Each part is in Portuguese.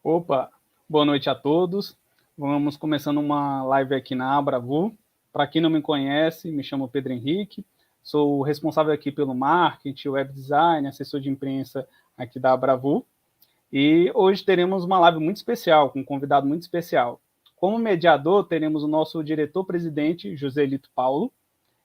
Opa, boa noite a todos. Vamos começando uma live aqui na Abravu. Para quem não me conhece, me chamo Pedro Henrique, sou responsável aqui pelo marketing, web design, assessor de imprensa aqui da Abravu. E hoje teremos uma live muito especial, com um convidado muito especial. Como mediador, teremos o nosso diretor-presidente, Joselito Paulo.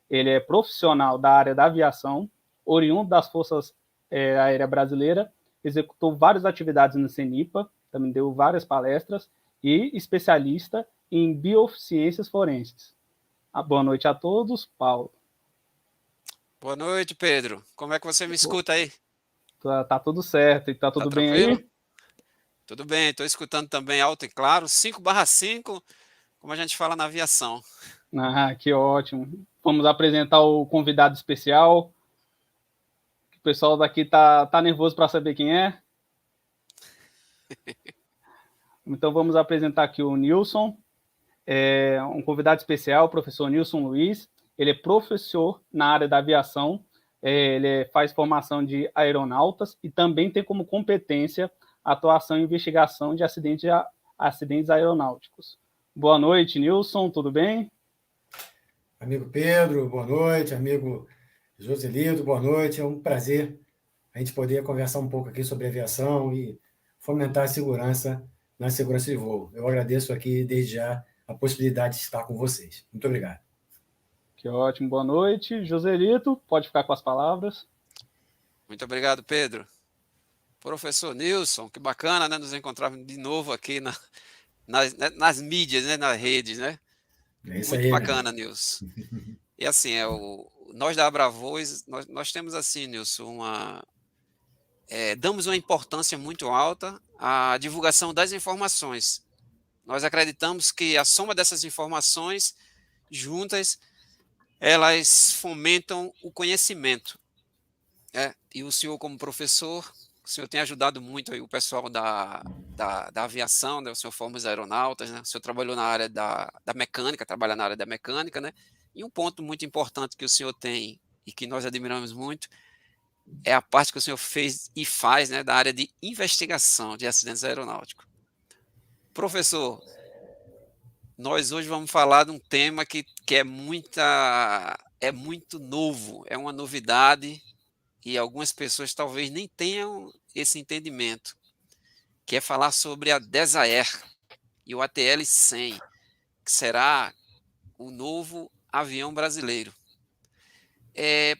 Ele é profissional da área da aviação, oriundo das Forças Aéreas Brasileiras, executou várias atividades no CENIPA, também deu várias palestras, e especialista em biociências forenses. Boa noite a todos, Paulo. Boa noite, Pedro. Como é que você me escuta aí? Tá tudo certo, e tá tudo bem tranquilo? aí? Tudo bem, estou escutando também alto e claro, 5/5, como a gente fala na aviação. Que ótimo. Vamos apresentar o convidado especial. O pessoal daqui tá nervoso para saber quem é. Então vamos apresentar aqui o Nilson, um convidado especial, o professor Nilson Luiz. Ele é professor na área da aviação, ele faz formação de aeronautas e também tem como competência atuação e investigação de acidentes aeronáuticos. Boa noite, Nilson, tudo bem? Amigo Pedro, boa noite. Amigo Joselito, boa noite. É um prazer a gente poder conversar um pouco aqui sobre aviação e fomentar a segurança na segurança de voo. Eu agradeço aqui, desde já, a possibilidade de estar com vocês. Muito obrigado. Que ótimo, boa noite. Joselito, pode ficar com as palavras. Muito obrigado, Pedro. Professor Nilson, que bacana, né, nos encontrarmos de novo aqui nas mídias, né, nas redes, né? É isso Muito aí, bacana, Nilson. E assim, nós da Abravois, nós temos assim, Nilson, damos uma importância muito alta à divulgação das informações. Nós acreditamos que a soma dessas informações juntas, elas fomentam o conhecimento. E o senhor, como professor, o senhor tem ajudado muito aí o pessoal da aviação, né? O senhor forma os aeronautas, né? O senhor trabalhou na área da mecânica, trabalha na área da mecânica, né? E um ponto muito importante que o senhor tem e que nós admiramos muito é a parte que o senhor fez e faz, né, da área de investigação de acidentes aeronáuticos. Professor, nós hoje vamos falar de um tema que é muito novo, é uma novidade e algumas pessoas talvez nem tenham esse entendimento, que é falar sobre a Desaer e o ATL-100, que será o novo avião brasileiro.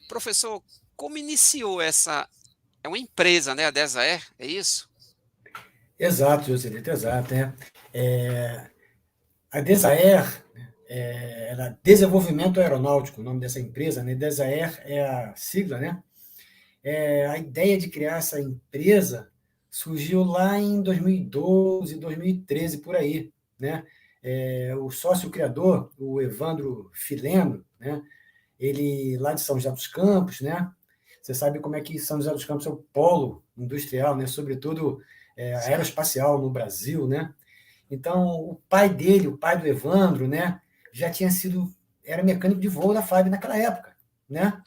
Professor, como iniciou essa... É uma empresa, né, a Desaer, é isso? Exato, Joselito, exato. A Desaer era Desenvolvimento Aeronáutico, o nome dessa empresa, né? Desaer é a sigla, né? A ideia de criar essa empresa surgiu lá em 2012, 2013, por aí, né? O sócio criador, o Evandro Fileno, né? Ele lá de São José dos Campos, né? Você sabe como é que São José dos Campos é o polo industrial, né? Sobretudo aeroespacial no Brasil, né? Então, o pai dele, o pai do Evandro, né? Já tinha sido, era mecânico de voo da FAB naquela época, né?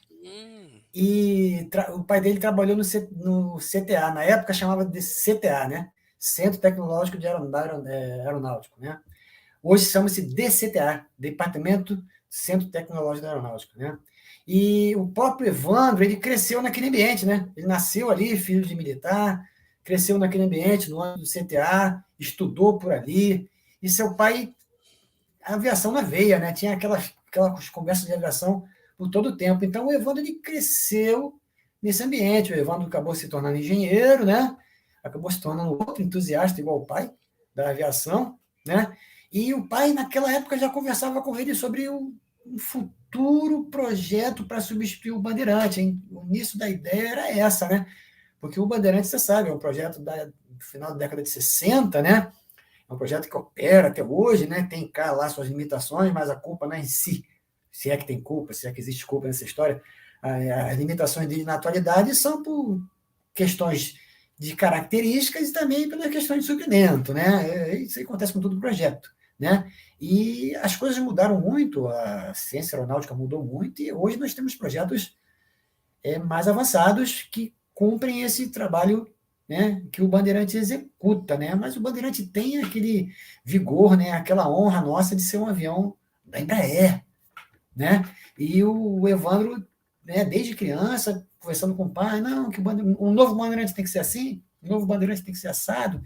E o pai dele trabalhou no CTA, na época chamava de CTA, né? Centro Tecnológico de Aeronáutico, né? Hoje chama-se DCTA, Departamento Centro Tecnológico de Aeronáutica, né? E o próprio Evandro, ele cresceu naquele ambiente, né? Ele nasceu ali, filho de militar, cresceu naquele ambiente, no ano do CTA, estudou por ali, e seu pai, a aviação na veia, né? Tinha aquelas conversas de aviação por todo o tempo. Então, o Evandro ele cresceu nesse ambiente. O Evandro acabou se tornando engenheiro, né? Acabou se tornando outro entusiasta, igual o pai, da aviação, né? E o pai, naquela época, já conversava com ele sobre um futuro projeto para substituir o Bandeirante. Hein? O início da ideia era essa, né? Porque o Bandeirante, você sabe, é um projeto do final da década de 60, né? É um projeto que opera até hoje, né? Tem cá lá suas limitações, mas a culpa não é em si, se é que tem culpa, se é que existe culpa nessa história. As limitações dele na atualidade são por questões de características e também pelas questões de suprimento, né? Isso acontece com todo o projeto, né? E as coisas mudaram muito, a ciência aeronáutica mudou muito e hoje nós temos projetos mais avançados que cumprem esse trabalho né, que o Bandeirante executa, né, mas o Bandeirante tem aquele vigor, né, aquela honra nossa de ser um avião da Embraer, né, e o Evandro, né, desde criança, conversando com o pai, não, que um novo Bandeirante tem que ser assim, um novo Bandeirante tem que ser assado,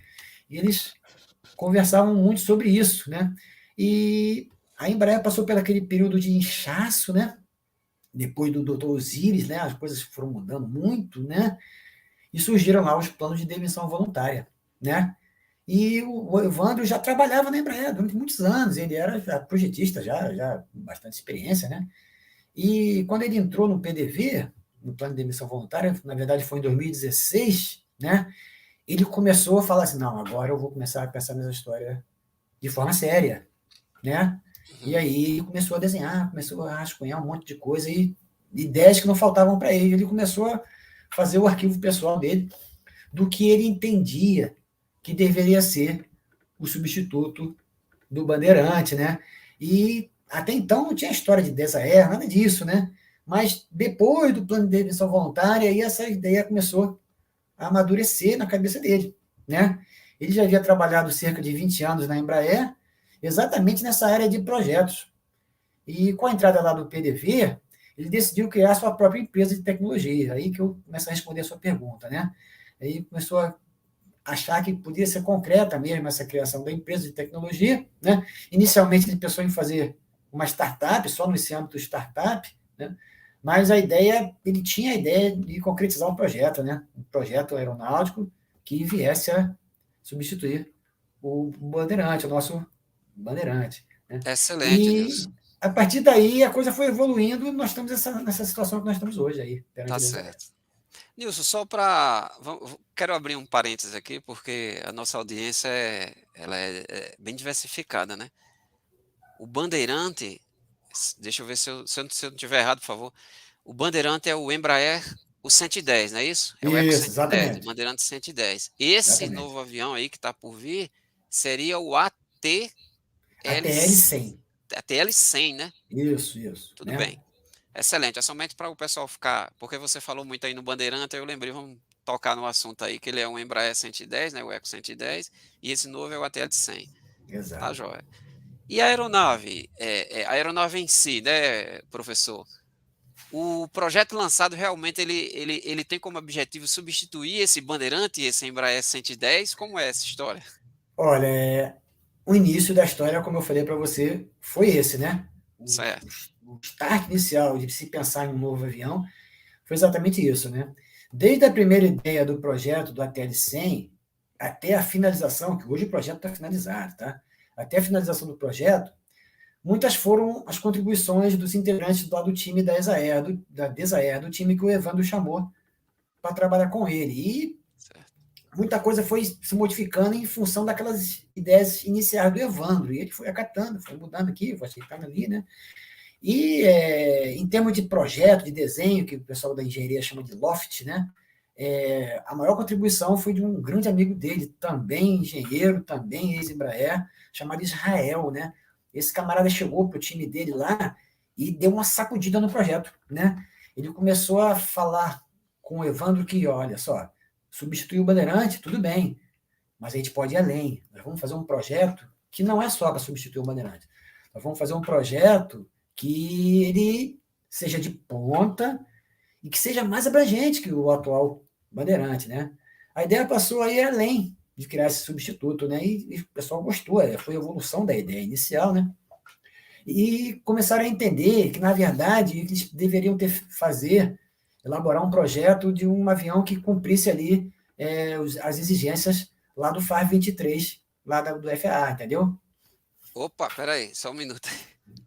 e eles conversavam muito sobre isso, né, e a Embraer passou por aquele período de inchaço, né, depois do Dr. Osiris, né, as coisas foram mudando muito, né, e surgiram lá os planos de demissão voluntária, né? E o Evandro já trabalhava na Embraer durante muitos anos, ele era já projetista, já com bastante experiência, né? E quando ele entrou no PDV, no plano de demissão voluntária, na verdade foi em 2016, né? Ele começou a falar assim, não, agora eu vou começar a pensar nessa história de forma séria, né? E aí começou a desenhar, começou a rascunhar um monte de coisa e ideias que não faltavam para ele. Ele começou a fazer o arquivo pessoal dele do que ele entendia que deveria ser o substituto do Bandeirante, né? E até então não tinha história de Desaer, nada disso, né? Mas depois do plano de demissão voluntária, aí essa ideia começou a amadurecer na cabeça dele, né? Ele já havia trabalhado cerca de 20 anos na Embraer, exatamente nessa área de projetos. E com a entrada lá do PDV, ele decidiu criar sua própria empresa de tecnologia. Aí que eu começo a responder a sua pergunta, né? Aí começou a achar que podia ser concreta mesmo essa criação da empresa de tecnologia, né? Inicialmente ele pensou em fazer uma startup, só nesse âmbito startup, né? Mas ele tinha a ideia de concretizar um projeto, né? Um projeto aeronáutico que viesse a substituir o Bandeirante, o nosso Bandeirante, né? Excelente, E Nilson. a partir daí a coisa foi evoluindo e nós estamos nessa situação que nós estamos hoje aí, Tá perante a Desaer. certo. Nilson, só para. Quero abrir um parênteses aqui, porque a nossa audiência ela é bem diversificada, né? O Bandeirante, deixa eu ver se eu não estiver errado, por favor. O Bandeirante é o Embraer, o 110, não é isso? É o Eco Isso, 110, o exatamente. Bandeirante 110. Esse Exatamente. novo avião aí que está por vir seria o ATL, A TL-100. ATL-100, né? Isso, Tudo né? bem. Excelente. É somente para o pessoal ficar. Porque você falou muito aí no Bandeirante, eu lembrei, vamos tocar no assunto aí, que ele é um Embraer 110, né? O Eco 110, e esse novo é o ATL 100. Tá, Exato. joia. E a aeronave? A aeronave em si, né, professor? O projeto lançado realmente ele tem como objetivo substituir esse Bandeirante, esse Embraer 110? Como é essa história? Olha, o início da história, como eu falei para você, foi esse, né? Certo. O start inicial de se pensar em um novo avião foi exatamente isso, né? Desde a primeira ideia do projeto do ATL-100 até a finalização, que hoje o projeto está finalizado, tá? Até a finalização do projeto, muitas foram as contribuições dos integrantes do time da Desaer, da Desaer, do time que o Evandro chamou para trabalhar com ele. E Certo. muita coisa foi se modificando em função daquelas ideias iniciais do Evandro. E ele foi acatando, foi mudando aqui, foi acertando ali, né? E em termos de projeto, de desenho, que o pessoal da engenharia chama de loft, né? A maior contribuição foi de um grande amigo dele, também engenheiro, também ex-Embraer, chamado Israel, né? Esse camarada chegou para o time dele lá e deu uma sacudida no projeto, né? Ele começou a falar com o Evandro que, olha só, substituir o Bandeirante, tudo bem, mas a gente pode ir além. Nós vamos fazer um projeto que não é só para substituir o Bandeirante. Nós vamos fazer um projeto que ele seja de ponta e que seja mais abrangente que o atual Bandeirante, né? A ideia passou a ir além de criar esse substituto, né? E o pessoal gostou, foi a evolução da ideia inicial, né? E começaram a entender que, na verdade, eles deveriam elaborar um projeto de um avião que cumprisse ali as exigências lá do FAR 23, lá do FAA, entendeu? Opa, peraí, só um minuto.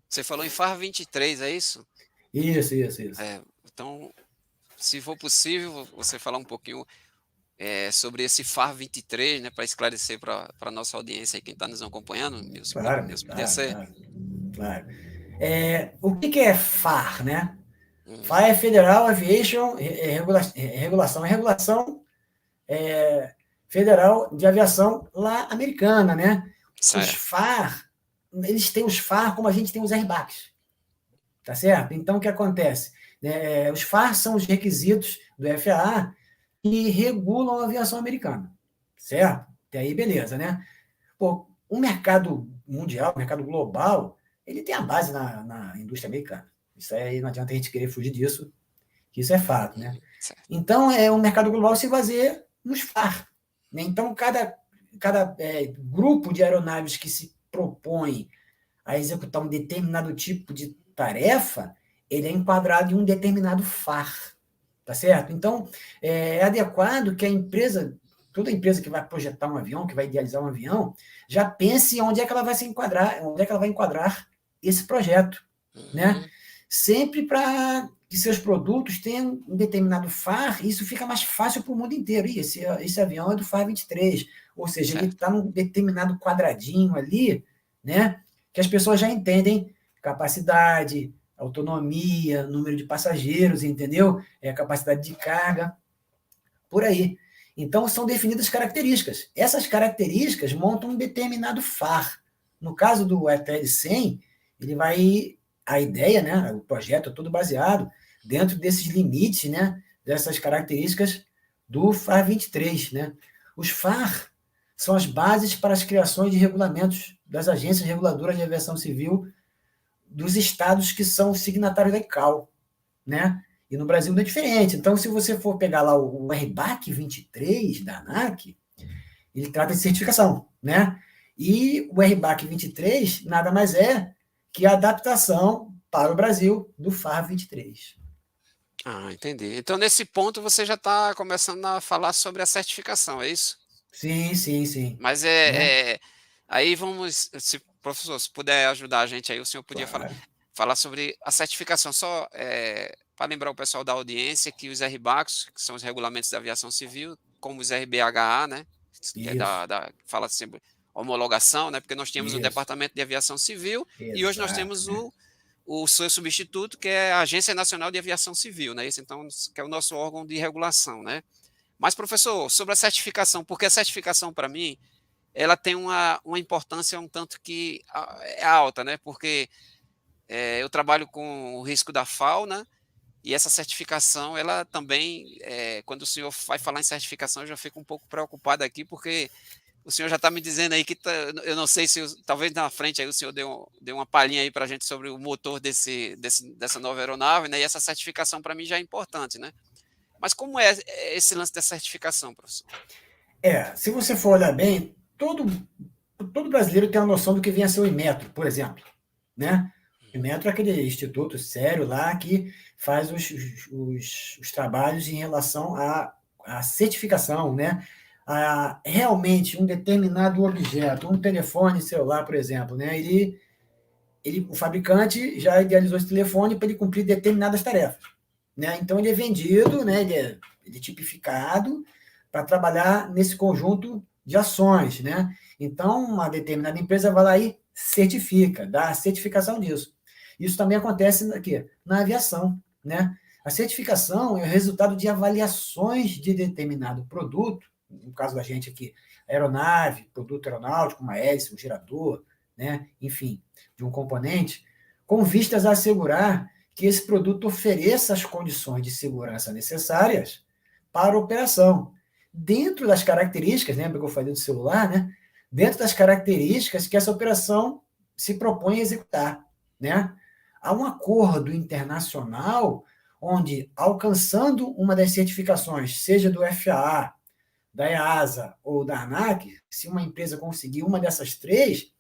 Você falou em FAR 23, é isso? Isso. Então, se for possível, você falar um pouquinho sobre esse FAR 23, né, para esclarecer para a nossa audiência e quem está nos acompanhando, Claro, podia ser? claro. O que é FAR, né? Hum, FAR é Federal Aviation Regulação. É regulação federal de aviação lá americana, né? Os certo. FAR, eles têm os FAR como a gente tem os airbags, tá certo? Então, o que acontece? Os FAR são os requisitos do FAA que regulam a aviação americana, certo? Até aí, beleza, né? Pô, o mercado mundial, o mercado global, ele tem a base na indústria americana. Isso aí não adianta a gente querer fugir disso, que isso é fato, né? Certo. Então, o mercado global se baseia nos FAR. Né? Então, cada grupo de aeronaves que se propõe a executar um determinado tipo de tarefa, ele é enquadrado em um determinado FAR, tá certo? Então, é adequado que a empresa, toda empresa que vai projetar um avião, que vai idealizar um avião, já pense onde é que ela vai se enquadrar, onde é que ela vai enquadrar esse projeto, né? Sempre para que seus produtos tenham um determinado FAR, isso fica mais fácil para o mundo inteiro. E esse avião é do FAR 23, ou seja, ele está num determinado quadradinho ali, né? Que as pessoas já entendem capacidade, autonomia, número de passageiros, entendeu? Capacidade de carga, por aí. Então, são definidas características. Essas características montam um determinado FAR. No caso do ETL 100, ele vai... A ideia, né, o projeto é todo baseado dentro desses limites, né, dessas características do FAR 23. Né? Os FAR são as bases para as criações de regulamentos das agências reguladoras de aviação civil dos estados que são signatários da ICAO, né? E no Brasil não é diferente. Então, se você for pegar lá o RBAC 23 da ANAC, ele trata de certificação, né? E o RBAC 23 nada mais é que a adaptação para o Brasil do FAR 23. Ah, entendi. Então, nesse ponto, você já está começando a falar sobre a certificação, é isso? Sim, sim, sim. Mas Né? aí vamos, se, professor, se puder ajudar a gente aí, o senhor podia Claro. falar sobre a certificação, só para lembrar o pessoal da audiência que os RBACs, que são os regulamentos da aviação civil, como os RBHA, né, que é Isso, fala sempre homologação, né, porque nós tínhamos o isso. Departamento de Aviação Civil e hoje nós Exato, temos né? o seu substituto, que é a Agência Nacional de Aviação Civil, né, esse então, que é o nosso órgão de regulação, né. Mas, professor, sobre a certificação, porque a certificação, para mim, ela tem uma importância um tanto que é alta, né? Porque eu trabalho com o risco da fauna e essa certificação, ela também, quando o senhor vai falar em certificação, eu já fico um pouco preocupado aqui, porque o senhor já está me dizendo aí que eu não sei se, talvez na frente aí o senhor deu uma palhinha aí para a gente sobre o motor dessa nova aeronave, né? E essa certificação para mim já é importante, né? Mas como é esse lance da certificação, professor? Se você for olhar bem, todo brasileiro tem uma noção do que vem a ser o Inmetro, por exemplo, né? O Inmetro é aquele instituto sério lá que faz os trabalhos em relação à certificação, né? A realmente um determinado objeto, um telefone celular, por exemplo, né? O fabricante já idealizou esse telefone para ele cumprir determinadas tarefas, né? Então ele é vendido, né? Ele é tipificado para trabalhar nesse conjunto de ações, né? Então uma determinada empresa vai lá e certifica, dá a certificação disso. Isso também acontece aqui na aviação, né? A certificação é o resultado de avaliações de determinado produto, no caso da gente aqui, aeronave, produto aeronáutico, uma hélice, um gerador, né? Enfim, de um componente, com vistas a assegurar que esse produto ofereça as condições de segurança necessárias para a operação. Dentro das características, lembra que eu falei do celular, né? Dentro das características que essa operação se propõe a executar, né? Há um acordo internacional onde, alcançando uma das certificações, seja do FAA, da EASA ou da ANAC, se uma empresa conseguir uma dessas três,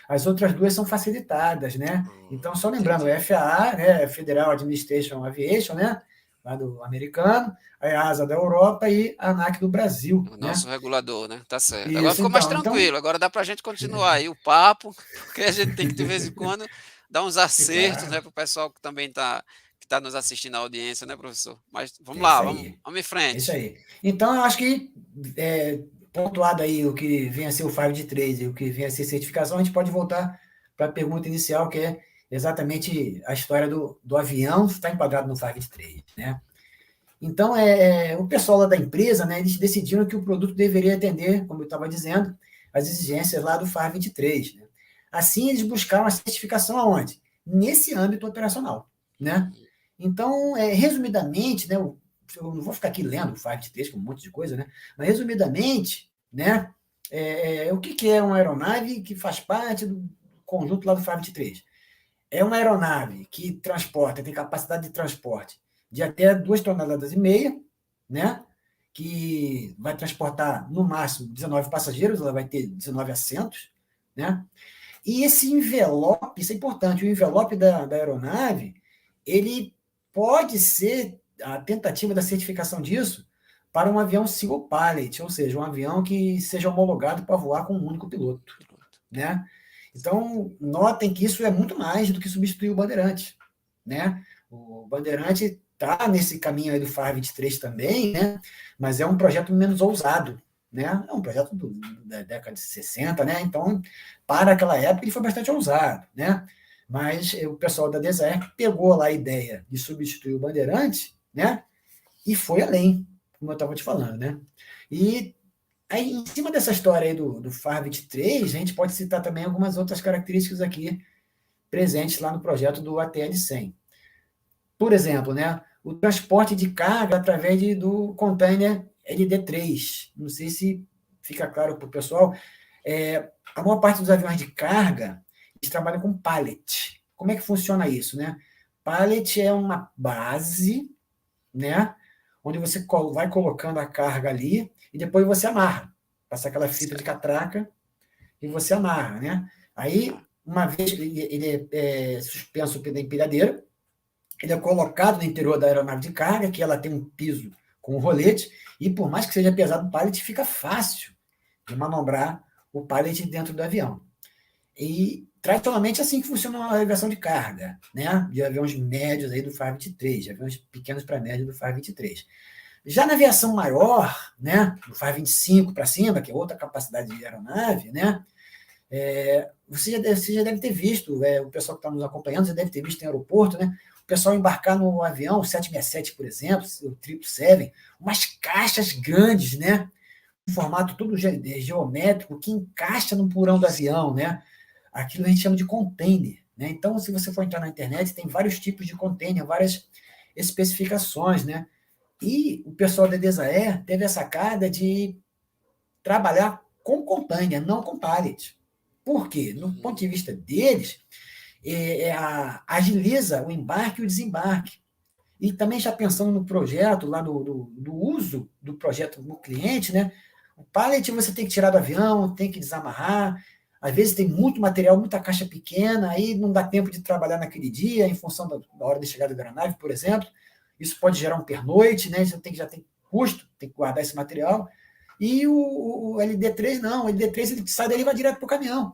as outras duas são facilitadas, né? Então, só lembrando, o FAA, né, Federal Administration Aviation, né, lá do americano, a EASA da Europa e a ANAC do Brasil, O né? nosso regulador, né? Tá certo. Agora Isso, ficou mais então, tranquilo. Agora dá para a gente continuar aí o papo, porque a gente tem que, de vez em quando, dar uns acertos, né, claro, para o pessoal que também está nos assistindo à audiência, né, professor? Mas vamos é lá, isso vamos aí. em É isso frente. aí. Então, eu acho que, pontuado aí o que vem a ser o 5 de 3 e o que vem a ser certificação, a gente pode voltar para a pergunta inicial, que é exatamente a história do avião está enquadrado no 5 de 3, né? Então, o pessoal lá da empresa, né, eles decidiram que o produto deveria atender, como eu estava dizendo, as exigências lá do FAR 23. Né? Assim, eles buscaram a certificação aonde? Nesse âmbito operacional. Né? Então, resumidamente, né, eu não vou ficar aqui lendo o FAR-23, que é um monte de coisa, né? Mas, resumidamente, né, o que é uma aeronave que faz parte do conjunto lá do FAR-23? É uma aeronave que transporta, tem capacidade de transporte de até 2,5 toneladas, né? Que vai transportar, no máximo, 19 passageiros, ela vai ter 19 assentos, né? E esse envelope, isso é importante, o envelope da aeronave, ele pode ser a tentativa da certificação disso para um avião single pilot, ou seja, um avião que seja homologado para voar com um único piloto, né? Então, notem que isso é muito mais do que substituir o Bandeirante, né? O Bandeirante está nesse caminho aí do FAR-23 também, né? Mas é um projeto menos ousado, né? É um projeto da década de 60, né? Então, para aquela época, ele foi bastante ousado, né? Mas o pessoal da DESAER pegou lá a ideia de substituir o Bandeirante, né? E foi além, como eu estava te falando, né? E aí, em cima dessa história aí do FAR-23, a gente pode citar também algumas outras características aqui presentes lá no projeto do ATL-100. Por exemplo, né, o transporte de carga através do container LD3. Não sei se fica claro para o pessoal. A maior parte dos aviões de carga, eles trabalham com pallet. Como é que funciona isso, né? Pallet é uma base, né, onde você vai colocando a carga ali e depois você amarra. Passa aquela fita de catraca e você amarra, né? Aí, uma vez ele é suspenso pela empilhadeira, ele é colocado no interior da aeronave de carga, que ela tem um piso com um rolete, e por mais que seja pesado o pallet, fica fácil de manobrar o pallet dentro do avião. E, tradicionalmente, é assim que funciona a aviação de carga, né? De aviões médios aí do FAR-23, de aviões pequenos para médios do FAR-23. Já na aviação maior, né, do FAR-25 para cima, que é outra capacidade de aeronave, né, você já deve ter visto, o pessoal que está nos acompanhando, já deve ter visto em aeroporto, né, o pessoal embarcar no avião, o 767, por exemplo, o 777, umas caixas grandes, né, um formato todo geométrico, que encaixa no porão do avião, né, aquilo a gente chama de container, né, então se você for entrar na internet, tem vários tipos de container, várias especificações, né, e o pessoal da DESAER teve a sacada de trabalhar com container, não com pallet. Por quê? No ponto de vista deles, agiliza o embarque e o desembarque. E também já pensando no projeto, lá do uso do projeto no cliente, né? O pallet você tem que tirar do avião, tem que desamarrar, às vezes tem muito material, muita caixa pequena, aí não dá tempo de trabalhar naquele dia, em função da hora de chegada da aeronave, por exemplo. Isso pode gerar um pernoite, né? Você já tem custo, tem que guardar esse material. E o LD3 não, o LD3 ele sai dali e vai direto para o caminhão.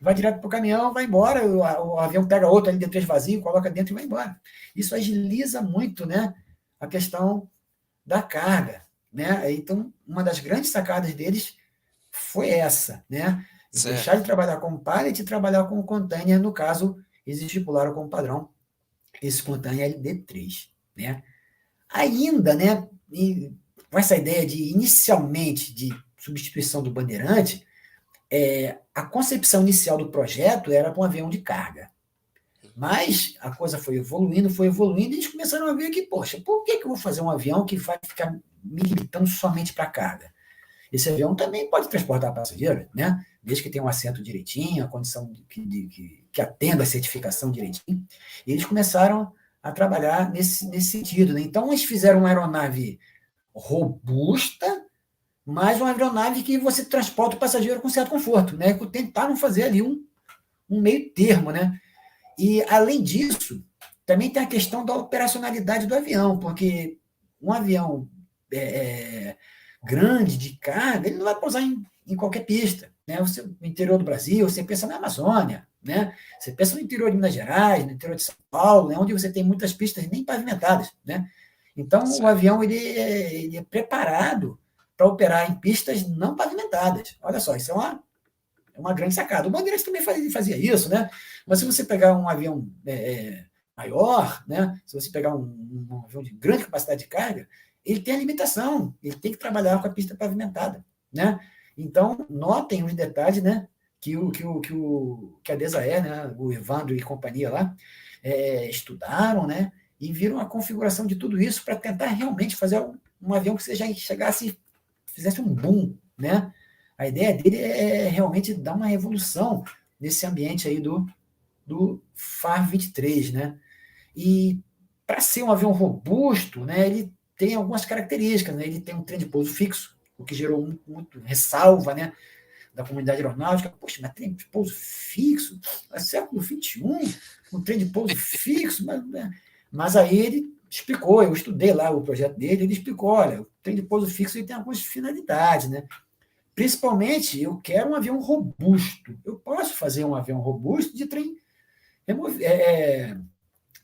Vai direto para o caminhão, vai embora, o avião pega outro LD3 vazio, coloca dentro e vai embora. Isso agiliza muito, né, a questão da carga, né? Então, uma das grandes sacadas deles foi essa, né? Deixar de trabalhar com pallet e trabalhar com container, no caso, eles estipularam como padrão esse container LD3, né? Ainda, né, com essa ideia de, inicialmente, de substituição do Bandeirante, a concepção inicial do projeto era para um avião de carga. Mas a coisa foi evoluindo, e eles começaram a ver que, poxa, por que eu vou fazer um avião que vai ficar me limitando somente para carga? Esse avião também pode transportar passageiro, né? Desde que tenha um assento direitinho, a condição que atenda a certificação direitinho. E eles começaram a trabalhar nesse sentido, né? Então, eles fizeram uma aeronave robusta, mas uma aeronave que você transporta o passageiro com certo conforto, né? Tentaram fazer ali um meio termo, né? E, além disso, também tem a questão da operacionalidade do avião, porque um avião grande de carga, ele não vai pousar em qualquer pista, né? No interior do Brasil, você pensa na Amazônia, né? Você pensa no interior de Minas Gerais, no interior de São Paulo, né? Onde você tem muitas pistas nem pavimentadas, né? Então, o avião ele é preparado para operar em pistas não pavimentadas. Olha só, isso é uma grande sacada. O Bandeirantes também fazia isso, né? Mas se você pegar um avião maior, né? Se você pegar um avião de grande capacidade de carga, ele tem a limitação, ele tem que trabalhar com a pista pavimentada, né? Então, notem os detalhes, né? Que a DESAER, né? O Evandro e companhia lá, estudaram, né? e vira uma configuração de tudo isso para tentar realmente fazer um avião que você já chegasse, fizesse um boom, né? A ideia dele é realmente dar uma revolução nesse ambiente aí do FAR 23, né? E para ser um avião robusto, né, ele tem algumas características, né? Ele tem um trem de pouso fixo, o que gerou muito ressalva, né, da comunidade aeronáutica. Poxa, mas trem de pouso fixo? É século XXI, um trem de pouso fixo? Mas aí ele explicou, eu estudei lá o projeto dele, ele explicou, olha, o trem de pouso fixo ele tem algumas finalidades, né? Principalmente, eu quero um avião robusto. Eu posso fazer um avião robusto de trem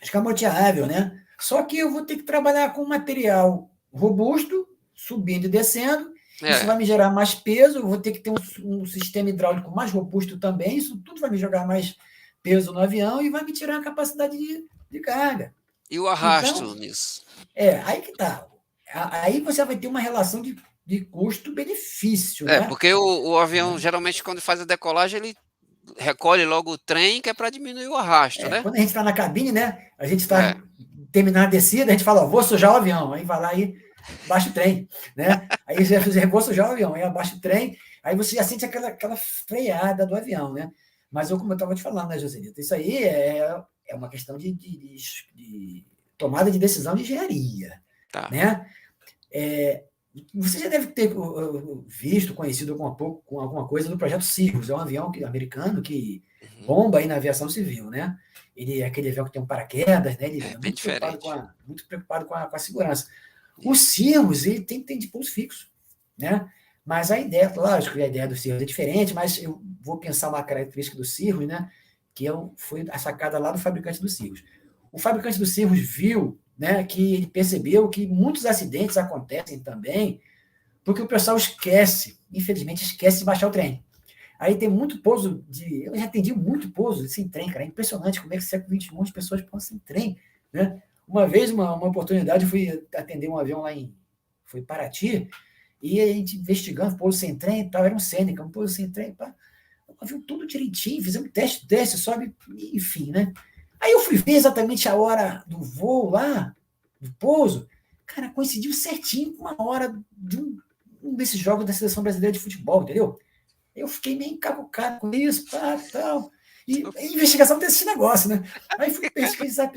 escamoteável, né? Só que eu vou ter que trabalhar com material robusto, subindo e descendo. Isso vai me gerar mais peso, eu vou ter que ter um sistema hidráulico mais robusto também. Isso tudo vai me jogar mais peso no avião e vai me tirar a capacidade de carga. E o arrasto nisso? Aí que tá. Aí você vai ter uma relação de custo-benefício, né? Porque o avião, geralmente, quando faz a decolagem, ele recolhe logo o trem, que é para diminuir o arrasto, né? Quando a gente está na cabine, né? A gente está terminando a descida, a gente fala, ó, vou sujar o avião. Aí vai lá e baixa o trem, né? Aí você vou sujar o avião, aí abaixa o trem, aí você já sente aquela freada do avião, né? Mas como eu estava te falando, né, Joselito? Isso aí é uma questão de tomada de decisão de engenharia, né? Você já deve ter visto, conhecido com alguma coisa do projeto Cirrus. É um avião americano que bomba aí na aviação civil, né? Ele é aquele avião que tem um paraquedas, né? Ele é muito preocupado com a segurança. O Cirrus, ele tem de pouso fixo, né? Mas a ideia, lógico que a ideia do Cirrus é diferente, mas eu vou pensar uma característica do Cirrus, né? Que foi a sacada lá do fabricante do Cirrus. O fabricante do Cirrus viu, né, que ele percebeu que muitos acidentes acontecem também porque o pessoal infelizmente esquece de baixar o trem. Aí tem muito pouso eu já atendi muito pouso sem trem, cara. É impressionante como é que século XXI as pessoas pousam sem trem, né? Uma vez, uma oportunidade, eu fui atender um avião lá foi Paraty, e a gente investigando pouso sem trem e tal, era um Seneca, um pouso sem trem, pá. O avião tudo direitinho, fizemos teste, sobe, enfim, né? Aí eu fui ver exatamente a hora do voo lá, do pouso. Cara, coincidiu certinho com uma hora de um desses jogos da Seleção Brasileira de Futebol, entendeu? Eu fiquei meio encabucado com isso, tal. E a investigação tem esse negócio, né? Aí fui pesquisar.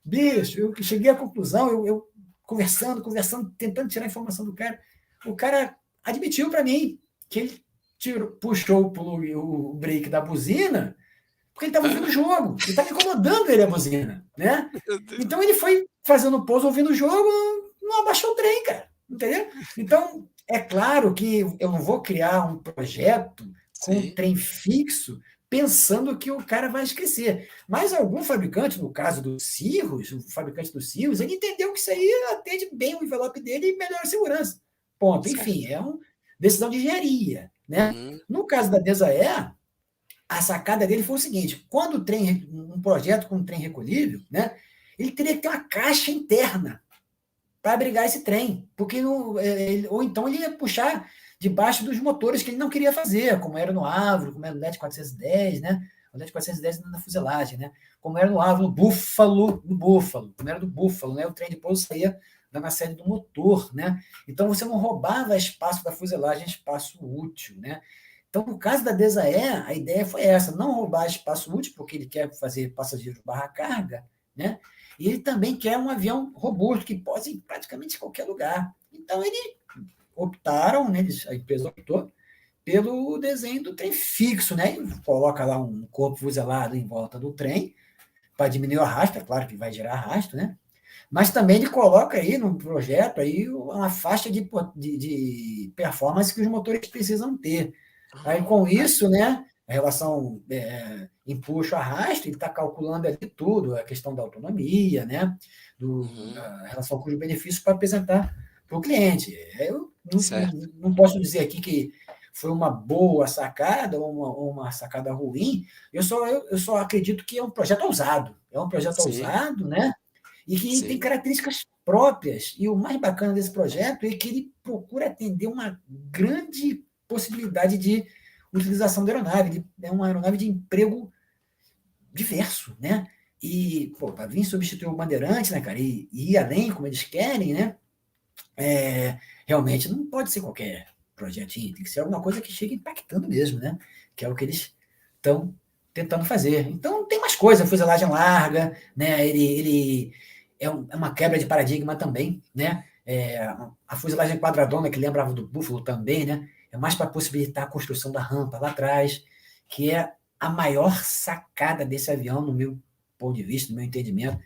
Bicho, eu cheguei à conclusão, eu conversando, tentando tirar a informação do cara. O cara admitiu para mim que ele puxou o break da buzina porque ele estava ouvindo o jogo. E estava incomodando ele a buzina, né? Então ele foi fazendo pouso, ouvindo o jogo, não abaixou o trem, cara. Entendeu? Então, é claro que eu não vou criar um projeto com um trem fixo pensando que o cara vai esquecer. Mas algum fabricante, no caso do Cirrus, o fabricante do Cirrus, ele entendeu que isso aí atende bem o envelope dele e melhora a segurança. Ponto. Certo. Enfim, é uma decisão de engenharia, né? No caso da Desaer, a sacada dele foi o seguinte: quando um projeto com um trem recolhível, né, ele teria que ter uma caixa interna para abrigar esse trem, porque ou então ele ia puxar debaixo dos motores que ele não queria fazer, como era no Avro, como era no LET 410, né? O LET 410 na fuselagem, né? Como era no Avro, no Búfalo, como era do Búfalo, né? O trem de pouso saía da nacelle do motor, né? Então você não roubava espaço da fuselagem, espaço útil, né? Então, no caso da Desaer, a ideia foi essa, não roubar espaço útil, porque ele quer fazer passageiros barra carga, né? E ele também quer um avião robusto, que possa ir praticamente em qualquer lugar. Então, eles optaram, né, a empresa optou pelo desenho do trem fixo, né? Ele coloca lá um corpo fuselado em volta do trem, para diminuir o arrasto, é claro que vai gerar arrasto, né? Mas também ele coloca aí no projeto aí uma faixa de performance que os motores precisam ter. Aí, com isso, né, a relação empuxo-arrasto, ele está calculando ali tudo, a questão da autonomia, né, a relação custo-benefício para apresentar para o cliente. Eu não posso dizer aqui que foi uma boa sacada ou uma sacada ruim, eu só acredito que é um projeto ousado. É um projeto ousado, né, e que tem características próprias. E o mais bacana desse projeto é que ele procura atender uma grande possibilidade de utilização da aeronave. É uma aeronave de emprego diverso, né? E, pô, para vir substituir o Bandeirante, né, cara, e ir além, como eles querem, né, realmente não pode ser qualquer projetinho, tem que ser alguma coisa que chegue impactando mesmo, né, que é o que eles estão tentando fazer. Então, tem mais coisa, fuselagem larga, né, ele é uma quebra de paradigma também, né, a fuselagem quadradona, que lembrava do Buffalo também, né, é mais para possibilitar a construção da rampa lá atrás, que é a maior sacada desse avião, no meu ponto de vista, no meu entendimento,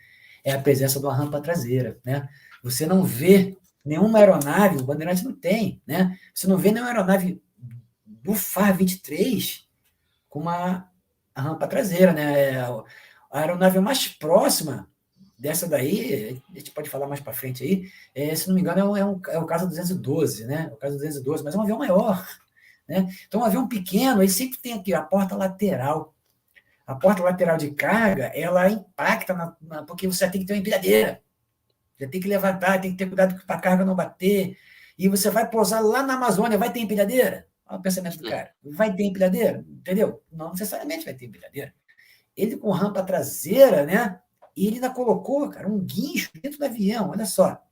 é a presença de uma rampa traseira, né? Você não vê nenhuma aeronave, o Bandeirante não tem, né? Você não vê nenhuma aeronave do FAR-23 com uma rampa traseira, né? A aeronave mais próxima dessa daí, a gente pode falar mais para frente aí, se não me engano, é o caso 212, né? O caso 212, mas é um avião maior, né? Então, um avião pequeno, ele sempre tem aqui a porta lateral. A porta lateral de carga, ela impacta, porque você tem que ter uma empilhadeira. Já tem que levantar, tem que ter cuidado para a carga não bater. E você vai pousar lá na Amazônia, vai ter empilhadeira? Olha o pensamento do cara. Vai ter empilhadeira? Entendeu? Não necessariamente vai ter empilhadeira. Ele com rampa traseira, né? E ele ainda colocou, cara, um guincho dentro do avião, olha só.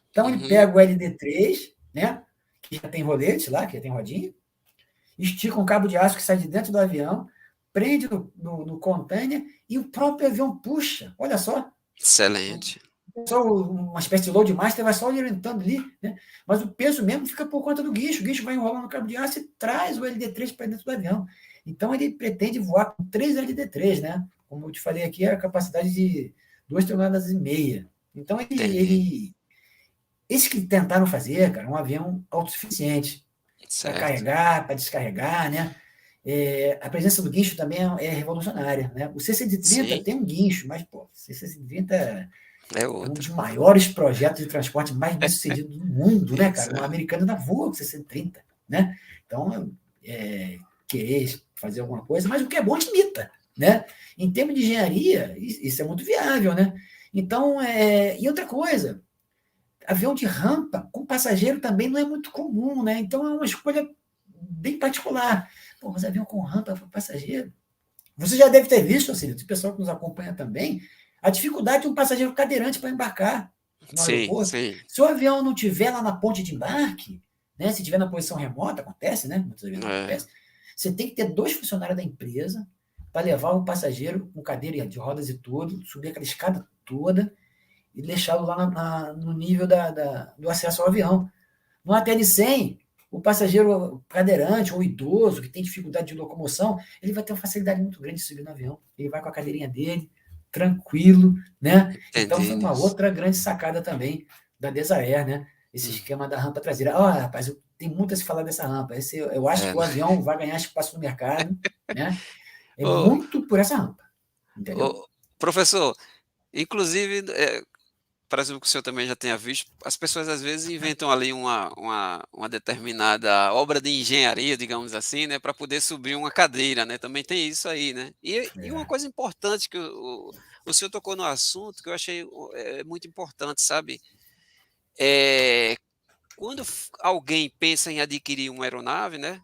Então ele pega o LD-3, né? Que já tem rolete lá, que já tem rodinha, estica um cabo de aço que sai de dentro do avião, prende no container e o próprio avião puxa. Olha só. Excelente. Só uma espécie de loadmaster vai só orientando ali, né? Mas o peso mesmo fica por conta do guincho. O guincho vai enrolando o cabo de aço e traz o LD-3 para dentro do avião. Então ele pretende voar com 3 LD-3, né? Como eu te falei aqui, a capacidade de 2,5 toneladas. Então esses que tentaram fazer, cara, um avião autossuficiente para carregar, para descarregar, né? A presença do guincho também é revolucionária, né? O C-130 tem um guincho, mas, pô, o C-130 é um dos maiores projetos de transporte mais bem-sucedidos do mundo, né, cara? Um americano ainda voa com o C-130, né? Então, querer fazer alguma coisa, mas o que é bom imita, né? Em termos de engenharia, isso é muito viável, né? Então, e outra coisa, avião de rampa com passageiro também não é muito comum, né? Então, é uma escolha bem particular. Pô, mas avião com rampa para passageiro? Você já deve ter visto, assim, o pessoal que nos acompanha também, a dificuldade de um passageiro cadeirante para embarcar no aeroporto. Sim. Se o avião não estiver lá na ponte de embarque, né, se estiver na posição remota, acontece, né? Muitas vezes acontece. Você tem que ter 2 funcionários da empresa para levar o passageiro com cadeira de rodas e tudo, subir aquela escada toda e deixá-lo lá no nível do acesso ao avião. No ATL 100, o passageiro cadeirante ou idoso que tem dificuldade de locomoção, ele vai ter uma facilidade muito grande de subir no avião. Ele vai com a cadeirinha dele, tranquilo, né? Então, foi uma outra grande sacada também da Desair, né? Esse esquema da rampa traseira. Rapaz, tem muito a se falar dessa rampa. Eu acho que o avião vai ganhar espaço no mercado, né? Muito por essa rampa, entendeu? Professor, inclusive, presumo que o senhor também já tenha visto, as pessoas às vezes inventam ali uma determinada obra de engenharia, digamos assim, né, para poder subir uma cadeira, né? Também tem isso aí, né? E uma coisa importante que o senhor tocou no assunto que eu achei muito importante, sabe? Quando alguém pensa em adquirir uma aeronave, né?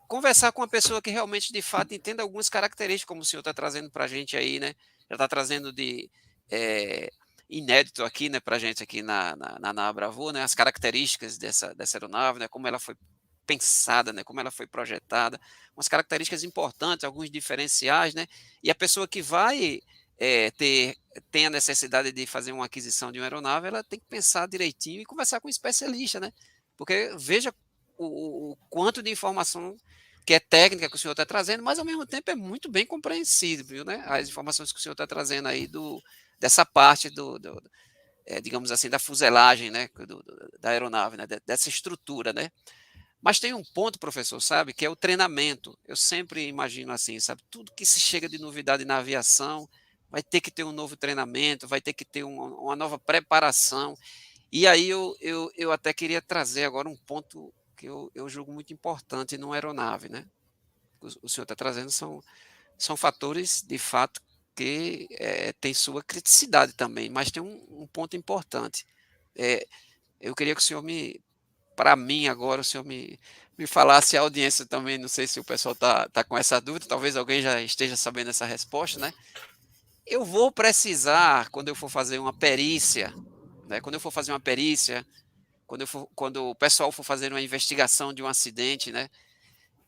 Conversar com uma pessoa que realmente, de fato, entenda algumas características, como o senhor está trazendo para a gente aí, né? Já está trazendo de inédito aqui, né, para a gente aqui na Abravur, né? As características dessa aeronave, né? Como ela foi pensada, né? Como ela foi projetada, umas características importantes, alguns diferenciais, né? E a pessoa que vai tem a necessidade de fazer uma aquisição de uma aeronave, ela tem que pensar direitinho e conversar com um especialista, né? Porque veja o quanto de informação que é técnica que o senhor está trazendo, mas ao mesmo tempo é muito bem compreensível, né? As informações que o senhor está trazendo aí dessa parte digamos assim, da fuselagem, né? Da aeronave, né? Dessa estrutura, né? Mas tem um ponto, professor, sabe, que é o treinamento. Eu sempre imagino assim, sabe, tudo que se chega de novidade na aviação vai ter que ter um novo treinamento, vai ter que ter uma nova preparação. E aí eu até queria trazer agora um ponto que eu julgo muito importante numa aeronave, né? O senhor está trazendo são fatores, de fato, que tem sua criticidade também, mas tem um ponto importante. Eu queria que o senhor para mim agora, o senhor me falasse, a audiência também, não sei se o pessoal está com essa dúvida, talvez alguém já esteja sabendo essa resposta, né? eu vou precisar, quando eu for fazer uma perícia, né? Quando eu for fazer uma perícia, quando o pessoal for fazer uma investigação de um acidente, né?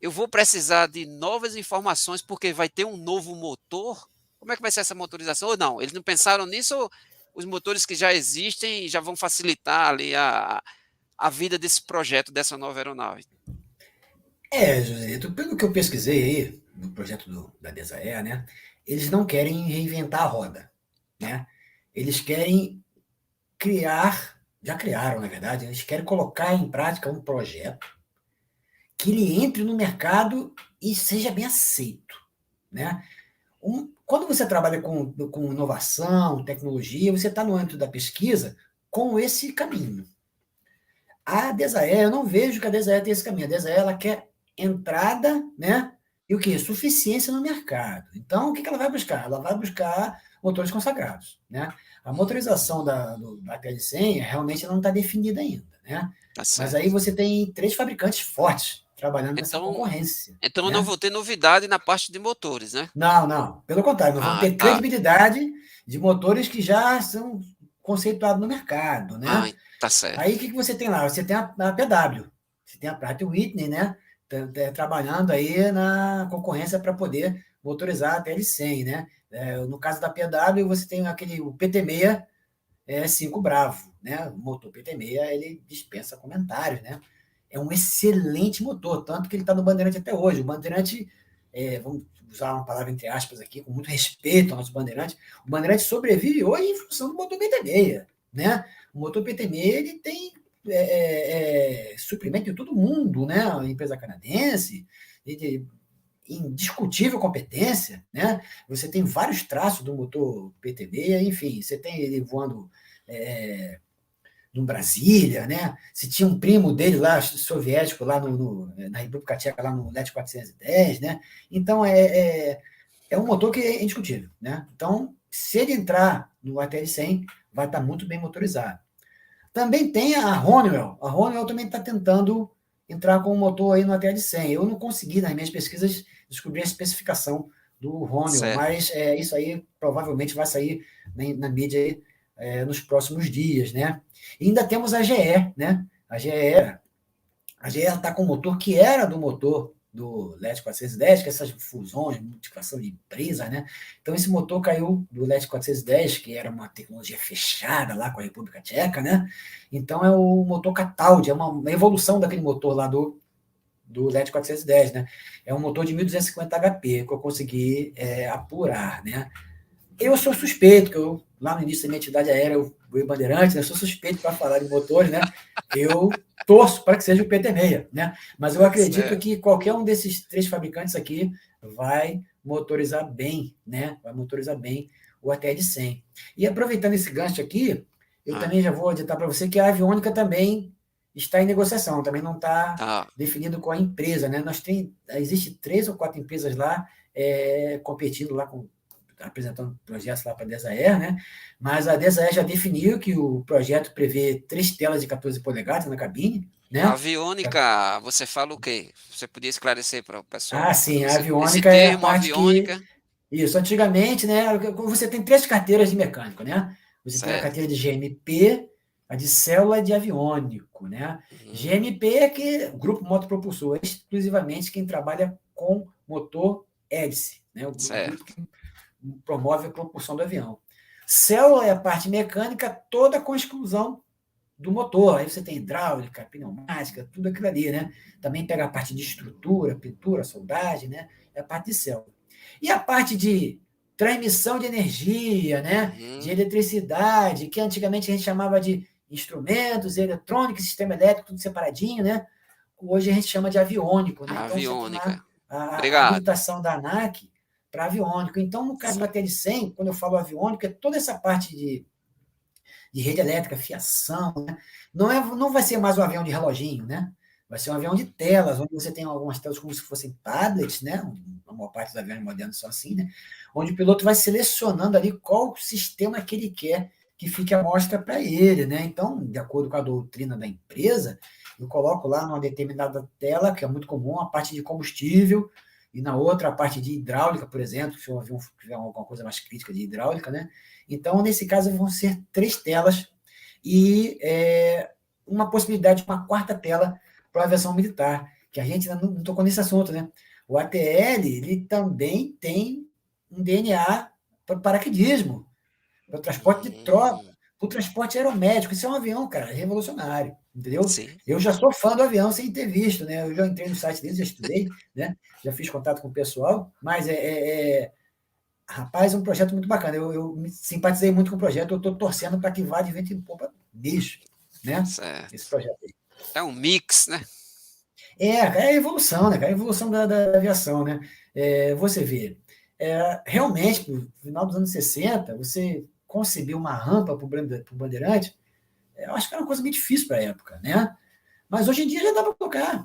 Eu vou precisar de novas informações porque vai ter um novo motor. Como é que vai ser essa motorização? Ou não? Eles não pensaram nisso? Ou os motores que já existem já vão facilitar ali a vida desse projeto, dessa nova aeronave? Joselito, pelo que eu pesquisei aí, no projeto da Desaer, né, eles não querem reinventar a roda, né? Eles querem criar, já criaram, na verdade, eles querem colocar em prática um projeto que ele entre no mercado e seja bem aceito, né? Quando você trabalha com inovação, tecnologia, você está no âmbito da pesquisa com esse caminho. A Desaer, eu não vejo que a Desaer tem esse caminho. A Desaer, ela quer entrada, né? E o quê? Suficiência no mercado. Então, o que ela vai buscar? Ela vai buscar motores consagrados, né? A motorização da TL100 realmente não está definida ainda, né? Tá Mas certo. aí você tem 3 fabricantes fortes trabalhando nessa concorrência. Então né? não vou ter novidade na parte de motores, né? Não. Pelo contrário, nós vamos ter tá. credibilidade de motores que já são conceituados no mercado, né? Tá certo. Aí o que você tem lá? Você tem a PW, você tem a Pratt Whitney, né? Trabalhando aí na concorrência para poder motorizar a TL100, né? No caso da PW, você tem o PT6 5 Bravo, né? O motor PT6 ele dispensa comentários, né? É um excelente motor, tanto que ele está no Bandeirante até hoje. O Bandeirante, vamos usar uma palavra entre aspas aqui, com muito respeito ao nosso Bandeirante, o Bandeirante sobrevive hoje em função do motor PT6, né? O motor PT6 ele tem suprimento de todo mundo, né? A empresa canadense, de indiscutível competência, né? Você tem vários traços do motor PT6, enfim, você tem ele voando no Brasília, né? Se tinha um primo dele lá, soviético, lá na República Tcheca, lá no LET 410, né? Então, é um motor que é indiscutível, né? Então, se ele entrar no ATL-100, vai estar muito bem motorizado. Também tem a Honeywell. A Honeywell também está tentando entrar com um motor aí no ATL-100. Eu não consegui, nas minhas pesquisas, descobrir a especificação do Honeywell, Certo. mas isso aí provavelmente vai sair na mídia aí, nos próximos dias, né? E ainda temos a GE, né? A GE está com um motor que era do motor do LET 410, que é essas fusões, multiplicação de empresas, né? Então, esse motor caiu do LET 410, que era uma tecnologia fechada lá com a República Tcheca, né? Então, é o motor Cataldi, é uma evolução daquele motor lá do LET 410, né? É um motor de 1250 HP que eu consegui apurar, né? Eu sou suspeito, que eu, lá no início da minha atividade aérea, eu fui bandeirante, né? Eu sou suspeito para falar de motores, né? Eu torço para que seja o PT6, né? Mas eu acredito que qualquer um desses 3 fabricantes aqui vai motorizar bem, né? Vai motorizar bem o ATL-100. E aproveitando esse gancho aqui, eu também já vou adiantar para você que a Aviônica também está em negociação, também não está definido com a empresa, né? Existe 3 ou 4 empresas lá competindo lá apresentando projetos lá para a Desaer, né? Mas a Desaer já definiu que o projeto prevê 3 telas de 14 polegadas na cabine, né? A aviônica, você fala o quê? Você podia esclarecer para o pessoal? Sim, a aviônica esse termo, é a parte aviônica. Isso, antigamente, né? Você tem 3 carteiras de mecânico, né? Você tem a carteira de GMP, a de célula e de aviônico, né? GMP é que o Grupo Motopropulsor é exclusivamente quem trabalha com motor hélice, né? O grupo que promove a propulsão do avião. Célula é a parte mecânica toda com exclusão do motor. Aí você tem hidráulica, pneumática, tudo aquilo ali, né? Também pega a parte de estrutura, pintura, soldagem, né? É a parte de célula. E a parte de transmissão de energia, né? De eletricidade, que antigamente a gente chamava de instrumentos, eletrônica, sistema elétrico, tudo separadinho, né? Hoje a gente chama de aviônico, né? Aviônica. Então, você tem a habilitação da ANAC para aviônico. Então, no caso do ATL-100, quando eu falo aviônico, é toda essa parte de rede elétrica, fiação, né? Não vai ser mais um avião de reloginho, né? Vai ser um avião de telas, onde você tem algumas telas como se fossem tablets, né? A maior parte dos aviões modernos são assim, né? Onde o piloto vai selecionando ali qual sistema que ele quer que fique a amostra para ele, né? Então, de acordo com a doutrina da empresa, eu coloco lá numa determinada tela, que é muito comum, a parte de combustível, e na outra a parte de hidráulica, por exemplo, se o avião tiver alguma coisa mais crítica de hidráulica, né? Então, nesse caso, vão ser 3 telas e uma possibilidade de uma 4ª tela para a aviação militar, que a gente ainda não tocou nesse assunto, né? O ATL, ele também tem um DNA para paraquedismo, para o transporte de tropa, para o transporte aeromédico. Isso é um avião, cara, revolucionário, entendeu? Sim. Eu já sou fã do avião sem ter visto, né? Eu já entrei no site deles, já estudei, né? Já fiz contato com o pessoal, mas rapaz, é um projeto muito bacana. Eu me simpatizei muito com o projeto, eu estou torcendo para que vá de vento em popa mesmo, né? Certo. Esse projeto aí. É um mix, né? É a evolução, né, cara? A evolução da aviação, né? Você vê, realmente, no final dos anos 60, você conceber uma rampa para o Bandeirante, eu acho que era uma coisa muito difícil para a época, né? Mas hoje em dia já dá para colocar.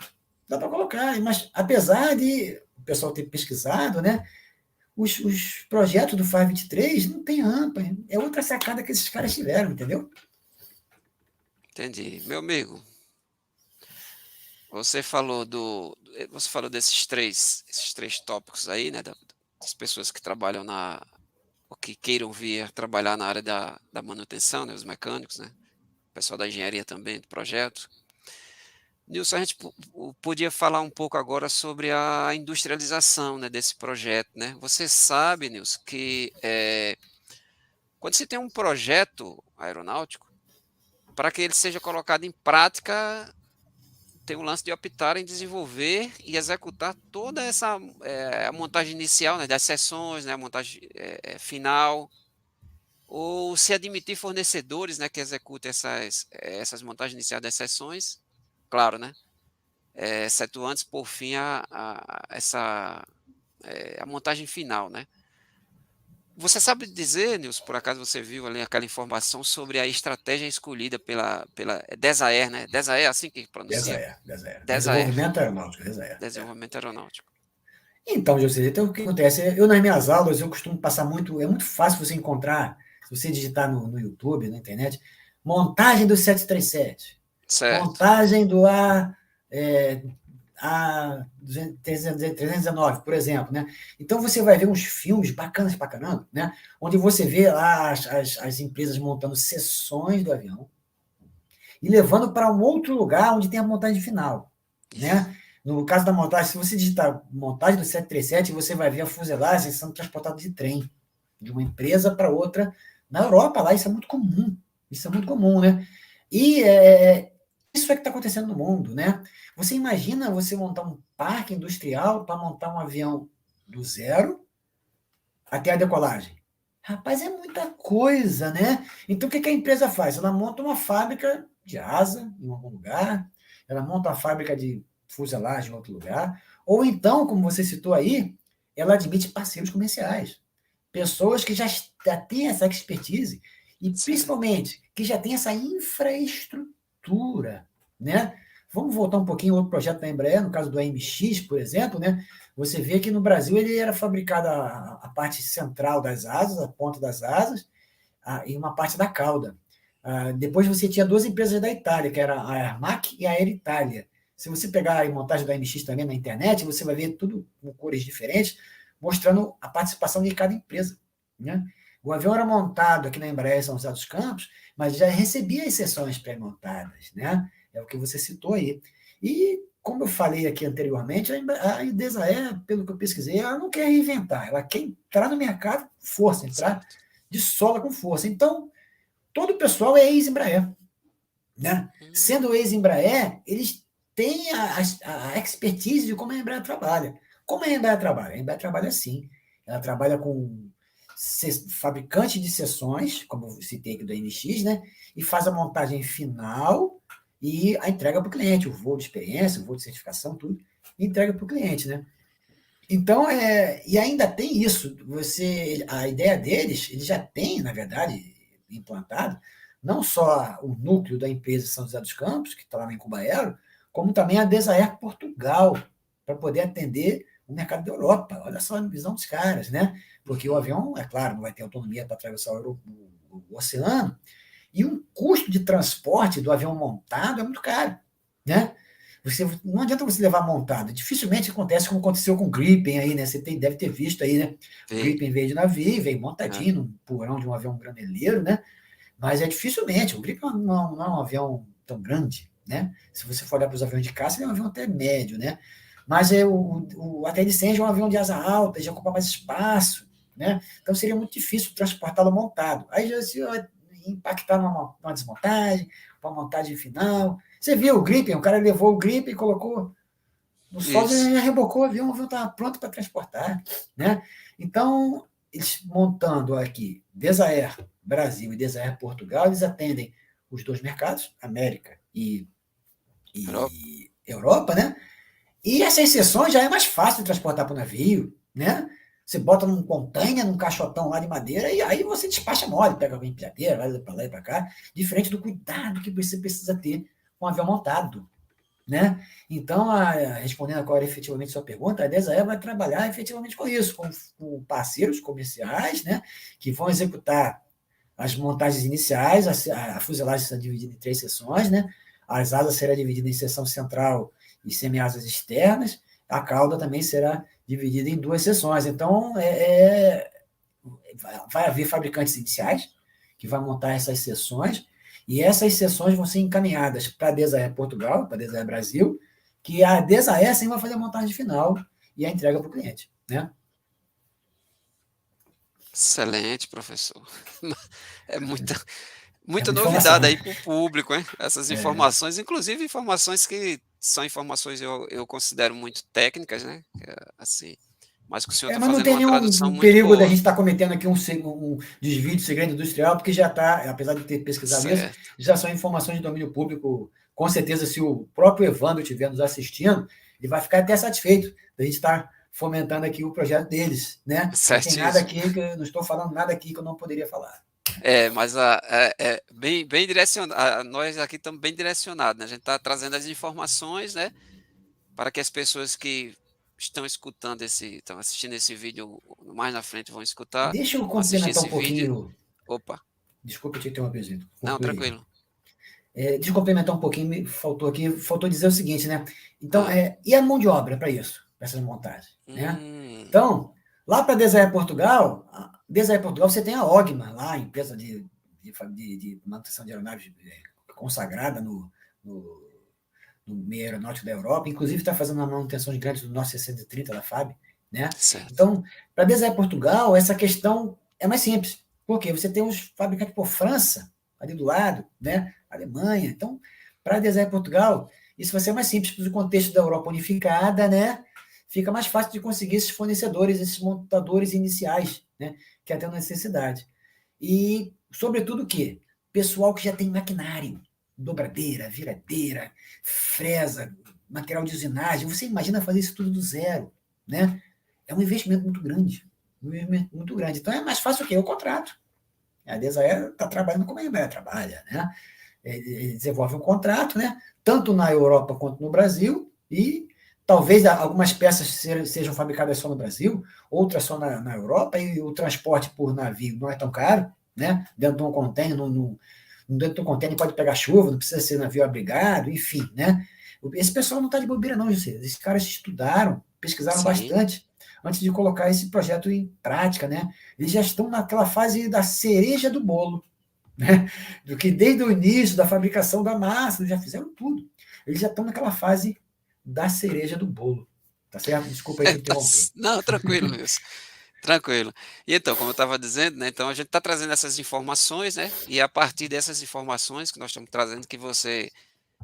Mas apesar de o pessoal ter pesquisado, né? Os projetos do FAR 23 não tem rampa, é outra sacada que esses caras tiveram, entendeu? Entendi. Meu amigo, você falou desses três tópicos aí, né? Das pessoas que trabalham ou que queiram vir trabalhar na área da manutenção, né? Os mecânicos, né? O pessoal da engenharia também, do projeto. Nilson, a gente podia falar um pouco agora sobre a industrialização, né, desse projeto, né? Você sabe, Nilson, que quando você tem um projeto aeronáutico, para que ele seja colocado em prática, tem o lance de optar em desenvolver e executar toda essa a montagem inicial, né, das seções, né, a montagem final, ou se admitir fornecedores, né, que executem essas montagens iniciais das seções, claro, né? Exceto antes, por fim, a montagem final, né? Você sabe dizer, Nilson, por acaso você viu ali aquela informação sobre a estratégia escolhida pela DESAER, né? DESAER, assim que pronuncia? DESAER. DESAER. Desenvolvimento Aeronáutico, DESAER. Desenvolvimento Aeronáutico. Então, José, então o que acontece? Eu, nas minhas aulas, eu costumo passar muito. É muito fácil você encontrar, se você digitar no YouTube, na internet, montagem do 737, Certo. montagem do A319, por exemplo, né? Então você vai ver uns filmes bacanas pra caramba, né? Onde você vê lá as empresas montando seções do avião e levando para um outro lugar onde tem a montagem final, né? No caso da montagem, se você digitar montagem do 737, você vai ver a fuselagem sendo transportada de trem, de uma empresa para outra. Na Europa, lá, isso é muito comum. Isso é muito comum, né? E isso é que está acontecendo no mundo, né? Você imagina você montar um parque industrial para montar um avião do zero até a decolagem. Rapaz, é muita coisa, né? Então, o que a empresa faz? Ela monta uma fábrica de asa em algum lugar, ela monta uma fábrica de fuselagem em outro lugar, ou então, como você citou aí, ela admite parceiros comerciais. Pessoas que já têm essa expertise e, principalmente, que já têm essa infraestrutura, né? Vamos voltar um pouquinho ao outro projeto da Embraer, no caso do AMX, por exemplo, né? Você vê que no Brasil ele era fabricado a parte central das asas, a ponta das asas, e uma parte da cauda. Depois você tinha 2 empresas da Itália, que era a Aermac e a Air Italia. Se você pegar a montagem do AMX também na internet, você vai ver tudo com cores diferentes, mostrando a participação de cada empresa, né? O avião era montado aqui na Embraer São José dos Campos, mas já recebia as seções pré-montadas, né? É o que você citou aí. E, como eu falei aqui anteriormente, a DESAER, pelo que eu pesquisei, ela não quer reinventar, ela quer entrar no mercado, força, entrar de sola com força. Então, todo o pessoal é ex-Embraer, né? Sendo ex-Embraer, eles têm a expertise de como a Embraer trabalha. Como a Embraer trabalha? A Embraer trabalha assim. Ela trabalha com fabricante de seções, como eu citei aqui do NX, né? E faz a montagem final e a entrega para o cliente, o voo de experiência, o voo de certificação, tudo, e entrega para o cliente, né? Então, e ainda tem isso, a ideia deles, eles já têm, na verdade, implantado, não só o núcleo da empresa São José dos Campos, que está lá em Cubaero, como também a DESAER Portugal, para poder atender o mercado da Europa. Olha só a visão dos caras, né? Porque o avião, é claro, não vai ter autonomia para atravessar o oceano, e o custo de transporte do avião montado é muito caro, né? Não adianta você levar montado. Dificilmente acontece como aconteceu com o Gripen aí, né? Você deve ter visto aí, né? O Gripen veio de navio, veio montadinho num porão de um avião graneleiro, né? Mas dificilmente. O Gripen não é um avião tão grande, né? Se você for olhar para os aviões de caça, ele é um avião até médio, né? Mas o ATL-100 já é um avião de asa alta, já ocupa mais espaço, né? Então seria muito difícil transportá-lo montado. Aí já se impactar numa desmontagem, uma montagem final. Você viu o Gripen, o cara levou o Gripen e colocou no solo, já rebocou o avião estava pronto para transportar, né? Então, eles montando aqui Desaer Brasil e Desaer Portugal, eles atendem os dois mercados, América e Europa, né? E essas seções já é mais fácil de transportar para o navio, né? Você bota num container, num caixotão lá de madeira, e aí você despacha mole, pega alguém empilhadeira, vai para lá e para cá, diferente do cuidado que você precisa ter com o avião montado, né? Então, respondendo agora efetivamente a sua pergunta, a Desaer vai trabalhar efetivamente com isso, com parceiros comerciais, né? Que vão executar as montagens iniciais, a fuselagem será dividida em 3 seções, né? As asas serão divididas em seção central e semi-asas externas, a cauda também será dividida em 2 seções. Então, vai haver fabricantes iniciais que vão montar essas seções, e essas seções vão ser encaminhadas para a Desaer Portugal, para a Desaer Brasil, que a Desaer sim vai fazer a montagem final e a entrega para o cliente, né? Excelente, professor. É muita Informação, novidade né? aí para o público, hein? Essas informações, inclusive informações que são informações eu considero muito técnicas, né? Assim, mas que o senhor está Mas não fazendo tem uma tradução nenhum muito perigo da boa. gente estar cometendo aqui um desvio de segredo industrial, porque já está, apesar de ter pesquisado isso, Certo. já são informações de domínio público. Com certeza, se o próprio Evandro estiver nos assistindo, ele vai ficar até satisfeito da gente estar fomentando aqui o projeto deles, né? Não tem nada Certíssimo. aqui, não estou falando nada aqui que eu não poderia falar. Mas bem direcionado. Nós aqui estamos bem direcionados, né? A gente está trazendo as informações, né? Para que as pessoas que estão escutando estão assistindo esse vídeo mais na frente vão escutar, Deixa eu vão assistir complementar esse um vídeo. pouquinho. Opa, Desculpa te interromper, Zito. não, Conclui. tranquilo. Deixa eu complementar um pouquinho, faltou dizer o seguinte, né? Então, Ah. e a mão de obra para isso, para essas montagens, né? Hum, Então, lá para Desaer Portugal, você tem a OGMA, lá, a empresa de manutenção de aeronaves consagrada no, no meio aeronáutico da Europa, inclusive está fazendo a manutenção de grandes do nosso 630 da FAB, né? certo. Então, para Desaer Portugal, essa questão é mais simples, porque você tem os fabricantes por França, ali do lado, né? Alemanha. Então, para Desaer Portugal, isso vai ser mais simples, porque o contexto da Europa unificada, né? Fica mais fácil de conseguir esses fornecedores, esses montadores iniciais, né? Que atendem a necessidade. E, sobretudo, o quê? Pessoal que já tem maquinário, dobradeira, viradeira, fresa, material de usinagem. Você imagina fazer isso tudo do zero, né? É um investimento muito grande. Um investimento muito grande. Então, é mais fácil o quê? O contrato. A Desaer está trabalhando como a Embraer trabalha, né? Ele desenvolve um contrato, né? Tanto na Europa quanto no Brasil, e talvez algumas peças sejam fabricadas só no Brasil, outras só na Europa, e o transporte por navio não é tão caro, né? Dentro de um container, dentro de um container pode pegar chuva, não precisa ser navio abrigado, enfim, né? Esse pessoal não está de bobeira, não, José. Esses caras estudaram, pesquisaram Sim. bastante antes de colocar esse projeto em prática, né? Eles já estão naquela fase da cereja do bolo, né? Do que desde o início da fabricação da massa, eles já fizeram tudo. Eles já estão naquela fase da cereja do bolo, tá certo? Desculpa aí te interromper. Não, tranquilo, Wilson. Tranquilo. E então, como eu estava dizendo, né? Então a gente está trazendo essas informações, né? E a partir dessas informações que nós estamos trazendo, que você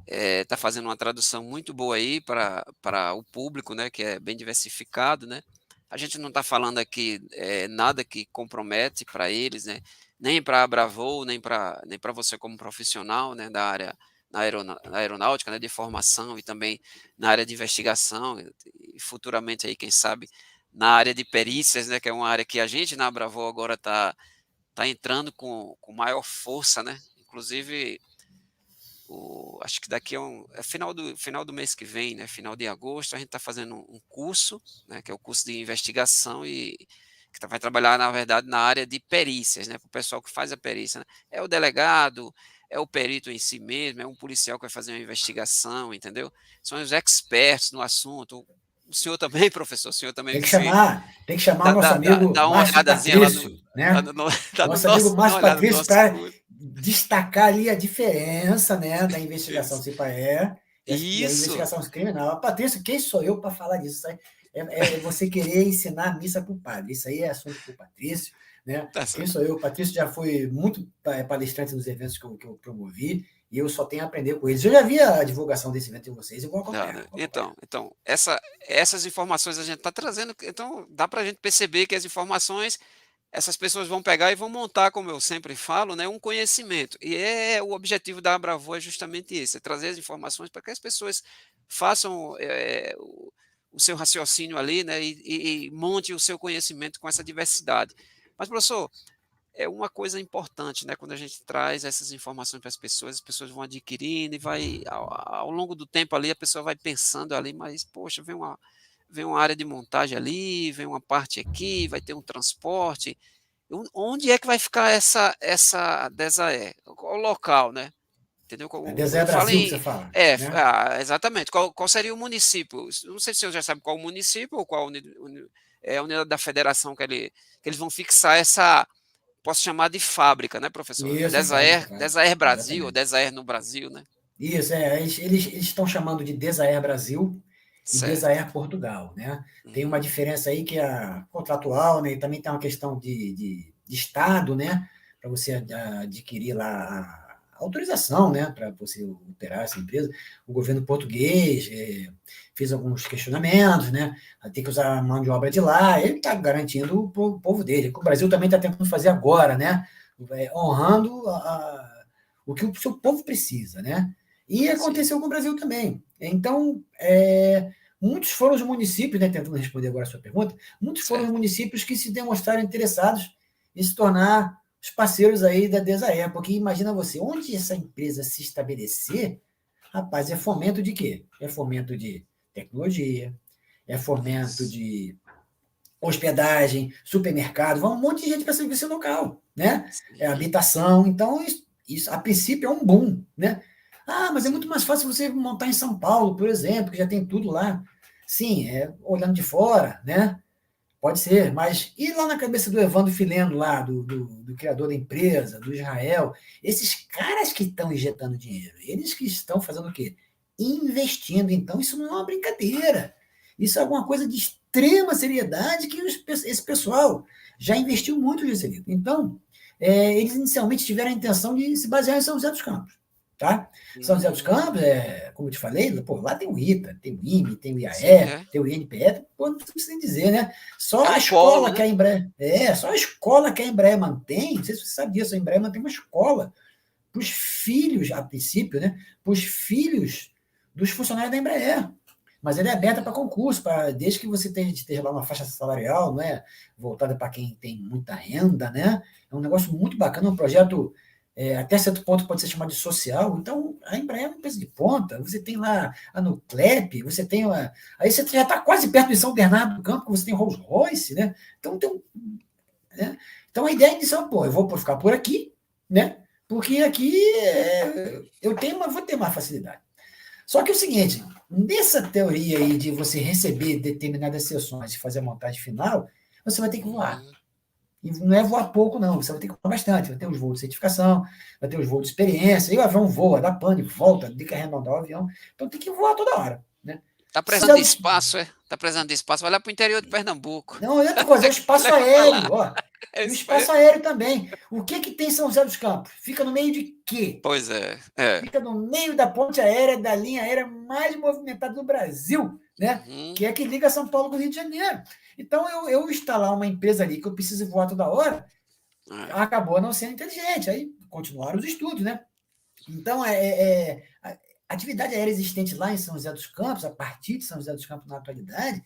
está fazendo uma tradução muito boa aí para o público, né? Que é bem diversificado, né? A gente não está falando aqui nada que compromete para eles, né? Nem para a Bravo, nem para você como profissional, né? Da área na aeronáutica, né? De formação e também na área de investigação e futuramente aí, quem sabe, na área de perícias, né? Que é uma área que a gente na Bravo agora tá entrando com maior força, né? Inclusive acho que daqui final do mês que vem, né, final de agosto, a gente está fazendo um curso, né, que é o curso de investigação e que vai trabalhar, na verdade, na área de perícias, né, para o pessoal que faz a perícia, né, é o delegado, é o perito em si mesmo, é um policial que vai fazer uma investigação, entendeu? São os experts no assunto. O senhor também, professor, o senhor também Tem que chamar o nosso amigo dá uma Márcio olhadazinha lá Patrício, né? no Nosso amigo dá uma Márcio olhada no Patrício nosso para estúdio. destacar ali a diferença, né, da investigação Isso. CIPAE e a investigação criminal. Patrício, quem sou eu para falar disso? Isso aí é você querer ensinar a missa para o padre. Isso aí é assunto para o Patrício. Né? Tá Quem certo. sou eu? O Patrício já foi muito palestrante nos eventos que eu promovi e eu só tenho a aprender com eles. Eu já vi a divulgação desse evento de vocês e vou acompanhar. Então essas informações a gente está trazendo, então dá para a gente perceber que as informações, essas pessoas vão pegar e vão montar, como eu sempre falo, né, um conhecimento. E o objetivo da Abravo é justamente isso, é trazer as informações para que as pessoas façam o seu raciocínio ali, né, e monte o seu conhecimento com essa diversidade. Mas, professor, é uma coisa importante, né? Quando a gente traz essas informações para as pessoas vão adquirindo e vai, ao longo do tempo ali, a pessoa vai pensando ali, mas, poxa, vem uma área de montagem ali, vem uma parte aqui, vai ter um transporte. Onde é que vai ficar essa DESAE? Qual o local, né? Entendeu? A Quando DESAE eu falo Brasil, que você fala. Né? Exatamente. Qual seria o município? Não sei se o senhor já sabe qual o município ou qual a unidade da federação que eles vão fixar essa, posso chamar de fábrica, né, professor? Isso, Desaer Brasil, ou exatamente. Desaer no Brasil, né? Isso, eles estão chamando de Desaer Brasil e Certo. Desaer Portugal, né? Tem uma diferença aí que é contratual, né? E também tem uma questão de Estado, né? Para você adquirir lá a autorização, né? Para você operar essa empresa. O governo português fez alguns questionamentos, né? Tem que usar a mão de obra de lá, ele está garantindo o povo dele. O Brasil também está tentando fazer agora, né? Honrando o que o seu povo precisa, né? E aconteceu com o Brasil também. Então, muitos foram os municípios, né, tentando responder agora a sua pergunta, muitos foram os municípios que se demonstraram interessados em se tornar os parceiros aí da DESAE, porque imagina você, onde essa empresa se estabelecer, rapaz, é fomento de quê? É fomento de tecnologia, é fomento de hospedagem, supermercado, vai um monte de gente para serviço local, né? É habitação, então isso a princípio é um boom, né? Mas é muito mais fácil você montar em São Paulo, por exemplo, que já tem tudo lá. Sim, olhando de fora, né? Pode ser, mas e lá na cabeça do Evandro Fileno, lá, do criador da empresa, do Israel, esses caras que estão injetando dinheiro, eles que estão fazendo o quê? Investindo. Então, isso não é uma brincadeira. Isso é alguma coisa de extrema seriedade que esse pessoal já investiu muito nisso. Então, eles inicialmente tiveram a intenção de se basear em São José dos Campos. Tá? São José dos Campos, como eu te falei, pô, lá tem o ITA, tem o IME, tem o IAE, tem o INPE, pô, não precisa dizer, né? Só a escola que a Embraer. Só a escola que a Embraer mantém, não sei se você sabe disso, a Embraer mantém uma escola para os filhos, a princípio, né? Para os filhos dos funcionários da Embraer. Mas ela é aberta para concurso, desde que você esteja lá uma faixa salarial, não é? Voltada para quem tem muita renda, né? É um negócio muito bacana, um projeto. Até certo ponto pode ser chamado de social. Então, a Embraer é uma empresa de ponta. Você tem lá a Nuclep, você tem aí você já está quase perto de São Bernardo do Campo, você tem Rolls Royce, né? Então, né? Então a ideia inicial, eu vou ficar por aqui, né? Porque aqui eu vou ter mais facilidade. Só que é o seguinte, nessa teoria aí de você receber determinadas sessões e fazer a montagem final, você vai ter que voar. E não é voar pouco, não. Você vai ter que voar bastante. Vai ter os voos de certificação, vai ter os voos de experiência. E o avião voa, dá pane, volta, tem que arredondar o avião. Então tem que voar toda hora. Né? Tá precisando de espaço, Tá precisando de espaço. Vai lá para o interior de Pernambuco. Não, é outra coisa, é o espaço aéreo. Ó. E o espaço aéreo também. O que tem em São José dos Campos? Fica no meio de quê? Pois é. Fica no meio da ponte aérea, da linha aérea mais movimentada do Brasil, né? Que é que liga São Paulo com o Rio de Janeiro. Então, eu instalar uma empresa ali que eu preciso voar toda hora, acabou não sendo inteligente. Aí continuaram os estudos, né? Então, a atividade aérea existente lá em São José dos Campos, a partir de São José dos Campos na atualidade,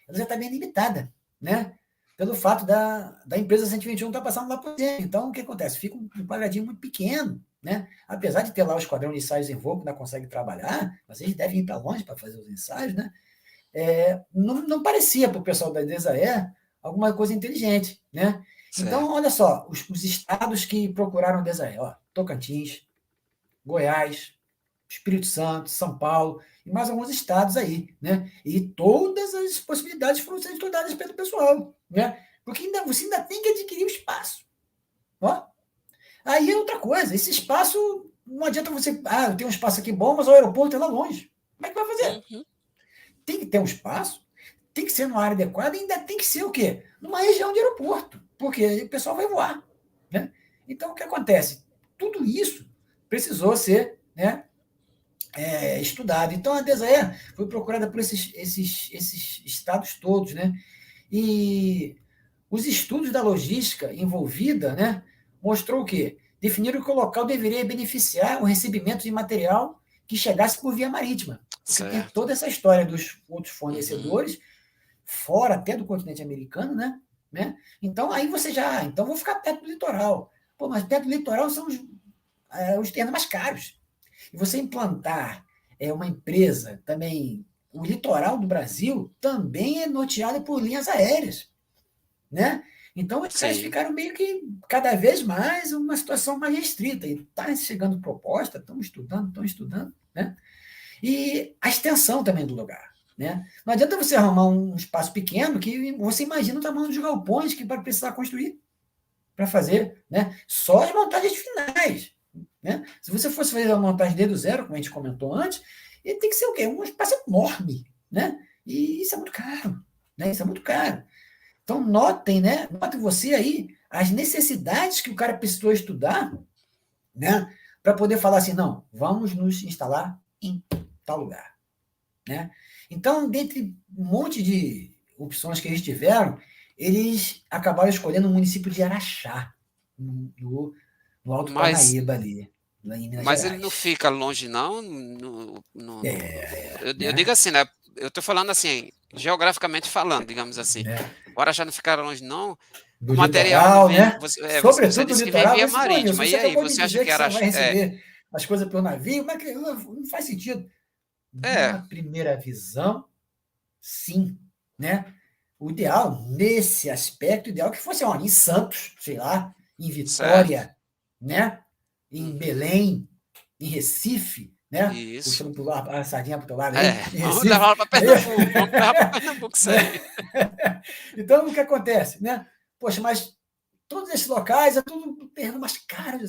ela já está bem limitada, né? Pelo fato da empresa 121 estar passando lá por dentro. Então, o que acontece? Fica um quadradinho muito pequeno, né? Apesar de ter lá o esquadrão de ensaios em voo, que ainda consegue trabalhar, mas eles devem ir para longe para fazer os ensaios, né? Não parecia para o pessoal da DESAE alguma coisa inteligente, né? Certo. Então, olha só, os estados que procuraram a DESAE, Tocantins, Goiás, Espírito Santo, São Paulo e mais alguns estados aí, né? E todas as possibilidades foram sendo estudadas pelo pessoal, né? Porque você ainda tem que adquirir o espaço. Ó. Aí é outra coisa, esse espaço, não adianta você, eu tenho um espaço aqui bom, mas o aeroporto é lá longe. Como é que vai fazer? Tem que ter um espaço, tem que ser numa área adequada e ainda tem que ser o quê? Numa região de aeroporto, porque o pessoal vai voar, né? Então, o que acontece? Tudo isso precisou ser, né, estudado. Então, a DESAE foi procurada por esses estados todos, né? E os estudos da logística envolvida, né, mostrou o quê? Definiram que o local deveria beneficiar o recebimento de material que chegasse por via marítima. Porque tem toda essa história dos outros fornecedores, fora até do continente americano, né? Então, aí você já... Então, vou ficar perto do litoral. Pô, mas perto do litoral são os terrenos mais caros. E você implantar uma empresa também... O litoral do Brasil também é norteado por linhas aéreas, né? Então, os caras ficaram meio que, cada vez mais, uma situação mais restrita. E está chegando proposta, estão estudando, né? E a extensão também do lugar, né? Não adianta você arrumar um espaço pequeno que você imagina o tamanho dos galpões que vai precisar construir para fazer, né? Só as montagens finais, né? Se você fosse fazer a montagem desde o zero, como a gente comentou antes, ele tem que ser o quê? Um espaço enorme, né? E isso é muito caro, né? Isso é muito caro. Então, notem, né? Notem você aí as necessidades que o cara precisou estudar, né? Para poder falar assim, não, vamos nos instalar em tal lugar, né? Então, dentre um monte de opções que eles tiveram, eles acabaram escolhendo o município de Araxá, no Alto Parnaíba ali, lá em Minas Mas Gerais. ele não fica longe, não? Eu digo assim, né? Eu estou falando assim, geograficamente falando, digamos assim. O Araxá não fica longe, não. Do o material litoral, vem, né? você Sobretudo disse do que vem litoral, via você, marítima. você E aí, acabou de você acha dizer que que você Araxá... vai receber as coisas pelo navio, mas não faz sentido. Numa primeira visão, sim, né? O ideal, nesse aspecto, o ideal é que fosse em Santos, sei lá, em Vitória, né? Em Belém, em Recife, né? Isso. Puxando a sardinha para o teu lado aí. Vamos levar ela para Pernambuco. Vamos levar para Pernambuco isso aí. Então, o que acontece, né? Poxa, mas todos esses locais é tudo terreno mais caro,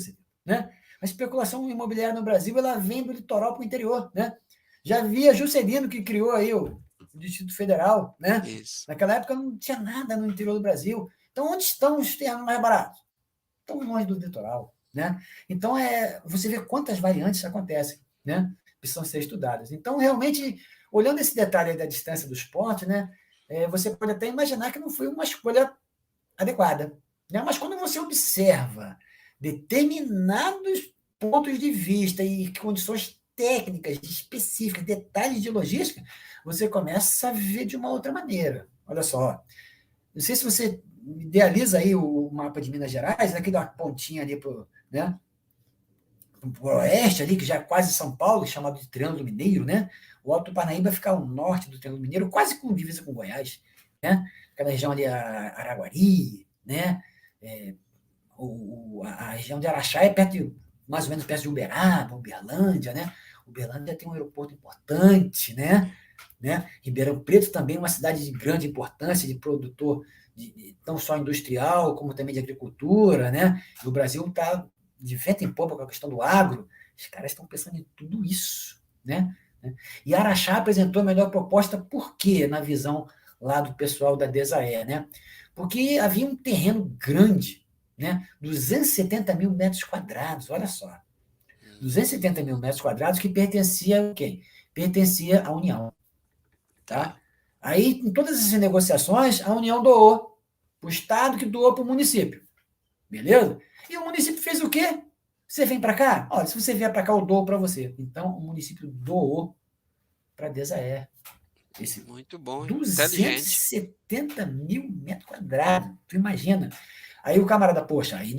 né? A especulação imobiliária no Brasil, ela vem do litoral para o interior, né? Já havia Juscelino que criou aí o Distrito Federal, né? Isso. Naquela época não tinha nada no interior do Brasil. Então, onde estão os terrenos mais baratos? Estão longe do litoral, né? Então, você vê quantas variantes acontecem, né? Precisam ser estudadas. Então, realmente, olhando esse detalhe da distância dos pontos, né? Você pode até imaginar que não foi uma escolha adequada, né? Mas quando você observa determinados pontos de vista e condições técnicas específicas, detalhes de logística, você começa a ver de uma outra maneira. Olha só, não sei se você idealiza aí o mapa de Minas Gerais, aqui dá uma pontinha ali para, né, o oeste ali, que já é quase São Paulo, chamado de Triângulo Mineiro, né? O Alto Parnaíba fica ao norte do Triângulo Mineiro, quase com divisa com Goiás, né? Aquela região ali, Araguari, né? A região de Araxá é perto mais ou menos perto de Uberaba, Uberlândia, né? Uberlândia tem um aeroporto importante, né? Ribeirão Preto também é uma cidade de grande importância, de produtor não só industrial, como também de agricultura, né? E o Brasil está de vento em popa com a questão do agro. Os caras estão pensando em tudo isso, né? E Araxá apresentou a melhor proposta, por quê? Na visão lá do pessoal da DESAE, né? Porque havia um terreno grande, né? 270 mil metros quadrados, olha só. 270 mil metros quadrados que pertencia a quem? Pertencia à União. Tá? Aí, em todas essas negociações, a União doou para o Estado, que doou para o município. Beleza? E o município fez o quê? Você vem para cá? Olha, se você vier para cá, eu dou para você. Então, o município doou para a DESAE. Muito bom, 270 mil metros quadrados. Tu imagina? Aí o camarada, poxa, aí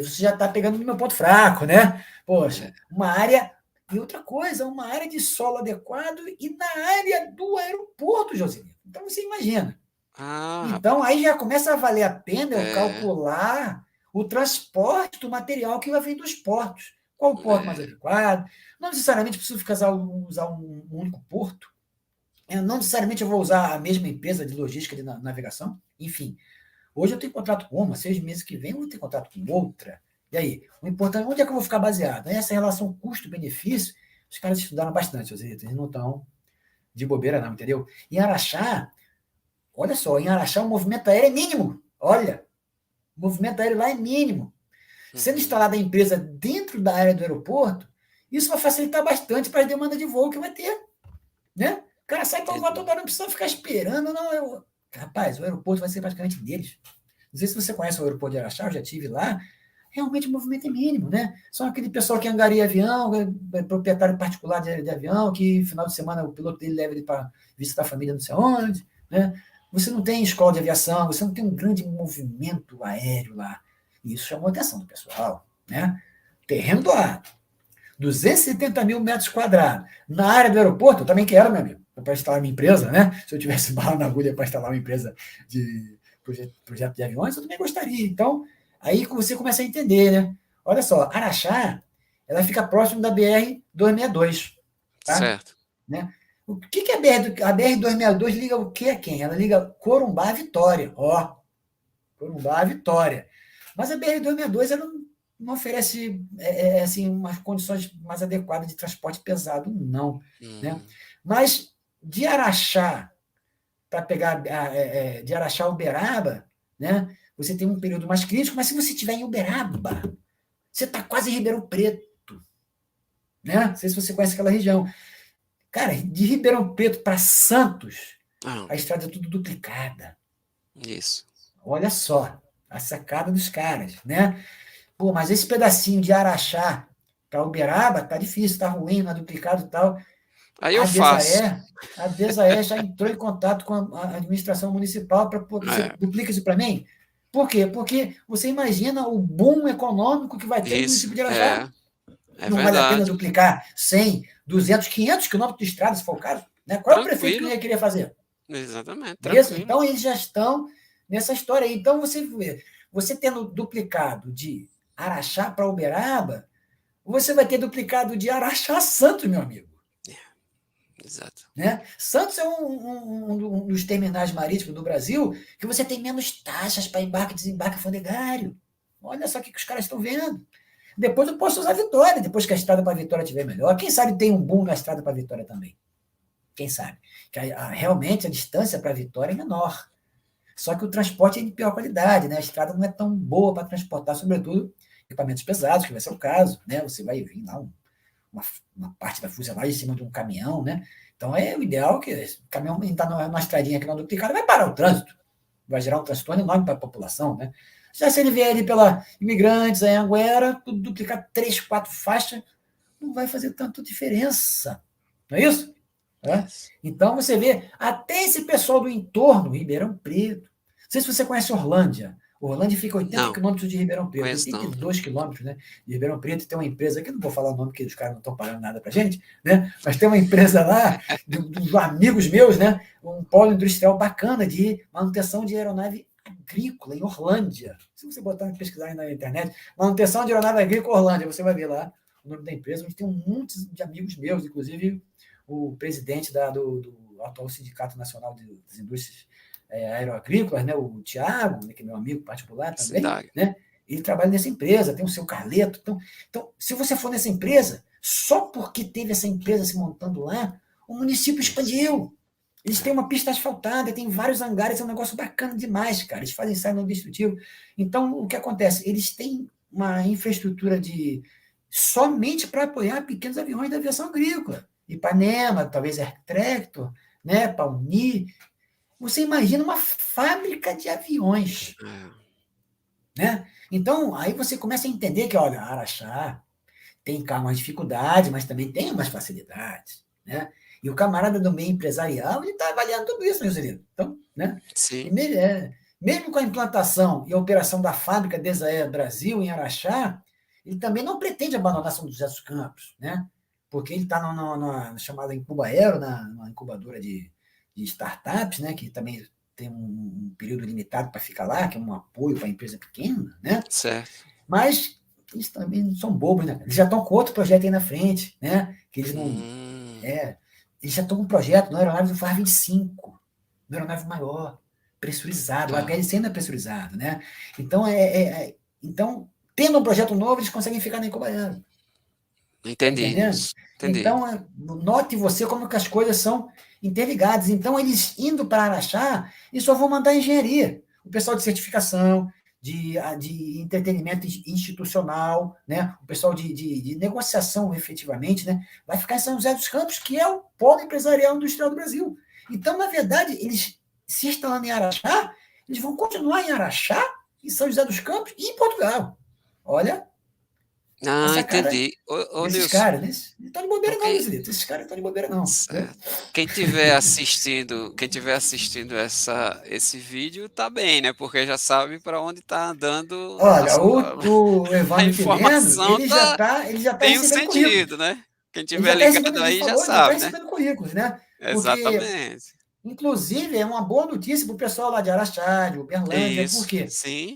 você já está pegando no meu ponto fraco, né? Poxa, uma área. E outra coisa, uma área de solo adequado e na área do aeroporto, Joselino. Então você imagina. Então aí já começa a valer a pena eu calcular o transporte do material que vai vir dos portos. Qual o porto mais adequado? Não necessariamente preciso usar um único porto. Não necessariamente eu vou usar a mesma empresa de logística de navegação. Enfim, hoje eu tenho contrato com uma, 6 meses que vem eu vou ter contrato com outra. E aí, o importante, onde é que eu vou ficar baseado? Essa relação custo-benefício, os caras estudaram bastante, eles não estão de bobeira não, entendeu? Em Araxá, olha só, em Araxá o movimento aéreo é mínimo. Olha, o movimento aéreo lá é mínimo. Sendo instalada a empresa dentro da área do aeroporto, isso vai facilitar bastante para a demanda de voo que vai ter. Né? O cara sai para voar toda hora, não precisa ficar esperando. Não, rapaz, o aeroporto vai ser praticamente deles. Não sei se você conhece o aeroporto de Araxá, eu já estive lá. Realmente o movimento é mínimo, né? Só aquele pessoal que angaria avião, proprietário particular de avião, que final de semana o piloto dele leva ele para visitar a família não sei onde, né? Você não tem escola de aviação, você não tem um grande movimento aéreo lá. E isso chamou a atenção do pessoal, né? Terreno doado, 270 mil metros quadrados. Na área do aeroporto, eu também quero, meu amigo, para instalar minha empresa, né? Se eu tivesse bala na agulha para instalar uma empresa de projeto de aviões, eu também gostaria. Então, aí você começa a entender, né? Olha só, Araxá, ela fica próximo da BR-262. Tá? Certo. Né? O que é a BR-262 liga o que a quem? Ela liga Corumbá a Vitória. Ó, Corumbá a Vitória. Mas a BR-262 ela não oferece assim, umas condições mais adequadas de transporte pesado, não. Né? Mas de Araxá para pegar de Araxá a Uberaba, né? Você tem um período mais crítico, mas se você estiver em Uberaba, você está quase em Ribeirão Preto. Né? Não sei se você conhece aquela região. Cara, de Ribeirão Preto para Santos, a estrada é tudo duplicada. Isso. Olha só, a sacada dos caras, né? Pô, mas esse pedacinho de Araxá para Uberaba tá difícil, tá ruim, não é duplicado e tal. Aí eu faço. A Desaer já entrou em contato com a administração municipal para você duplica isso para mim? Por quê? Porque você imagina o boom econômico que vai ter no município de Araxá. Não vale a pena duplicar 100, 200, 500 quilômetros de estrada, se for o caso. Né? Qual é o prefeito que não ia querer fazer? Exatamente. Então, eles já estão nessa história aí. Então, você tendo duplicado de Araxá para Uberaba, você vai ter duplicado de Araxá a Santos, meu amigo. Exato. Né? Santos é um dos terminais marítimos do Brasil que você tem menos taxas para embarque e desembarque alfandegário. Olha só o que os caras estão vendo. Depois eu posso usar Vitória, depois que a estrada para Vitória estiver melhor. Quem sabe tem um boom na estrada para Vitória também. Quem sabe? Que realmente a distância para Vitória é menor. Só que o transporte é de pior qualidade, né? A estrada não é tão boa para transportar, sobretudo, equipamentos pesados, que vai ser o caso. Né? Você vai vir lá uma parte da fuselagem em cima de um caminhão, né? Então é o ideal que o caminhão está numa estradinha que não duplicada, vai parar o trânsito. Vai gerar um transtorno enorme para a população, né? Já se ele vier ali pela Imigrantes, a Anhanguera, tudo duplicar 3, 4 faixas, não vai fazer tanta diferença. Não é isso? Então você vê até esse pessoal do entorno, Ribeirão Preto. Não sei se você conhece Orlândia. Orlândia fica a 80 quilômetros de Ribeirão Preto, 82 quilômetros, né, de Ribeirão Preto. Tem uma empresa, que não vou falar o nome, porque os caras não estão pagando nada para gente, né, mas tem uma empresa lá, dos amigos meus, né, um polo industrial bacana de manutenção de aeronave agrícola em Orlândia. Se você botar e pesquisar aí na internet, manutenção de aeronave agrícola Orlândia, você vai ver lá o nome da empresa, onde tem um monte de amigos meus, inclusive o presidente do atual Sindicato Nacional das Indústrias Aeroagrícolas, né, o Tiago, né, que é meu amigo particular também, né, ele trabalha nessa empresa, tem o seu Carleto. Então, se você for nessa empresa, só porque teve essa empresa se montando lá, o município expandiu. Eles têm uma pista asfaltada, tem vários hangares, é um negócio bacana demais, cara. Eles fazem ensaio não destrutivo. Então, o que acontece? Eles têm uma infraestrutura somente para apoiar pequenos aviões da aviação agrícola. Ipanema, talvez Air Tractor, né, para unir. Você imagina uma fábrica de aviões. Né? Então, aí você começa a entender que, olha, Araxá tem umas dificuldades, mas também tem umas facilidades. Né? E o camarada do meio empresarial, ele está avaliando tudo isso, meu querido. Então, né? Sim. Mesmo com a implantação e a operação da fábrica Desaer Brasil em Araxá, ele também não pretende abandonar São José dos Campos, né? Porque ele está na chamada Incuba Aero, numa incubadora de startups, né? Que também tem um período limitado para ficar lá, que é um apoio para a empresa pequena, né? Certo. Mas eles também não são bobos, né? Eles já estão com outro projeto aí na frente, né? Que eles não... eles já estão com um projeto no aeronave do FAR 25, no aeronave maior, pressurizado. O HL100 não é pressurizado, né? Então, então, tendo um projeto novo, eles conseguem ficar nem cobrando. Entendi. Então, note você como que as coisas são interligadas. Então, eles indo para Araxá, eles só vão mandar engenharia. O pessoal de certificação, de entretenimento institucional, né? O pessoal de negociação, efetivamente, né? Vai ficar em São José dos Campos, que é o polo empresarial industrial do Brasil. Então, na verdade, eles se instalando em Araxá, eles vão continuar em Araxá, em São José dos Campos e em Portugal. Olha... entendi. Esses caras, né? Não estão de bobeira, não, Luizito. Esses caras não estão de bobeira, não. Quem estiver assistindo esse vídeo, tá bem, né? Porque já sabe para onde está andando. Olha, o Evandro informação ele já tá tem um recebendo sentido, currículos. né? Quem estiver ligado aí já sabe, ele já está recebendo currículos, né? Exatamente. Inclusive, é uma boa notícia para o pessoal lá de Araxá, de Uberlândia, porque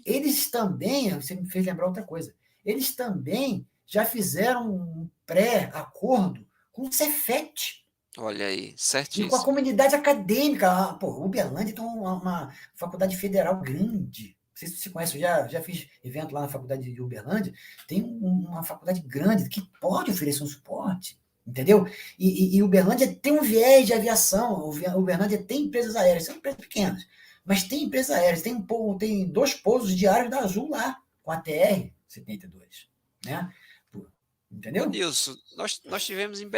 eles também, você me fez lembrar outra coisa, eles também já fizeram um pré-acordo com o Cefet. Olha aí, certíssimo. E com a comunidade acadêmica. Pô, Uberlândia tem uma faculdade federal grande. Não sei se você conhece, eu já fiz evento lá na faculdade de Uberlândia. Tem uma faculdade grande que pode oferecer um suporte, entendeu? E Uberlândia tem um viés de aviação. Uberlândia tem empresas aéreas, são empresas pequenas, mas tem empresas aéreas. Tem 2 pousos diários da Azul lá, com a TR-72, né? Entendeu? Nilson, nós tivemos em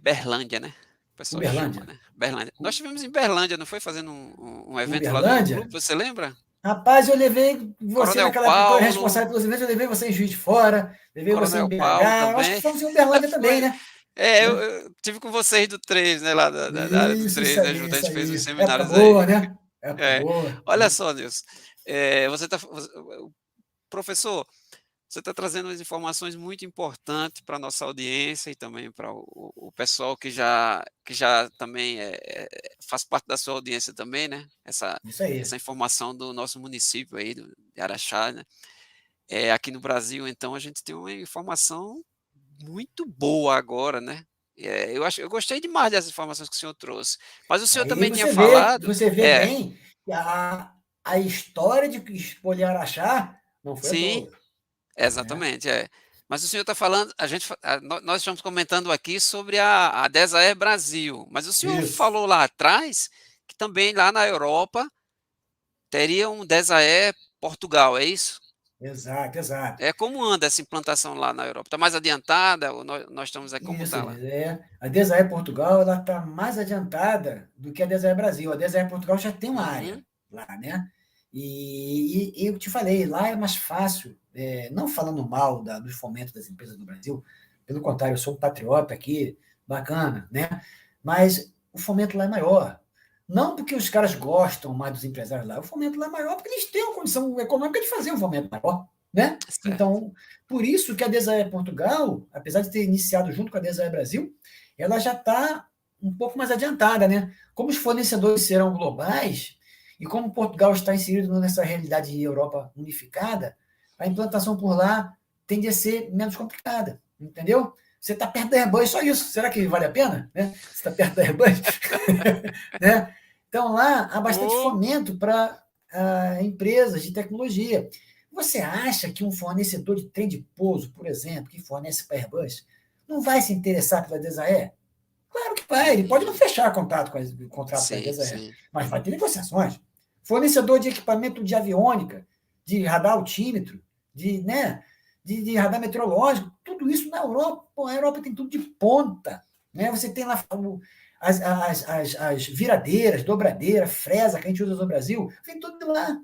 Berlândia, né? O pessoal Uberlândia. Chama, né? Berlândia. Nós tivemos em Berlândia, não foi? Fazendo um evento Uberlândia? lá do grupo, você lembra? Rapaz, eu levei você Coronel naquela Paulo, época responsável pelos eventos, eu levei você em Juiz de Fora, levei Coronel você em BH, Paulo acho que fomos em Uberlândia também, né? Eu tive com vocês do 3, né? Lá da área do 3, né? Junto, a gente fez uns seminários época boa, né? Época boa. Olha só, Nilson. Professor, você está trazendo umas informações muito importantes para a nossa audiência e também para o pessoal que já também faz parte da sua audiência também, né? Essa informação do nosso município aí, de Araxá, né? Aqui no Brasil, então, a gente tem uma informação muito boa agora, né? Eu gostei demais dessas informações que o senhor trouxe. Mas o senhor também tinha falado... Você vê bem que a história de escolher Araxá não foi à toa. Exatamente, Mas o senhor está falando, nós estamos comentando aqui sobre a Desaer Brasil, mas o senhor falou lá atrás que também lá na Europa teria um Desaer Portugal, é isso? Exato. Como anda essa implantação lá na Europa? Está mais adiantada? Ou nós estamos aqui como está lá? A Desaer Portugal está mais adiantada do que a Desaer Brasil. A Desaer Portugal já tem uma área lá, né? E eu te falei, lá é mais fácil, não falando mal do fomento das empresas do Brasil, pelo contrário, eu sou um patriota aqui, bacana, né? Mas o fomento lá é maior. Não porque os caras gostam mais dos empresários lá, o fomento lá é maior porque eles têm uma condição econômica de fazer um fomento maior, né? Certo. Então, por isso que a Desaer Portugal, apesar de ter iniciado junto com a Desaer Brasil, ela já está um pouco mais adiantada, né? Como os fornecedores serão globais, e como Portugal está inserido nessa realidade de Europa unificada, a implantação por lá tende a ser menos complicada, entendeu? Você está perto da Airbus, só isso. Será que vale a pena? Né? Você está perto da Airbus? Né? Então, lá há bastante fomento para empresas de tecnologia. Você acha que um fornecedor de trem de pouso, por exemplo, que fornece para a Airbus, não vai se interessar pela Desaer? Claro que vai. Ele pode não fechar contrato com a Desaer, mas vai ter negociações. Fornecedor de equipamento de aviônica, de radar altímetro, de radar meteorológico, tudo isso na Europa. Pô, a Europa tem tudo de ponta. Né? Você tem lá as viradeiras, dobradeiras, fresa que a gente usa no Brasil, vem tudo de lá.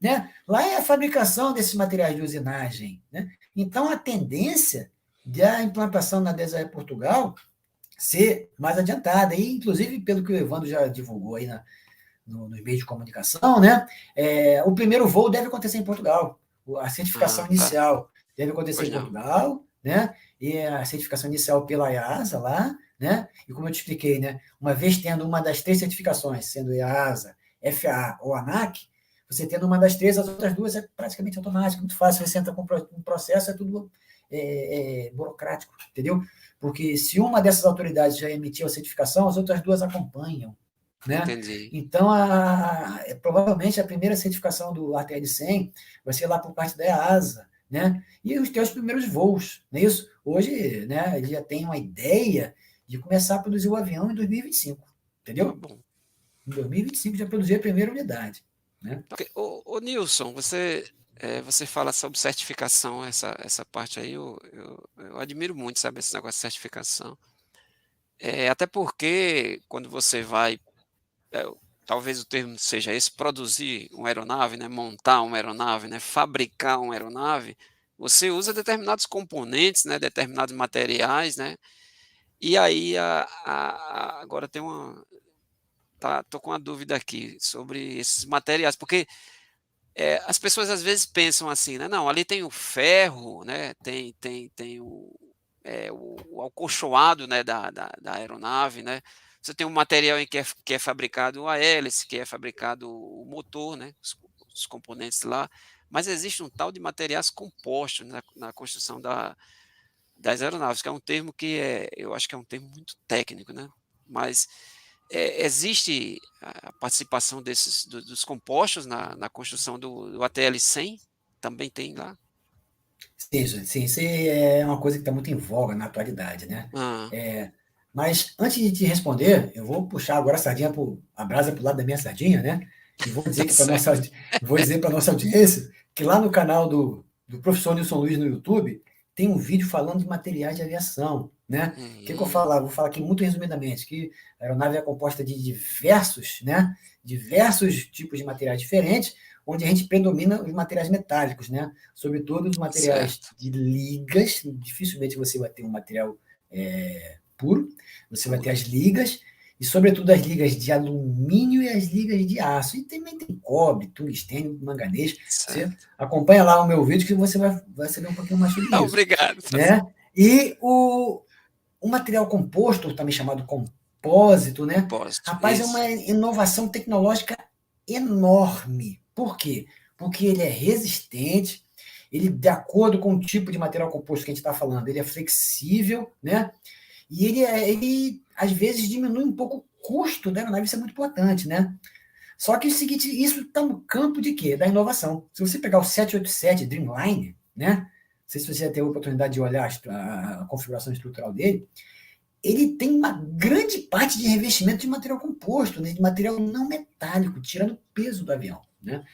Né? Lá é a fabricação desses materiais de usinagem. Né? Então, a tendência da implantação na Desaer Portugal ser mais adiantada, e inclusive pelo que o Evandro já divulgou aí nos meios de comunicação, né? O primeiro voo deve acontecer em Portugal, a certificação inicial deve acontecer em Portugal, né? E a certificação inicial pela EASA lá, né? E como eu te expliquei, né? Uma vez tendo uma das 3 certificações, sendo EASA, FAA ou ANAC, Você tendo uma das três, as outras duas é praticamente automático, muito fácil. Você entra com um processo, é tudo burocrático, entendeu? Porque se uma dessas autoridades já emitiu a certificação, as outras duas acompanham, né? Entendi. Então, provavelmente a primeira certificação do ATL 100 vai ser lá por parte da EASA, né? E os teus primeiros voos, não é isso? Hoje, né, ele já tem uma ideia de começar a produzir o avião em 2025, entendeu? Bom. Em 2025 já produzir a primeira unidade, né? Okay. Ô, Nilson, você fala sobre certificação, essa parte aí, eu admiro muito, sabe, esse negócio de certificação. Até porque quando você vai, talvez o termo seja esse, produzir uma aeronave, né, montar uma aeronave, né, fabricar uma aeronave, você usa determinados componentes, né, determinados materiais, né, e aí agora tem tô com uma dúvida aqui sobre esses materiais, porque as pessoas às vezes pensam assim, né, não, ali tem o ferro, né, tem o acolchoado, né, da aeronave, né, você tem um material em que é fabricado a hélice, que é fabricado o motor, né, os componentes lá, mas existe um tal de materiais compostos na construção das aeronaves, que é um termo eu acho que é um termo muito técnico, né, mas existe a participação dos compostos na construção do ATL-100? Também tem lá? Sim, isso é uma coisa que está muito em voga na atualidade, né? Ah, Mas antes de te responder, eu vou puxar agora a brasa para o lado da minha sardinha, né? E vou dizer tá que para certo. nossa audiência que lá no canal do professor Nilson Luiz no YouTube tem um vídeo falando de materiais de aviação, né? O que eu vou falar? Vou falar aqui muito resumidamente, que a aeronave é composta de diversos, né? Diversos tipos de materiais diferentes, onde a gente predomina os materiais metálicos, né? Sobretudo os materiais Certo. de ligas, dificilmente você vai ter um material puro, você vai ter as ligas, e sobretudo as ligas de alumínio e as ligas de aço. E também tem cobre, tungstênio, manganês. Você Certo. acompanha lá o meu vídeo que você vai saber um pouquinho mais sobre isso. Obrigado. Né? E o material composto, também chamado compósito, né? Composto, Rapaz, é isso. uma inovação tecnológica enorme. Por quê? Porque ele é resistente, ele, de acordo com o tipo de material composto que a gente está falando, ele é flexível, né? E ele às vezes diminui um pouco o custo da aeronave, isso é muito importante, né? Só que é o seguinte, isso está no campo de quê? Da inovação. Se você pegar o 787 Dreamliner, né? Não sei se você já teve a oportunidade de olhar a configuração estrutural dele, ele tem uma grande parte de revestimento de material composto, né? De material não metálico, tirando o peso do avião, né?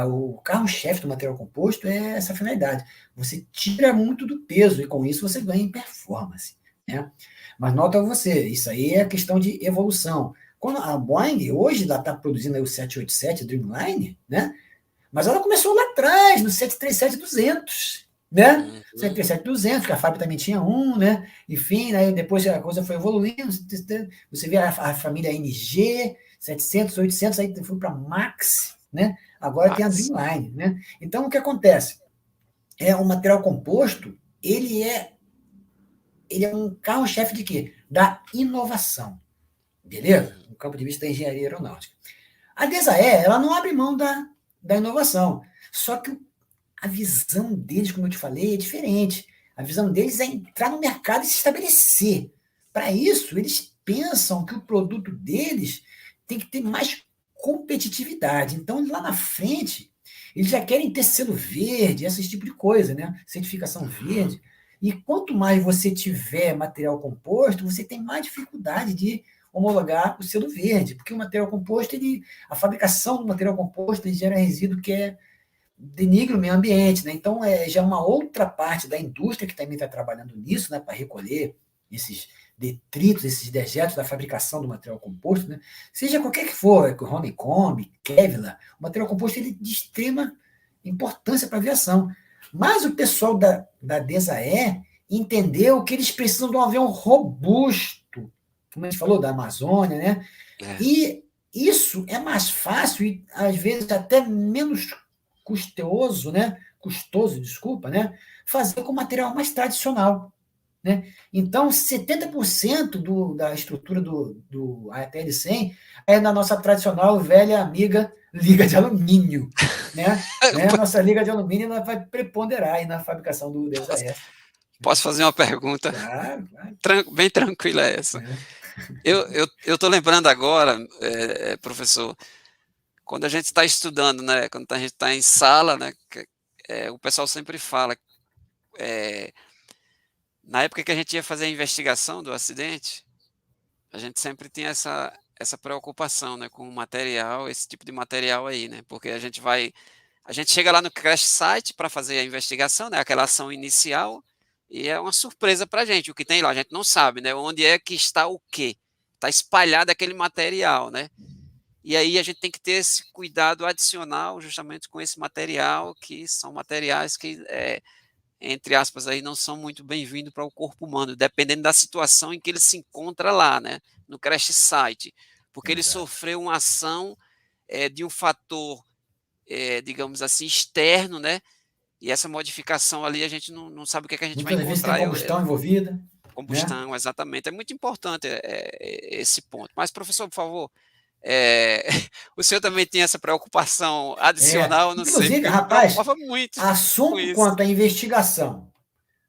O carro-chefe do material composto é essa finalidade. Você tira muito do peso e com isso você ganha em performance, né? Mas nota você, isso aí é questão de evolução. Quando a Boeing hoje ela está produzindo aí o 787 Dreamliner, né? Mas ela começou lá atrás, no 737-200, né? 737-200, que a fábrica também tinha um, né? Enfim, aí depois a coisa foi evoluindo. Você vê a família NG, 700, 800, aí foi para Max, né? Agora tem a Dreamliner, né? Então, o que acontece? O material composto, ele é um carro-chefe de quê? Da inovação, beleza? No campo de vista da engenharia aeronáutica. A Desaé, ela não abre mão da inovação, só que a visão deles, como eu te falei, é diferente. A visão deles é entrar no mercado e se estabelecer. Para isso, eles pensam que o produto deles tem que ter mais competitividade. Então, lá na frente, eles já querem ter selo verde, esse tipo de coisa, né? Certificação verde. E quanto mais você tiver material composto, você tem mais dificuldade de homologar o selo verde, porque o material composto, a fabricação do material composto ele gera resíduo que denigra o meio ambiente, né? Então, já é uma outra parte da indústria que também está trabalhando nisso, né, para recolher esses detritos, esses dejetos da fabricação do material composto, né? Seja qualquer que for, Honeycomb, Kevlar, o material composto ele é de extrema importância para a aviação. Mas o pessoal da Desaé entendeu que eles precisam de um avião robusto, como a gente falou, da Amazônia, né? E isso é mais fácil e, às vezes, até menos custoso, né? Fazer com material mais tradicional. né? Então, 70% da estrutura do ATL-100 é na nossa tradicional velha amiga liga de alumínio, né? A nossa liga de alumínio ela vai preponderar aí na fabricação do DESA-R. Posso fazer uma pergunta? Claro, claro. Bem tranquila essa. É. Eu estou lembrando agora, professor, quando a gente está estudando, né, quando a gente está em sala, né, o pessoal sempre fala, na época que a gente ia fazer a investigação do acidente, a gente sempre tinha essa preocupação, né, com o material, esse tipo de material aí, né, porque a gente chega lá no crash site para fazer a investigação, né, aquela ação inicial, e é uma surpresa para a gente, o que tem lá, a gente não sabe, né, onde é que está o quê, está espalhado aquele material, né, e aí a gente tem que ter esse cuidado adicional justamente com esse material, que são materiais que, entre aspas, aí não são muito bem-vindos para o corpo humano, dependendo da situação em que ele se encontra lá, né, no crash site, porque ele sofreu uma ação de um fator, digamos assim, externo, né, e essa modificação ali a gente não sabe o que a gente vai Muitas vezes tem encontrar. combustão envolvida. Combustão, né? Exatamente. É muito importante esse ponto. Mas, professor, por favor, o senhor também tinha essa preocupação adicional, não sei, Inclusive, porque eu me rapaz, preocupava muito com assunto isso. quanto à investigação,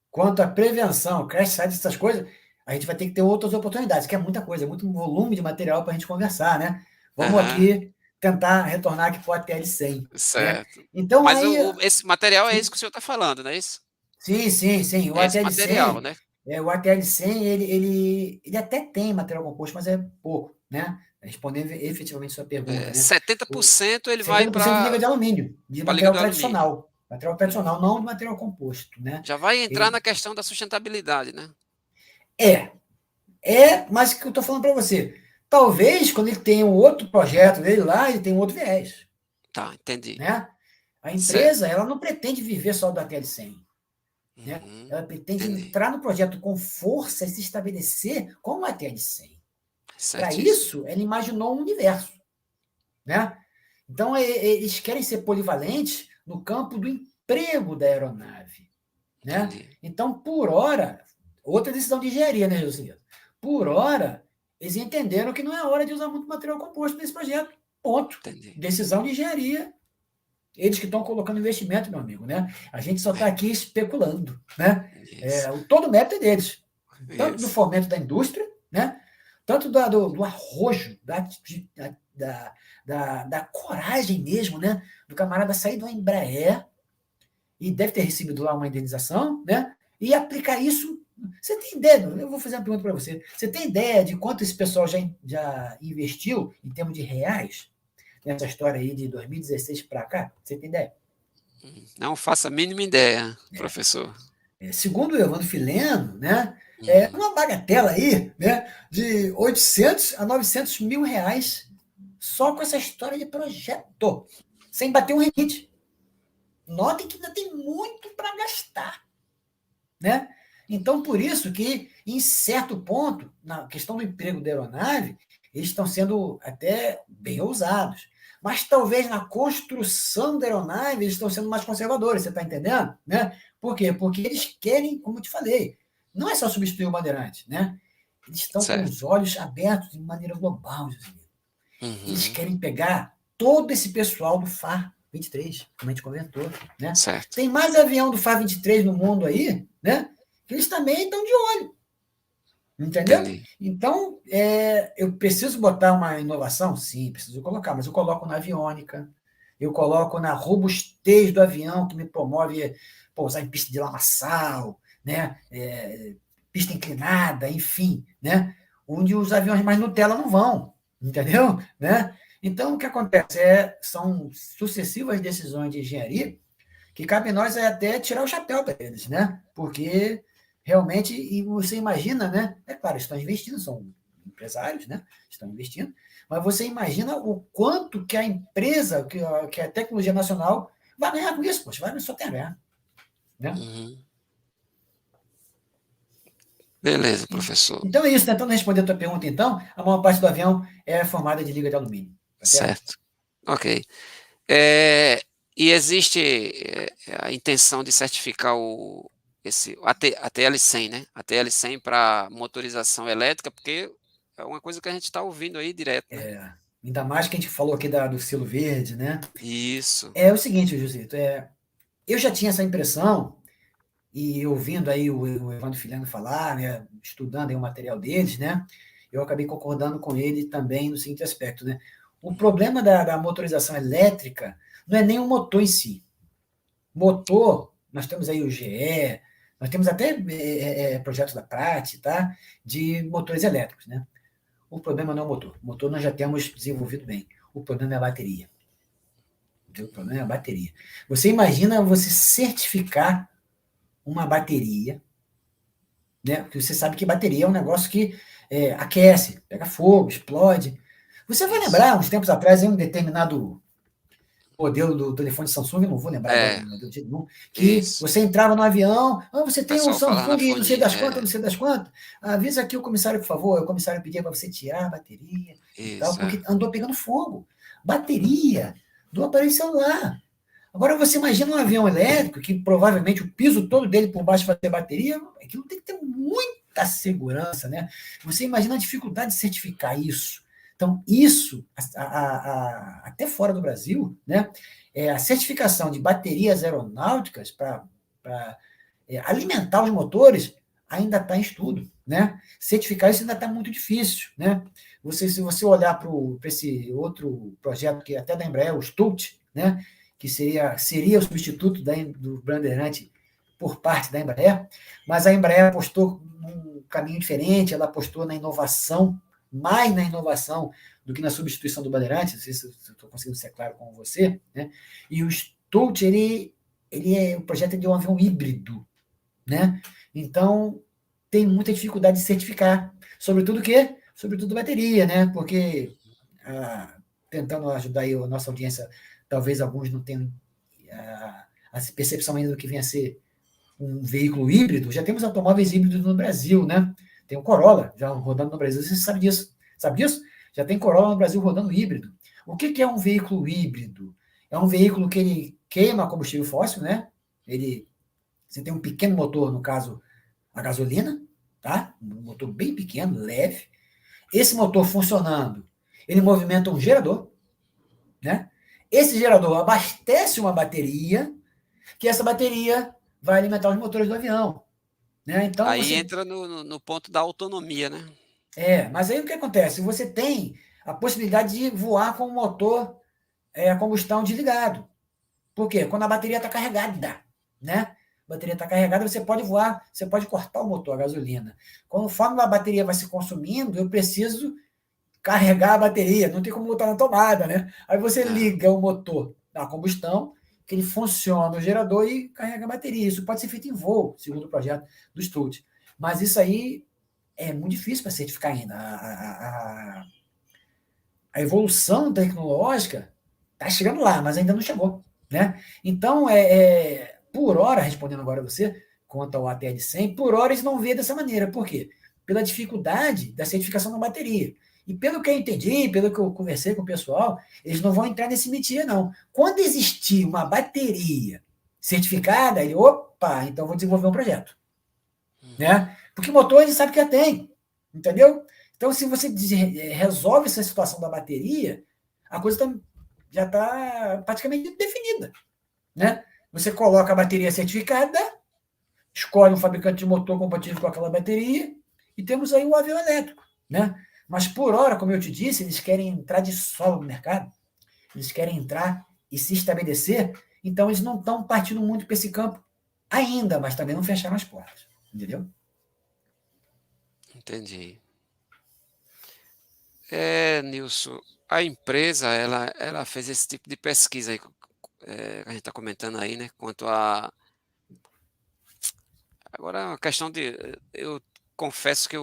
quanto à prevenção, crash site, essas coisas, a gente vai ter que ter outras oportunidades, que é muita coisa, muito volume de material para a gente conversar, né? Vamos aqui tentar retornar aqui para o ATL-100. Certo. Né? Então, mas aí... esse material é isso que o senhor está falando, não é isso? Sim. O É esse material, ATL-100, né? o ATL-100 ele até tem material composto, mas é pouco, né? Respondendo efetivamente sua pergunta, né? 70% ele vai 70% de liga para de alumínio, de a liga material do alumínio. tradicional. Material tradicional, não de material composto, né? Já vai entrar na questão da sustentabilidade, né? Mas o que eu estou falando para você, talvez quando ele tenha um outro projeto dele lá, ele tem um outro viés. Tá, entendi. Né? A Certo. empresa, ela não pretende viver só do ATL-100. Né? Ela pretende entrar no projeto com força e se estabelecer como ATL-100. Para isso, ela imaginou um universo. Né? Então, eles querem ser polivalentes no campo do emprego da aeronave. Né? Então, por hora, outra decisão de engenharia, né, José? Por hora, eles entenderam que não é hora de usar muito material composto nesse projeto. Ponto. Entendi. Decisão de engenharia. Eles que estão colocando investimento, meu amigo, né? A gente só está aqui especulando, né? Todo o mérito é deles. Tanto do fomento da indústria, né? Tanto do arrojo, da coragem mesmo, né? Do camarada sair do Embraer e deve ter recebido lá uma indenização, né? E aplicar isso. Você tem ideia? Eu vou fazer uma pergunta para você. Você tem ideia de quanto esse pessoal já investiu em termos de reais nessa história aí de 2016 para cá? Você tem ideia? Não faço a mínima ideia, professor. Segundo o Evandro Fileno, né? Uma bagatela aí, né? De 800 a 900 mil reais só com essa história de projeto, sem bater um requinte. Notem que ainda tem muito para gastar, né? Então, por isso que, em certo ponto, na questão do emprego da aeronave, eles estão sendo até bem ousados. Mas talvez na construção da aeronave eles estão sendo mais conservadores, você está entendendo? Né? Por quê? Porque eles querem, como eu te falei, não é só substituir o bandeirante, né? Eles estão com os olhos abertos de maneira global, José. Eles querem pegar todo esse pessoal do FAR 23, como a gente comentou, né? Certo. Tem mais avião do FAR 23 no mundo aí, né? Que eles também estão de olho. Entendeu? Entendi. Então, eu preciso botar uma inovação? Sim, preciso colocar, mas eu coloco na aviônica, eu coloco na robustez do avião, que me promove pousar em pista de lamaçal, né? Pista inclinada, enfim, né? Onde os aviões mais Nutella não vão, entendeu? Né? Então, o que acontece? São sucessivas decisões de engenharia que cabe nós até tirar o chapéu para eles, né? Porque realmente, e você imagina, né? É claro, estão investindo, são empresários, né? Estão investindo, mas você imagina o quanto que a empresa, que a tecnologia nacional vai ganhar com isso, poxa, vai só ter ganhar. Né? Beleza, professor. Então é isso, tentando responder a tua pergunta, então, a maior parte do avião é formada de liga de alumínio. Tá certo? Ok. E existe a intenção de certificar o a TL100, né? A TL100 para motorização elétrica, porque é uma coisa que a gente está ouvindo aí direto, né? Ainda mais que a gente falou aqui do selo verde, né? Isso. É o seguinte, Josito, eu já tinha essa impressão, e ouvindo aí o Evandro Filhano falar, né, estudando aí o material deles, né, eu acabei concordando com ele também no seguinte aspecto, né? O problema da motorização elétrica não é nem o motor em si. Motor, nós temos aí o GE, nós temos até projetos da Prati, tá? De motores elétricos, né? O problema não é o motor. O motor nós já temos desenvolvido bem. O problema é a bateria. O problema é a bateria. Você imagina você certificar uma bateria, né? Porque você sabe que bateria é um negócio que aquece, pega fogo, explode. Você vai lembrar, uns tempos atrás, em um determinado modelo do telefone Samsung, não vou lembrar agora do modelo de nenhum, que isso. você entrava no avião, você O tem um pessoal falava na Samsung, não sei fonia, das quantas, não sei das quantas, avisa aqui o comissário, por favor. O comissário pedia para você tirar a bateria e tal, isso, porque andou pegando fogo. Bateria do aparelho celular. Agora você imagina um avião elétrico, que provavelmente o piso todo dele por baixo vai ter bateria, aquilo tem que ter muita segurança, né? Você imagina a dificuldade de certificar isso. Então, isso, até fora do Brasil, né, a certificação de baterias aeronáuticas para alimentar os motores ainda está em estudo. Né? Certificar isso ainda está muito difícil. Né? Se você olhar para esse outro projeto, que é até da Embraer, o STULT, né, que seria o substituto do Bandeirante por parte da Embraer, mas a Embraer apostou num caminho diferente, ela apostou na inovação, mais na inovação do que na substituição do Bandeirante, não sei se eu estou conseguindo ser claro com você, né? E o STULT, o projeto é de um avião híbrido, né? Então, tem muita dificuldade de certificar, sobretudo o quê? Sobretudo bateria, né? Porque, tentando ajudar aí a nossa audiência, talvez alguns não tenham a percepção ainda do que vem a ser um veículo híbrido. Já temos automóveis híbridos no Brasil, né? Tem o Corolla já rodando no Brasil. Você sabe disso? Sabe disso? Já tem Corolla no Brasil rodando híbrido. O que é um veículo híbrido? É um veículo que ele queima combustível fóssil, né? Você tem um pequeno motor, no caso, a gasolina, tá? Um motor bem pequeno, leve. Esse motor funcionando, ele movimenta um gerador, né? Esse gerador abastece uma bateria, que essa bateria vai alimentar os motores do avião. Né? Então, aí entra no ponto da autonomia, né? Mas aí o que acontece? Você tem a possibilidade de voar com o motor a combustão desligado. Por quê? Quando a bateria está carregada, né? A bateria está carregada, você pode voar, você pode cortar o motor, a gasolina. Conforme a bateria vai se consumindo, eu preciso carregar a bateria, não tem como botar na tomada, né? Aí você liga o motor da combustão, que ele funciona no gerador e carrega a bateria. Isso pode ser feito em voo, segundo o projeto do STULT. Mas isso aí é muito difícil para certificar ainda. A evolução tecnológica está chegando lá, mas ainda não chegou. Né? Então, por hora, respondendo agora a você, quanto ao ATL100, por hora eles não vê dessa maneira. Por quê? Pela dificuldade da certificação da bateria. E pelo que eu entendi, pelo que eu conversei com o pessoal, eles não vão entrar nesse métier, não. Quando existir uma bateria certificada, opa, então vou desenvolver um projeto. Né? Porque motor a gente sabe que já tem, entendeu? Então, se você resolve essa situação da bateria, a coisa já está praticamente definida. Né? Você coloca a bateria certificada, escolhe um fabricante de motor compatível com aquela bateria e temos aí o avião elétrico. Né? Mas, por hora, como eu te disse, eles querem entrar de solo no mercado, eles querem entrar e se estabelecer, então eles não estão partindo muito para esse campo ainda, mas também não fecharam as portas. Entendeu? Entendi. Nilson, a empresa, ela fez esse tipo de pesquisa aí, que a gente está comentando aí, né? Quanto a... Agora, a questão de... Eu confesso que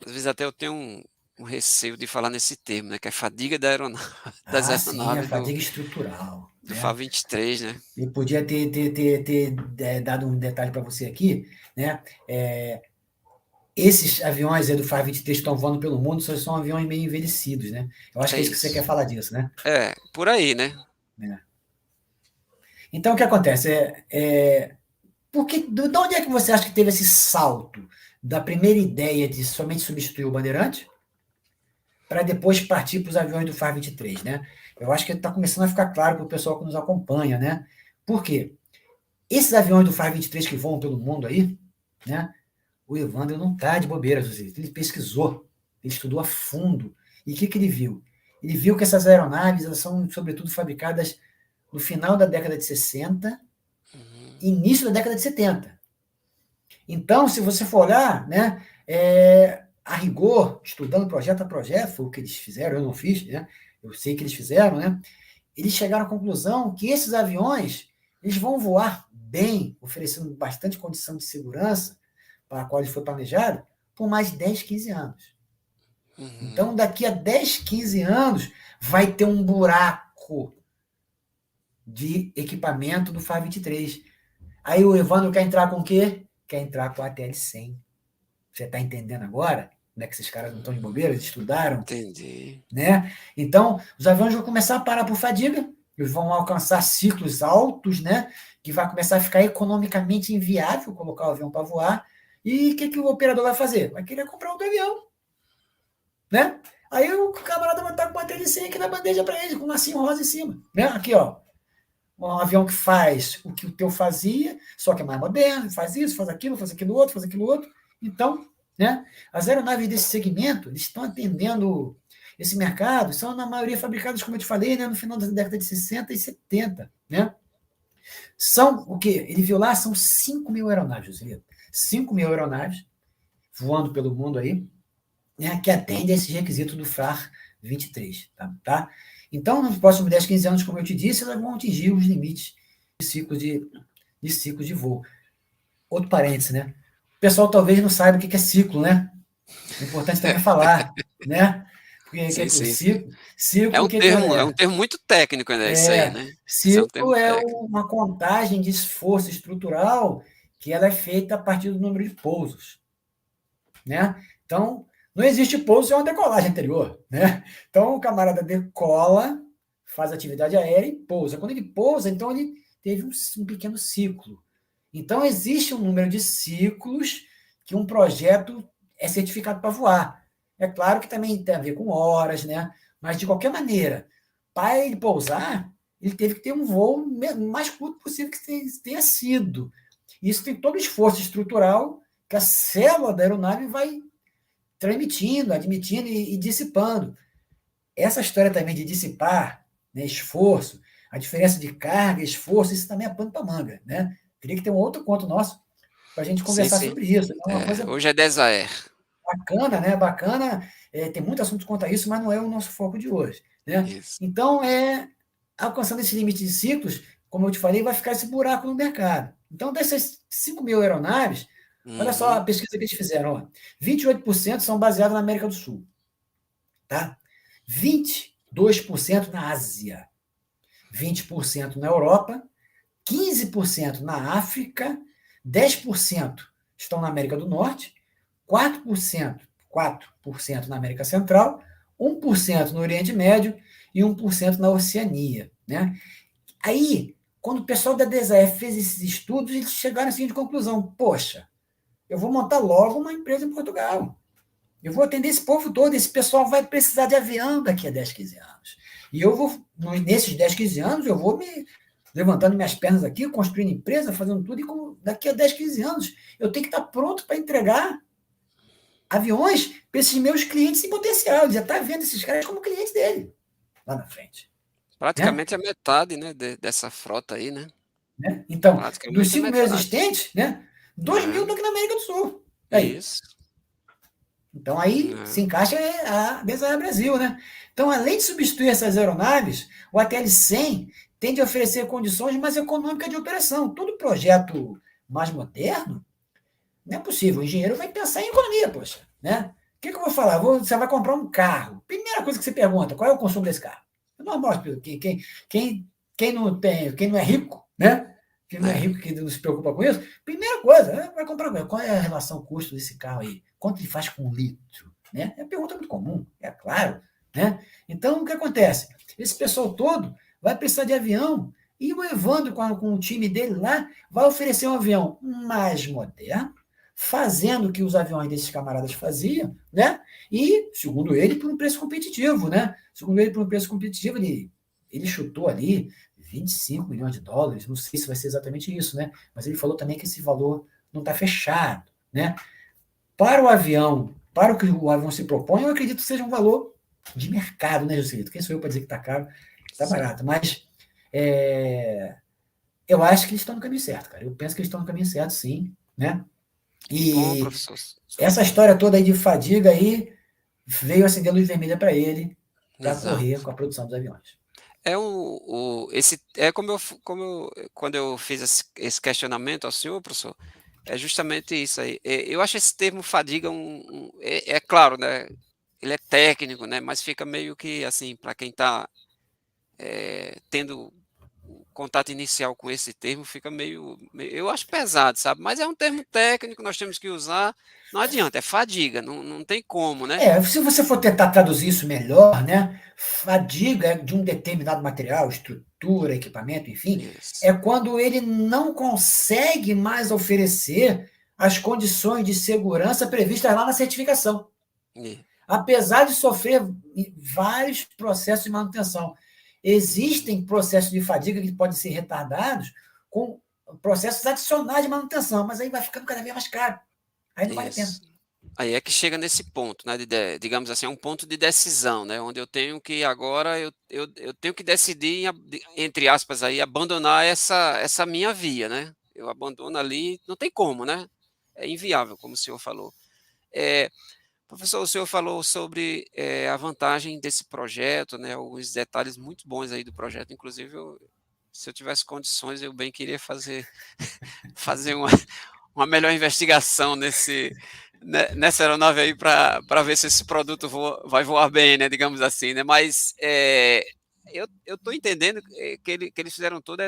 às vezes até eu tenho um receio de falar nesse termo, né? Que é fadiga das aeronaves. Sim, a fadiga estrutural. Do FA-23, né? E podia ter dado um detalhe para você aqui, né? Esses aviões do FA-23 que estão voando pelo mundo são aviões meio envelhecidos, né? Eu acho que é isso que você quer falar disso, né? Por aí, né? Então, o que acontece? De onde é que você acha que teve esse salto da primeira ideia de somente substituir o Bandeirante para depois partir para os aviões do FAR-23, né? Eu acho que está começando a ficar claro para o pessoal que nos acompanha, né? Por quê? Esses aviões do FAR-23 que voam pelo mundo aí, né? O Evandro não está de bobeira, ele pesquisou, ele estudou a fundo. E o que ele viu? Ele viu que essas aeronaves elas são, sobretudo, fabricadas no final da década de 60, início da década de 70. Então, se você for olhar, né, a rigor, estudando projeto a projeto, foi o que eles fizeram, eu não fiz, né? Eu sei que eles fizeram, né? Eles chegaram à conclusão que esses aviões eles vão voar bem, oferecendo bastante condição de segurança para a qual ele foi planejado, por mais 10, 15 anos. Então, daqui a 10, 15 anos, vai ter um buraco de equipamento do FAR-23. Aí o Evandro quer entrar com o quê? Quer entrar com a ATL-100. Você está entendendo agora? Né, que esses caras não estão de bobeira, eles estudaram. Entendi. Né? Então, os aviões vão começar a parar por fadiga, eles vão alcançar ciclos altos, né? Que vai começar a ficar economicamente inviável colocar o avião para voar. E o que o operador vai fazer? Vai querer comprar outro avião. Né? Aí o camarada vai estar com uma TLC aqui na bandeja para ele, com um lacinho rosa em cima. Né? Aqui, ó. Um avião que faz o que o teu fazia, só que é mais moderno, faz isso, faz aquilo outro, faz aquilo outro. Então, né, as aeronaves desse segmento eles estão atendendo esse mercado, são, na maioria, fabricadas, como eu te falei, né, no final da década de 60 e 70. Né? São o quê? Ele viu lá, são 5 mil aeronaves, José. 5 mil aeronaves voando pelo mundo aí, né, que atendem a esses requisitos do FAR-23. Tá? Então, nos próximos 10, 15 anos, como eu te disse, elas vão atingir os limites de ciclos de voo. Outro parênteses, né? O pessoal talvez não saiba o que é ciclo, né? É importante também falar, né? Porque Sim. Ciclo, é um termo muito técnico, né? Isso aí, né? Ciclo é uma contagem de esforço estrutural que ela é feita a partir do número de pousos, né? Então, não existe pouso sem uma decolagem anterior, né? Então, o camarada decola, faz atividade aérea e pousa. Quando ele pousa, então ele teve um pequeno ciclo. Então, existe um número de ciclos que um projeto é certificado para voar. É claro que também tem a ver com horas, né? Mas, de qualquer maneira, para ele pousar, ele teve que ter um voo mais curto possível que tenha sido. Isso tem todo o esforço estrutural que a célula da aeronave vai transmitindo, admitindo e dissipando. Essa história também de dissipar, né, esforço, a diferença de carga e esforço, isso também é pano para manga. Né? Teria que ter um outro conto nosso para a gente conversar sobre isso. É uma coisa hoje é DESAER. Bacana, né? Bacana. Tem muito assunto quanto a isso, mas não é o nosso foco de hoje. Né? Então, alcançando esse limite de ciclos, como eu te falei, vai ficar esse buraco no mercado. Então, dessas 5 mil aeronaves, olha só a pesquisa que eles fizeram. Ó. 28% são baseadas na América do Sul. Tá? 22% na Ásia. 20% na Europa. 15% na África. 10% estão na América do Norte. 4% na América Central. 1% no Oriente Médio. E 1% na Oceania. Né? Aí, quando o pessoal da DESAER fez esses estudos, eles chegaram à seguinte conclusão. Poxa, eu vou montar logo uma empresa em Portugal. Eu vou atender esse povo todo, esse pessoal vai precisar de avião daqui a 10, 15 anos. E eu vou, nesses 10, 15 anos, eu vou me levantando minhas pernas aqui, construindo empresa, fazendo tudo, e daqui a 10, 15 anos eu tenho que estar pronto para entregar aviões para esses meus clientes em potencial. Ele já está vendo esses caras como clientes dele, lá na frente. Praticamente a metade, né, dessa frota aí, né? Então, dos 5 mil existentes, né, 2 mil estão aqui na América do Sul. Aí. Isso. Então, aí se encaixa a DESAER Brasil, né? Então, além de substituir essas aeronaves, o ATL-100 tende a oferecer condições mais econômicas de operação. Todo projeto mais moderno, não é possível. O engenheiro vai pensar em economia, poxa. Né? O que eu vou falar? Você vai comprar um carro. Primeira coisa que você pergunta, qual é o consumo desse carro? É normal, quem não é rico, né? Quem não é rico, que não se preocupa com isso, primeira coisa, vai comprar qual é a relação custo desse carro aí? Quanto ele faz com um litro? Né? É uma pergunta muito comum, é claro. Né? Então, o que acontece? Esse pessoal todo vai precisar de avião E o Evandro, com o time dele lá, vai oferecer um avião mais moderno, fazendo o que os aviões desses camaradas faziam, né? E, segundo ele, por um preço competitivo, né? Segundo ele, por um preço competitivo, ele chutou ali 25 milhões de dólares, não sei se vai ser exatamente isso, né? Mas ele falou também que esse valor não está fechado, né? Para o avião, para o que o avião se propõe, eu acredito que seja um valor de mercado, né, Joselito? Quem sou eu para dizer que está caro, está barato, mas eu acho que eles estão no caminho certo, cara. Eu penso que eles estão no caminho certo, sim, né? Que bom, E professor. essa história toda aí de fadiga aí veio acender a luz vermelha para ele, para Exato. correr com a produção dos aviões. Quando eu fiz esse questionamento ao senhor, professor, é justamente isso aí. Eu acho esse termo fadiga é claro, né? Ele é técnico, né? Mas fica meio que assim, para quem está tendo o contato inicial com esse termo, fica eu acho pesado, sabe? Mas é um termo técnico, nós temos que usar. Não adianta, é fadiga, não tem como, né? Se você for tentar traduzir isso melhor, né? Fadiga de um determinado material, estrutura, equipamento, enfim, Isso. é quando ele não consegue mais oferecer as condições de segurança previstas lá na certificação, apesar de sofrer vários processos de manutenção. Existem processos de fadiga que podem ser retardados com processos adicionais de manutenção, mas aí vai ficando cada vez mais caro. Aí não vale a pena. Isso. Aí é que chega nesse ponto, né? Digamos assim, é um ponto de decisão, né? Onde eu tenho que agora eu tenho que decidir, entre aspas, aí, abandonar essa minha via, né? Eu abandono ali, não tem como, né? É inviável, como o senhor falou. Professor, o senhor falou sobre a vantagem desse projeto, né? Alguns detalhes muito bons aí do projeto. Inclusive, se eu tivesse condições, eu bem queria fazer uma melhor investigação nessa aeronave aí para ver se esse produto vai voar bem, né? Digamos assim, né? Mas eu estou entendendo que eles fizeram todos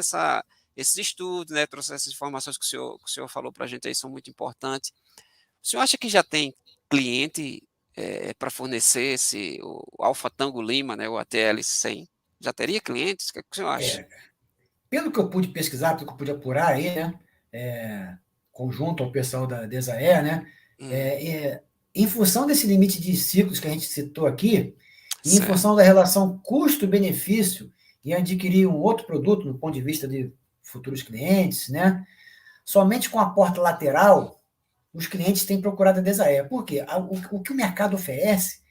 esses estudos, né? Trouxeram essas informações que o senhor falou para a gente aí, são muito importantes. O senhor acha que já tem cliente para fornecer o Alfa Tango Lima, né, o ATL-100? Já teria clientes? O que o senhor acha? Pelo que eu pude pesquisar, pelo que eu pude apurar aí, né, conjunto ao pessoal da Desaer, né, em função desse limite de ciclos que a gente citou aqui, e em função da relação custo-benefício em adquirir um outro produto, no ponto de vista de futuros clientes, né, somente com a porta lateral, os clientes têm procurado a Desaer. Por quê? O que o mercado oferece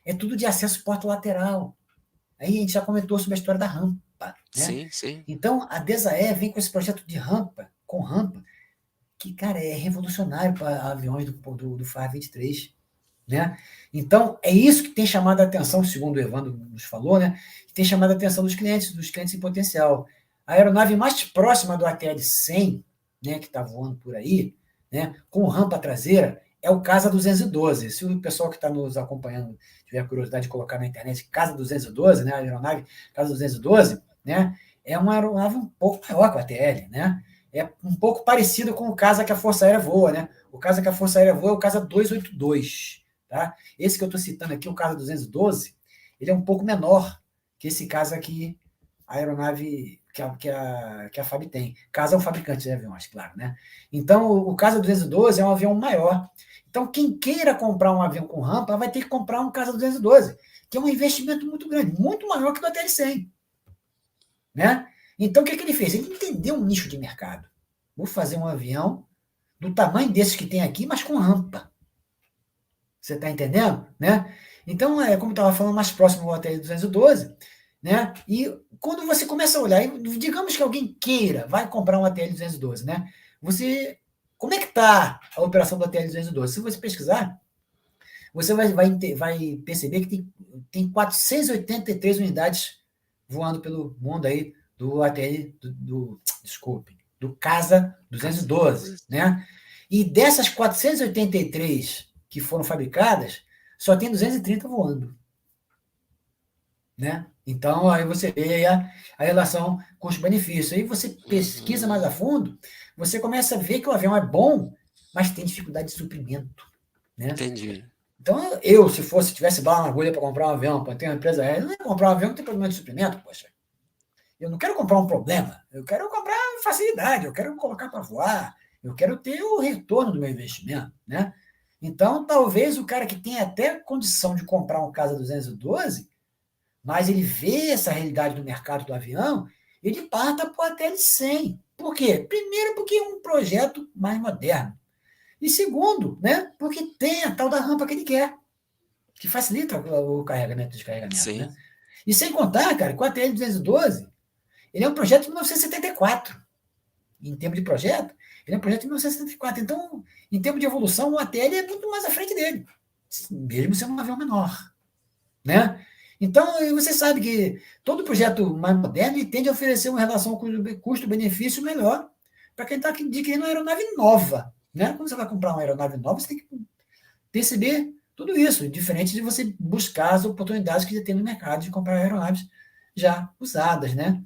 é tudo de acesso porta lateral. Aí a gente já comentou sobre a história da rampa. Né? Sim, sim. Então, a Desaer vem com esse projeto de rampa, com rampa, que, cara, é revolucionário para aviões do FAR 23. Né? Então, é isso que tem chamado a atenção, segundo o Evandro nos falou, né? Que tem chamado a atenção dos clientes em potencial. A aeronave mais próxima do ATL-100, né, que está voando por aí, né, com rampa traseira, é o Casa 212. Se o pessoal que está nos acompanhando tiver curiosidade de colocar na internet Casa 212, né, a aeronave Casa 212, né, é uma aeronave um pouco maior que o ATL, né? É um pouco parecido com o Casa que a Força Aérea voa, né? O Casa que a Força Aérea voa é o Casa 282. Tá? Esse que eu estou citando aqui, o Casa 212, ele é um pouco menor que esse Casa aqui, a aeronave que a FAB tem. Casa é um fabricante de aviões, claro. Né? Então, o Casa 212 é um avião maior. Então, quem queira comprar um avião com rampa vai ter que comprar um Casa 212, que é um investimento muito grande, muito maior que o do ATL-100. Né? Então, o que ele fez? Ele entendeu um nicho de mercado. Vou fazer um avião do tamanho desses que tem aqui, mas com rampa. Você está entendendo? Né? Então, como eu estava falando, mais próximo ao ATL 212, né? E quando você começa a olhar, digamos que alguém queira, vai comprar um ATL 212, né? Como é que está a operação do ATL 212? Se você pesquisar, você vai perceber que tem 483 unidades voando pelo mundo aí do ATL, do Casa 212, né? E dessas 483 que foram fabricadas, só tem 230 voando. Né? Então, aí você vê a relação custo-benefício. Aí você pesquisa mais a fundo, você começa a ver que o avião é bom, mas tem dificuldade de suprimento. Né? Entendi. Então, se tivesse bala na agulha para comprar um avião, para ter uma empresa aérea, eu não ia comprar um avião que tem problema de suprimento, poxa. Eu não quero comprar um problema, eu quero comprar facilidade, eu quero colocar para voar, eu quero ter o retorno do meu investimento, né? Então, talvez o cara que tem até condição de comprar um Casa 212, mas ele vê essa realidade do mercado do avião, ele parta para o ATL 100. Por quê? Primeiro, porque é um projeto mais moderno. E segundo, né, porque tem a tal da rampa que ele quer, que facilita o carregamento e descarregamento. Sim. Né? E sem contar, cara, que o ATL 212, ele é um projeto de 1974. Em termos de projeto, ele é um projeto de 1974. Então, em termos de evolução, o ATL é muito mais à frente dele, mesmo sendo um avião menor. Né? Então, você sabe que todo projeto mais moderno tende a oferecer uma relação custo-benefício melhor para quem está adquirindo uma aeronave nova. Né? Quando você vai comprar uma aeronave nova, você tem que perceber tudo isso, diferente de você buscar as oportunidades que já tem no mercado de comprar aeronaves já usadas. Né?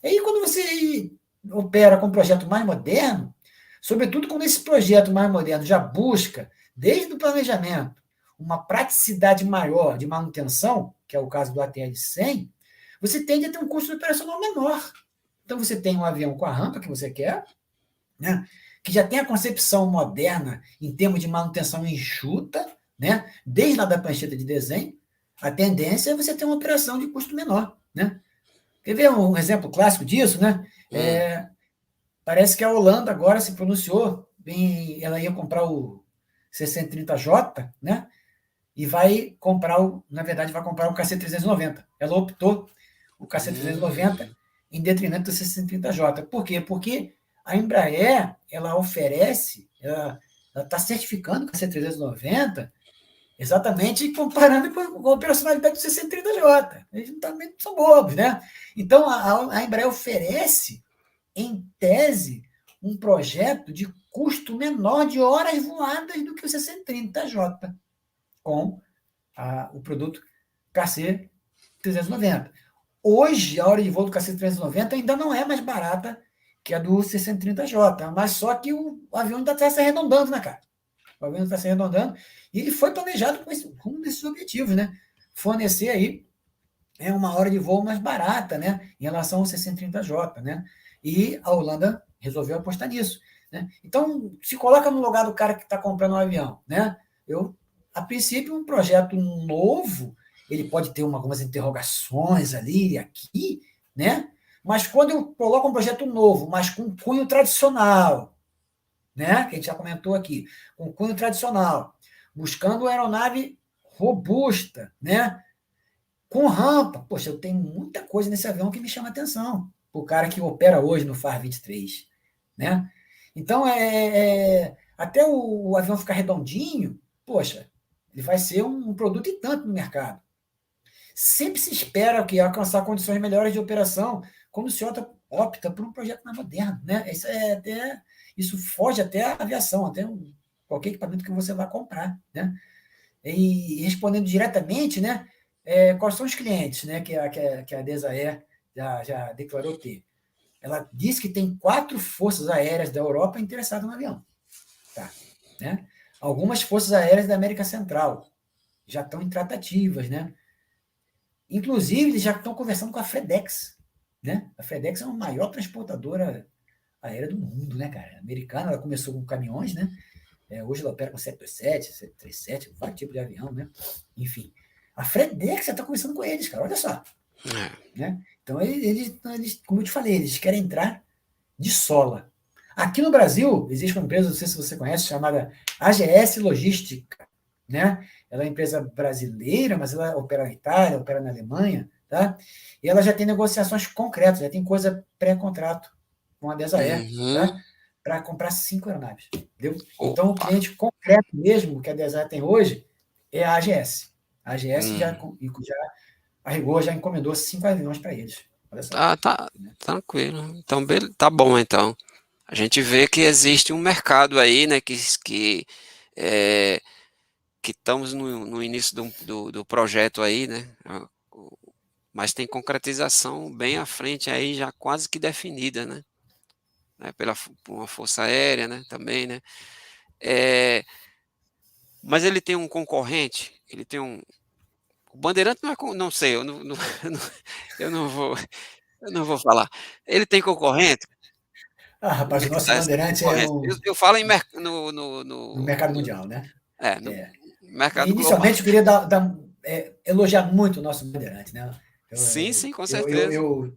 E aí, quando você opera com um projeto mais moderno, sobretudo quando esse projeto mais moderno já busca, desde o planejamento, uma praticidade maior de manutenção, que é o caso do ATL 100, você tende a ter um custo operacional menor. Então, você tem um avião com a rampa que você quer, né, que já tem a concepção moderna em termos de manutenção enxuta, né, desde lá da prancheta de desenho, a tendência é você ter uma operação de custo menor. Né? Quer ver um exemplo clássico disso? Né? Parece que a Holanda agora se pronunciou, ela ia comprar o 630J, né? E vai comprar, na verdade, vai comprar o KC-390. Ela optou o KC-390 em detrimento do 630J. Por quê? Porque a Embraer, ela oferece, ela está certificando o KC-390 exatamente comparando com a operacionalidade do 630J. Eles também são bobos, né? Então, a Embraer oferece, em tese, um projeto de custo menor de horas voadas do que o 630J, com o produto KC-390. Hoje, a hora de voo do KC-390 ainda não é mais barata que a do 630J, mas só que o avião ainda está se arredondando, né, cara? O avião está se arredondando e ele foi planejado com um desses objetivos, né? Fornecer aí uma hora de voo mais barata, né? Em relação ao 630J, né? E a Holanda resolveu apostar nisso. Né? Então, se coloca no lugar do cara que está comprando um avião. Né? A princípio, um projeto novo, ele pode ter algumas interrogações ali e aqui, né? Mas quando eu coloco um projeto novo, mas com cunho tradicional, né? Que a gente já comentou aqui, com cunho tradicional, buscando uma aeronave robusta, né? Com rampa. Poxa, eu tenho muita coisa nesse avião que me chama atenção. O cara que opera hoje no FAR 23. Né? Então, até o avião ficar redondinho, poxa, ele vai ser um produto e tanto no mercado. Sempre se espera que alcançar condições melhores de operação quando se opta por um projeto mais moderno. Né? Isso foge até a aviação, até qualquer equipamento que você vai comprar. Né? E respondendo diretamente, né, quais são os clientes, né, que a Desaer já declarou ter? Ela diz que tem 4 forças aéreas da Europa interessadas no avião. Tá, né? Algumas forças aéreas da América Central já estão em tratativas. Né? Inclusive, eles já estão conversando com a FedEx. Né? A FedEx é a maior transportadora aérea do mundo, né, cara? A americana, ela começou com caminhões, né? Hoje ela opera com 727, 737, vários tipos de avião, né? Enfim. A FedEx já está conversando com eles, cara, olha só. Né? Então, eles, como eu te falei, eles querem entrar de sola. Aqui no Brasil, existe uma empresa, não sei se você conhece, chamada AGS Logística. Né? Ela é uma empresa brasileira, mas ela opera na Itália, opera na Alemanha, tá? E ela já tem negociações concretas, já tem coisa pré-contrato com a Desaer, tá? Para comprar 5 aeronaves. Entendeu? Então, o cliente concreto mesmo que a Desaer tem hoje é a AGS. A AGS já a rigor já encomendou 5 aviões para eles. Olha só. Tá tranquilo. Então, tá bom, então. A gente vê que existe um mercado aí, né, que estamos no início do projeto aí, né, mas tem concretização bem à frente aí, já quase que definida, né, por uma força aérea, né, também, né. Mas ele tem um concorrente, o Bandeirante não sei, eu não vou. Eu não vou falar. Ele tem concorrente? Como Rapaz, é o que nosso está essa Bandeirante é concorrência? um Eu falo em no mercado mundial, né? no É. mercado global. Inicialmente, eu queria elogiar muito o nosso Bandeirante, né? Sim, sim, com certeza. Eu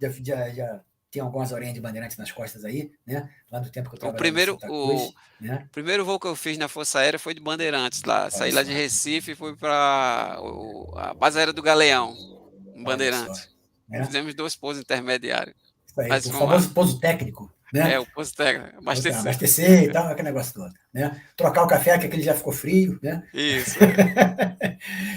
já tenho algumas orelhas de Bandeirante nas costas aí, né? Lá do tempo que eu O trabalhava em primeiro Santa o Cruz, né? primeiro voo que eu fiz na Força Aérea foi de Bandeirantes lá, Olha saí lá só, de Recife e fui para a base aérea do Galeão, em olha só, Bandeirantes. né? Fizemos 2 pousos intermediários, Isso aí, mas o foi uma famoso pouso técnico, né? o pouso técnico, abastecer. Abastecer e tal, aquele negócio todo, né? Trocar o café, que aquele já ficou frio, né? Isso,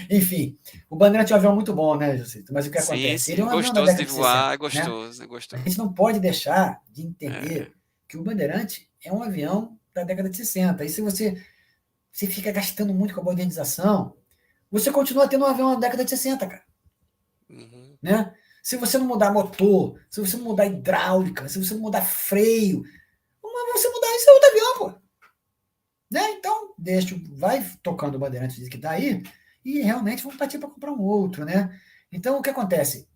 Enfim, o Bandeirante é um avião muito bom, né, Josito? Mas o que Sim, acontece? Ele é sim, um avião da gostoso de década de voar, 60, é né? gostoso, é A gostoso. gente não pode deixar de É, entender que o Bandeirante é um avião da década de 60. E se você fica gastando muito com a modernização, você continua tendo um avião da década de 60, cara. uhum, Né? Se você não mudar motor, se você não mudar hidráulica, se você não mudar freio, você mudar isso é outro avião, pô. Né? Então, vai tocando o Bandeirantes que está aí e realmente vamos partir para comprar um outro, né? Então, o que acontece?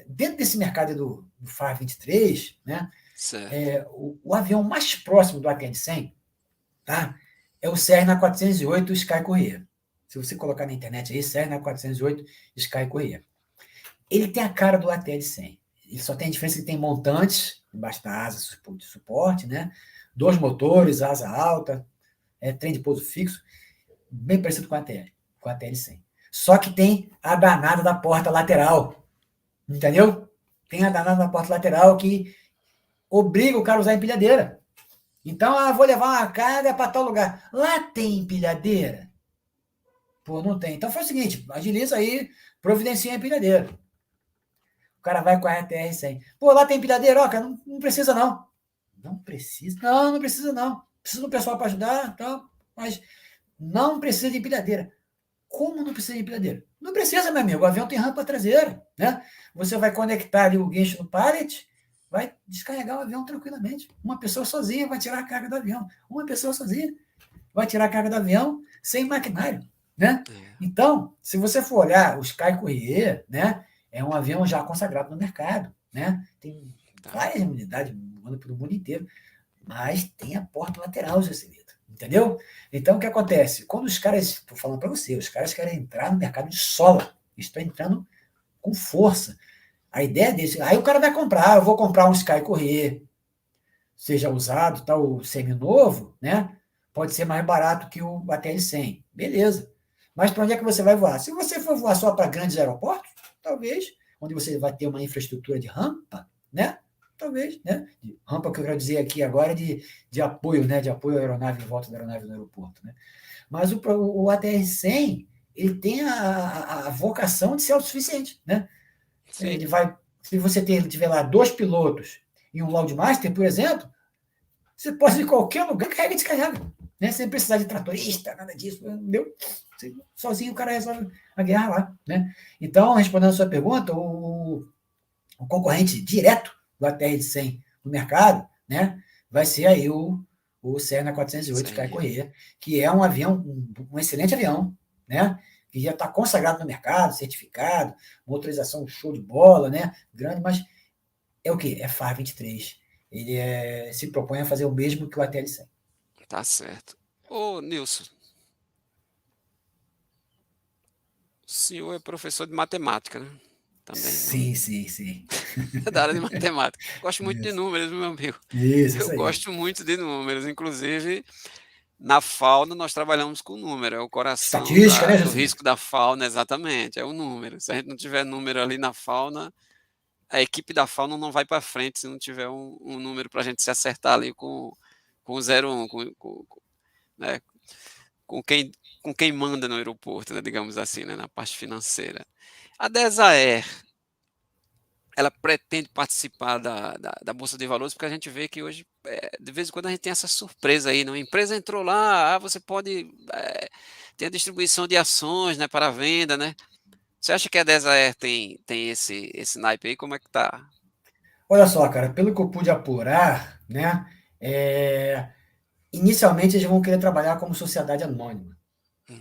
Dentro desse mercado do FAR 23, né, certo. o avião mais próximo do ATN-100, tá, é o Cessna 408 Sky Courier. Se você colocar na internet aí, Cessna 408 Sky Courier. Ele tem a cara do ATL-100. Ele só tem a diferença que tem montantes embaixo da asa de suporte, né? 2 motores, asa alta, trem de pouso fixo, bem parecido com a ATL-100. Só que tem a danada da porta lateral, entendeu? Tem a danada da porta lateral que obriga o cara a usar empilhadeira. Então, vou levar uma carga para tal lugar. Lá tem empilhadeira? Pô, não tem. Então faz o seguinte, agiliza aí, providencia a empilhadeira. O cara vai com a RTR-100. Pô, lá tem empilhadeira? Ó, cara, não precisa não. Não precisa? Não precisa não. Precisa do pessoal para ajudar, tal, mas não precisa de empilhadeira. Como não precisa de empilhadeira? Não precisa, meu amigo. O avião tem rampa traseira, né? Você vai conectar ali o guincho no pallet, vai descarregar o avião tranquilamente. Uma pessoa sozinha vai tirar a carga do avião. Uma pessoa sozinha vai tirar a carga do avião sem maquinário, né? Então, se você for olhar o Sky Courier, né, é um avião já consagrado no mercado, né? Tem várias unidades voando pelo mundo inteiro, mas tem a porta lateral, Joselito, entendeu? Então, o que acontece? Quando os caras, estou falando para você, os caras querem entrar no mercado de sola, estão entrando com força. A ideia desse, aí o cara vai comprar, eu vou comprar um Sky Courier, seja usado, tal, semi-novo, né? Pode ser mais barato que o ATL-100. Beleza. Mas para onde é que você vai voar? Se você for voar só para grandes aeroportos, talvez, onde você vai ter uma infraestrutura de rampa, né? Talvez, né? De rampa que eu quero dizer aqui agora é de apoio, né? De apoio à aeronave em volta da aeronave no aeroporto, né? Mas o ATR-100, ele tem a vocação de ser autossuficiente, né? Ele Sim, vai, se você tiver lá 2 pilotos e um Loadmaster, por exemplo, você pode ir em qualquer lugar, carrega e descarrega. Né? Sem precisar de tratorista, nada disso, entendeu? Sozinho o cara resolve a guerra lá. Né? Então, respondendo a sua pergunta, o concorrente direto do ATR-100 no mercado, né, vai ser aí o Cessna 408 Sky sim. Courier, que é um avião, um excelente avião, né, que já está consagrado no mercado, certificado, motorização show de bola, né, grande, mas é o quê? É FAR 23. Ele se propõe a fazer o mesmo que o ATL-100. Tá certo. Ô, Nilson, o senhor é professor de matemática, né? Também, não? Sim, sim, sim. É da área de matemática. Gosto muito de Isso, números, meu amigo. isso Eu aí. gosto muito de números, inclusive na fauna nós trabalhamos com número, é o coração Estatística, né, do José? risco da fauna, exatamente, é o número. Se a gente não tiver número ali na fauna, a equipe da fauna não vai para frente se não tiver um número para a gente se acertar ali com o 01, né, com quem, com quem manda no aeroporto, né, digamos assim, né, na parte financeira. A Desaer, ela pretende participar da Bolsa de Valores, porque a gente vê que hoje, de vez em quando, a gente tem essa surpresa aí, né? Uma empresa entrou lá, você pode ter a distribuição de ações, né, para venda, né? Você acha que a Desaer tem esse naipe aí? Como é que tá? Olha só, cara, pelo que eu pude apurar, né, inicialmente eles vão querer trabalhar como sociedade anônima,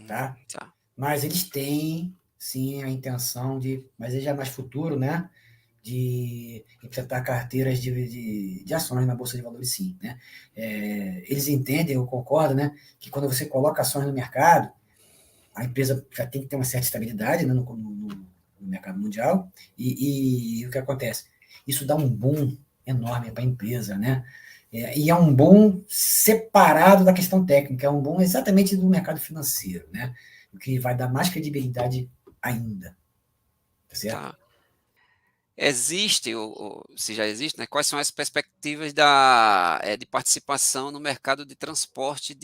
tá? Tá. Mas eles têm, sim, a intenção de, mas ele já é mais futuro, né, de implementar carteiras de ações na Bolsa de Valores, sim, né? Eles entendem, eu concordo, né, que quando você coloca ações no mercado, a empresa já tem que ter uma certa estabilidade, né, no mercado mundial, e o que acontece? Isso dá um boom enorme para a empresa, né? E é um boom separado da questão técnica, é um boom exatamente do mercado financeiro, né? O que vai dar mais credibilidade ainda, tá certo? Tá. Existe, ou se já existe, né? Quais são as perspectivas de participação no mercado de transporte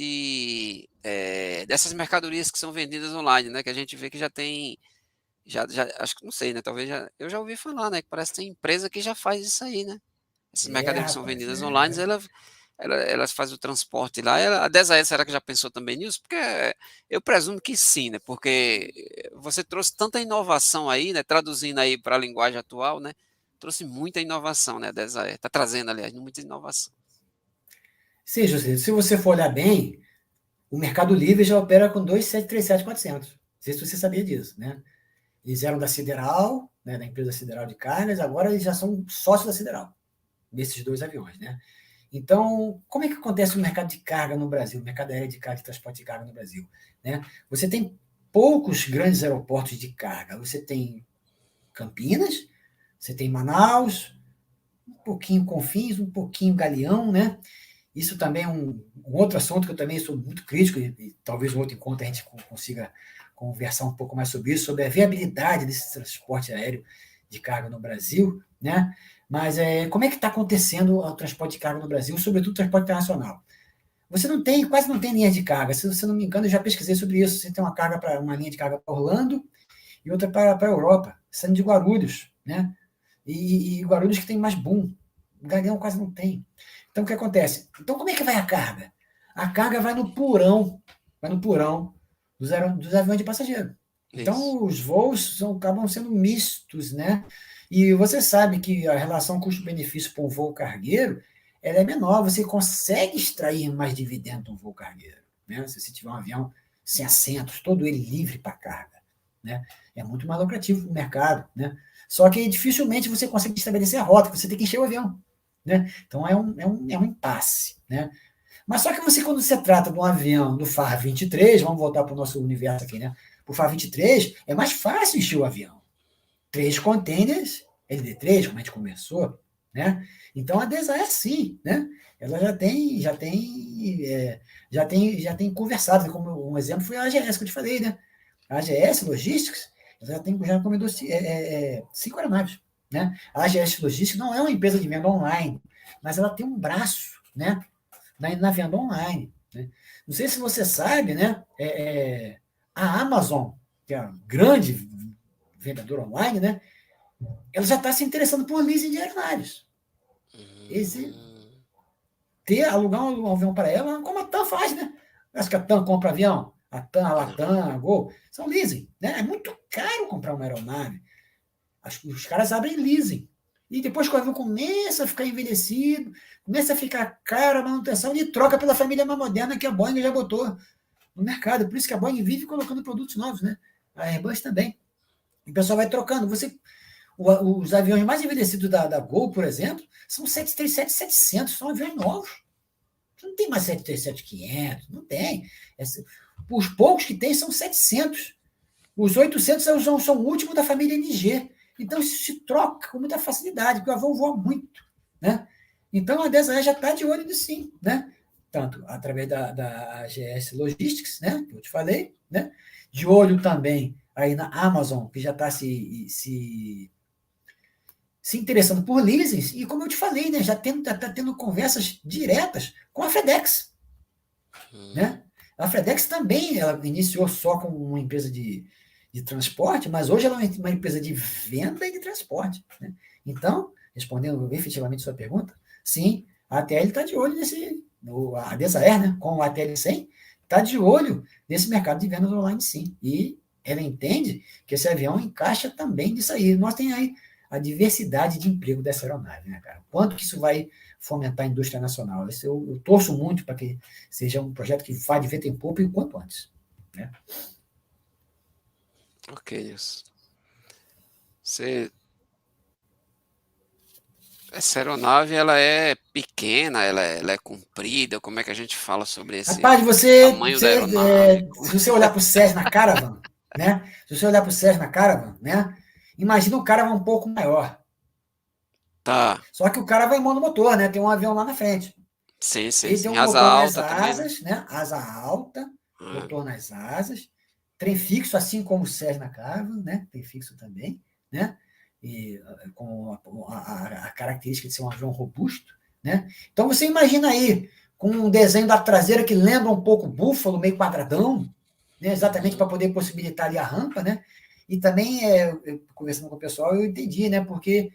dessas mercadorias que são vendidas online, né? Que a gente vê que já tem, acho que não sei, né? Talvez eu já ouvi falar, né? Que parece que tem empresa que já faz isso aí, né? Essas mercadorias que são Rapaz, vendidas online, elas fazem o transporte lá. A Desae, será que já pensou também nisso? Porque eu presumo que sim, né? Porque você trouxe tanta inovação aí, né? Traduzindo aí para a linguagem atual, né? Trouxe muita inovação, né? A Desae está trazendo, aliás, muita inovação. Sim, José, se você for olhar bem, o Mercado Livre já opera com 2737400. Não sei se você sabia disso, né? Eles eram da Sideral, né, da empresa Sideral de Cargas, agora eles já são sócios da Sideral, desses dois aviões, né? Então, como é que acontece o mercado de carga no Brasil, o mercado aéreo de carga, de transporte de carga no Brasil, né? Você tem poucos grandes aeroportos de carga. Você tem Campinas, você tem Manaus, um pouquinho Confins, um pouquinho Galeão, né? Isso também é um outro assunto que eu também sou muito crítico, e talvez um outro encontro a gente consiga conversar um pouco mais sobre isso, sobre a viabilidade desse transporte aéreo de carga no Brasil, né? Mas como é que está acontecendo o transporte de carga no Brasil, sobretudo o transporte internacional? Você não tem, quase não tem linha de carga. Se você não me engano, eu já pesquisei sobre isso. Você tem uma linha de carga para Orlando e outra para a Europa, saindo de Guarulhos, né? E Guarulhos que tem mais boom. O Galeão quase não tem. Então, o que acontece? Então, como é que vai a carga? A carga vai no purão dos aviões de passageiro. Isso. Então, os voos acabam sendo mistos, né? E você sabe que a relação custo-benefício para um voo cargueiro ela é menor, você consegue extrair mais dividendo de um voo cargueiro, né? Se você tiver um avião sem assentos, todo ele livre para carga, né? É muito mais lucrativo para o mercado, né? Só que dificilmente você consegue estabelecer a rota, você tem que encher o avião, né? Então é um impasse, né? Mas só que você, quando você trata de um avião do FAR 23, vamos voltar para o nosso universo aqui, né? O FAR 23 é mais fácil encher o avião. 3 containers, LD3, como a gente conversou, né? Então a DESA é assim, né? Ela já tem conversado, como um exemplo foi a AGS que eu te falei, né? A AGS Logistics, já encomendou 5 aeronaves, né? A AGS Logistics não é uma empresa de venda online, mas ela tem um braço, né? Na venda online, né? Não sei se você sabe, né? A Amazon, que é a grande vendedora online, né? Ela já está se interessando por leasing de aeronaves. Alugar um avião para ela, como a TAM faz, né? Acho que a TAM compra avião, a TAM, a Latam, a Gol, são leasing, né? É muito caro comprar uma aeronave. Os caras abrem leasing. E depois que o avião começa a ficar envelhecido, começa a ficar caro a manutenção, ele troca pela família mais moderna que a Boeing já botou no mercado. Por isso que a Boeing vive colocando produtos novos, né? A Airbus também. E o pessoal vai trocando. Os aviões mais envelhecidos da Gol, por exemplo, são 737-700, são aviões novos. Não tem mais 737-500, não tem. Os poucos que tem são 700. Os 800 são o último da família NG. Então, isso se troca com muita facilidade, porque o avião voa muito, né? Então, a DESA já está de olho nisso, sim, né? Tanto através da AGS Logistics, né? Que eu te falei, né? De olho também aí na Amazon, que já está se interessando por leasings, e como eu te falei, né, já está tendo conversas diretas com a FedEx. Né? A FedEx também ela iniciou só como uma empresa de transporte, mas hoje ela é uma empresa de venda e de transporte. Né? Então, respondendo efetivamente a sua pergunta, sim, a ATL está de olho a Desaer, né, com o ATL-100, está de olho nesse mercado de vendas online, sim. E ela entende que esse avião encaixa também nisso aí. Nós temos aí a diversidade de emprego dessa aeronave, né, cara? Quanto que isso vai fomentar a indústria nacional? Eu torço muito para que seja um projeto que vá de vento em popa e o quanto antes. Né? Ok, isso. Você Essa aeronave, ela é pequena, ela é comprida, como é que a gente fala sobre esse Rapaz, tamanho da aeronave? se você olhar para o SES na Caravan, né? Se você olhar para o SES na Caravan, né? Imagina o Caravan um pouco maior. Tá, Só que o cara vai monomotor, né? Tem um avião lá na frente. sim, sim, Ele tem sim. um Asa motor nas alta também, né? asas, né? Asa alta, Ah, motor nas asas, trem fixo, assim como o Cessna Caravan, né? Trem fixo também, né? E com a característica de ser um avião robusto, né? Então você imagina aí com um desenho da traseira que lembra um pouco búfalo, meio quadradão, né? Exatamente para poder possibilitar ali a rampa, né? E também, conversando com o pessoal, eu entendi, né? Porque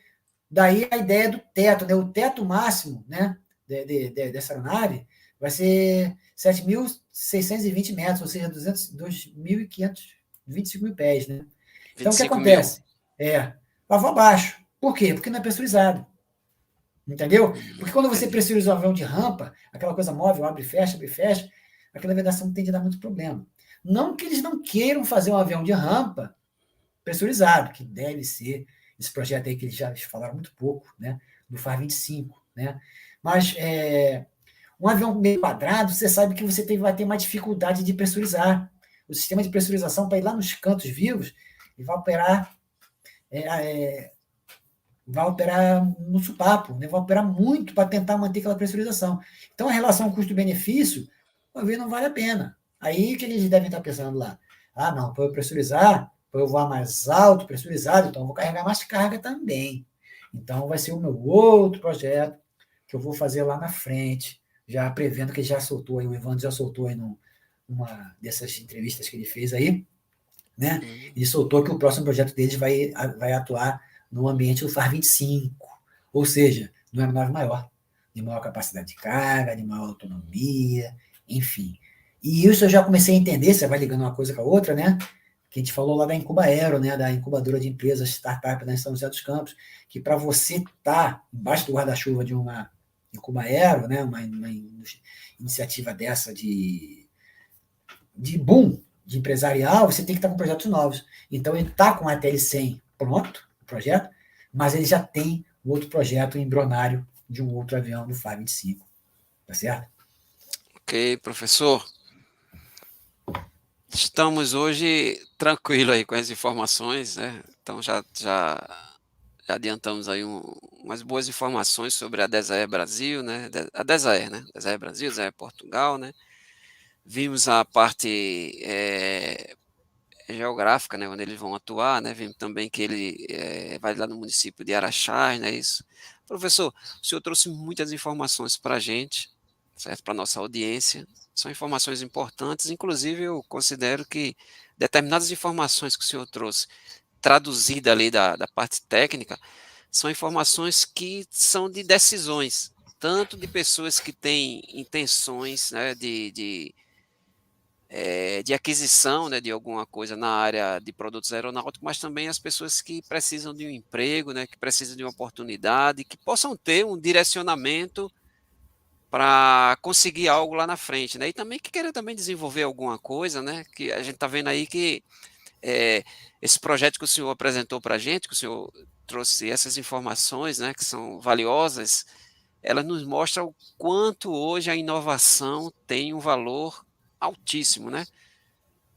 daí a ideia do teto, né? O teto máximo, né? Dessa aeronave vai ser 7.620 metros, ou seja, 2.500, 25 mil pés, né? Então, o que 25 mil. acontece? Lá vou abaixo. Por quê? Porque não é pressurizado. Entendeu? Porque quando você Entendi. pressuriza um avião de rampa, aquela coisa móvel, abre e fecha, aquela vedação tende a dar muito problema. Não que eles não queiram fazer um avião de rampa pressurizado, que deve ser esse projeto aí que eles já falaram muito pouco, né? Do FAR 25, né? Mas um avião meio quadrado, você sabe que você vai ter mais dificuldade de pressurizar. O sistema de pressurização para ir lá nos cantos vivos e vai operar no supapo, né? Vai operar muito para tentar manter aquela pressurização. Então, a relação custo-benefício, talvez não vale a pena. Aí, o que eles devem estar pensando lá? Ah, não, para eu pressurizar, para eu voar mais alto, pressurizado, então eu vou carregar mais carga também. Então, vai ser o meu outro projeto que eu vou fazer lá na frente, já prevendo que ele já soltou aí, o Evandro já soltou aí numa dessas entrevistas que ele fez aí, né? Hum, Ele soltou que o próximo projeto deles vai atuar no ambiente do FAR 25, ou seja, numa aeronave maior, de maior capacidade de carga, de maior autonomia, enfim. E isso eu já comecei a entender, você vai ligando uma coisa com a outra, né? Que a gente falou lá da Incuba Aero, né? Da incubadora de empresas, startup da São José dos Campos, que para você estar embaixo do guarda-chuva de uma Incuba Aero, né? Uma iniciativa dessa de boom, de empresarial, você tem que estar com projetos novos. Então, ele está com a TL100 pronto, o projeto, mas ele já tem outro projeto embrionário de um outro avião do FAR 25, tá certo? ok, professor. Estamos hoje tranquilo aí com as informações, né? Então já adiantamos aí umas boas informações sobre a Desaer Brasil, né? A Desaer, né? Desaer Brasil, Desaer Portugal, né? Vimos a parte geográfica, né? Onde eles vão atuar, né? Vimos também que ele vai lá no município de Araxás, né? Isso. Professor, o senhor trouxe muitas informações para a gente, certo? Para a nossa audiência. São informações importantes, inclusive eu considero que determinadas informações que o senhor trouxe, traduzida ali da parte técnica, são informações que são de decisões, tanto de pessoas que têm intenções, né, de aquisição, né, de alguma coisa na área de produtos aeronáuticos, mas também as pessoas que precisam de um emprego, né, que precisam de uma oportunidade, que possam ter um direcionamento para conseguir algo lá na frente, né? E também que queira também desenvolver alguma coisa, né? Que a gente está vendo aí que esse projeto que o senhor apresentou para a gente, que o senhor trouxe essas informações, né, que são valiosas, ela nos mostra o quanto hoje a inovação tem um valor altíssimo, né?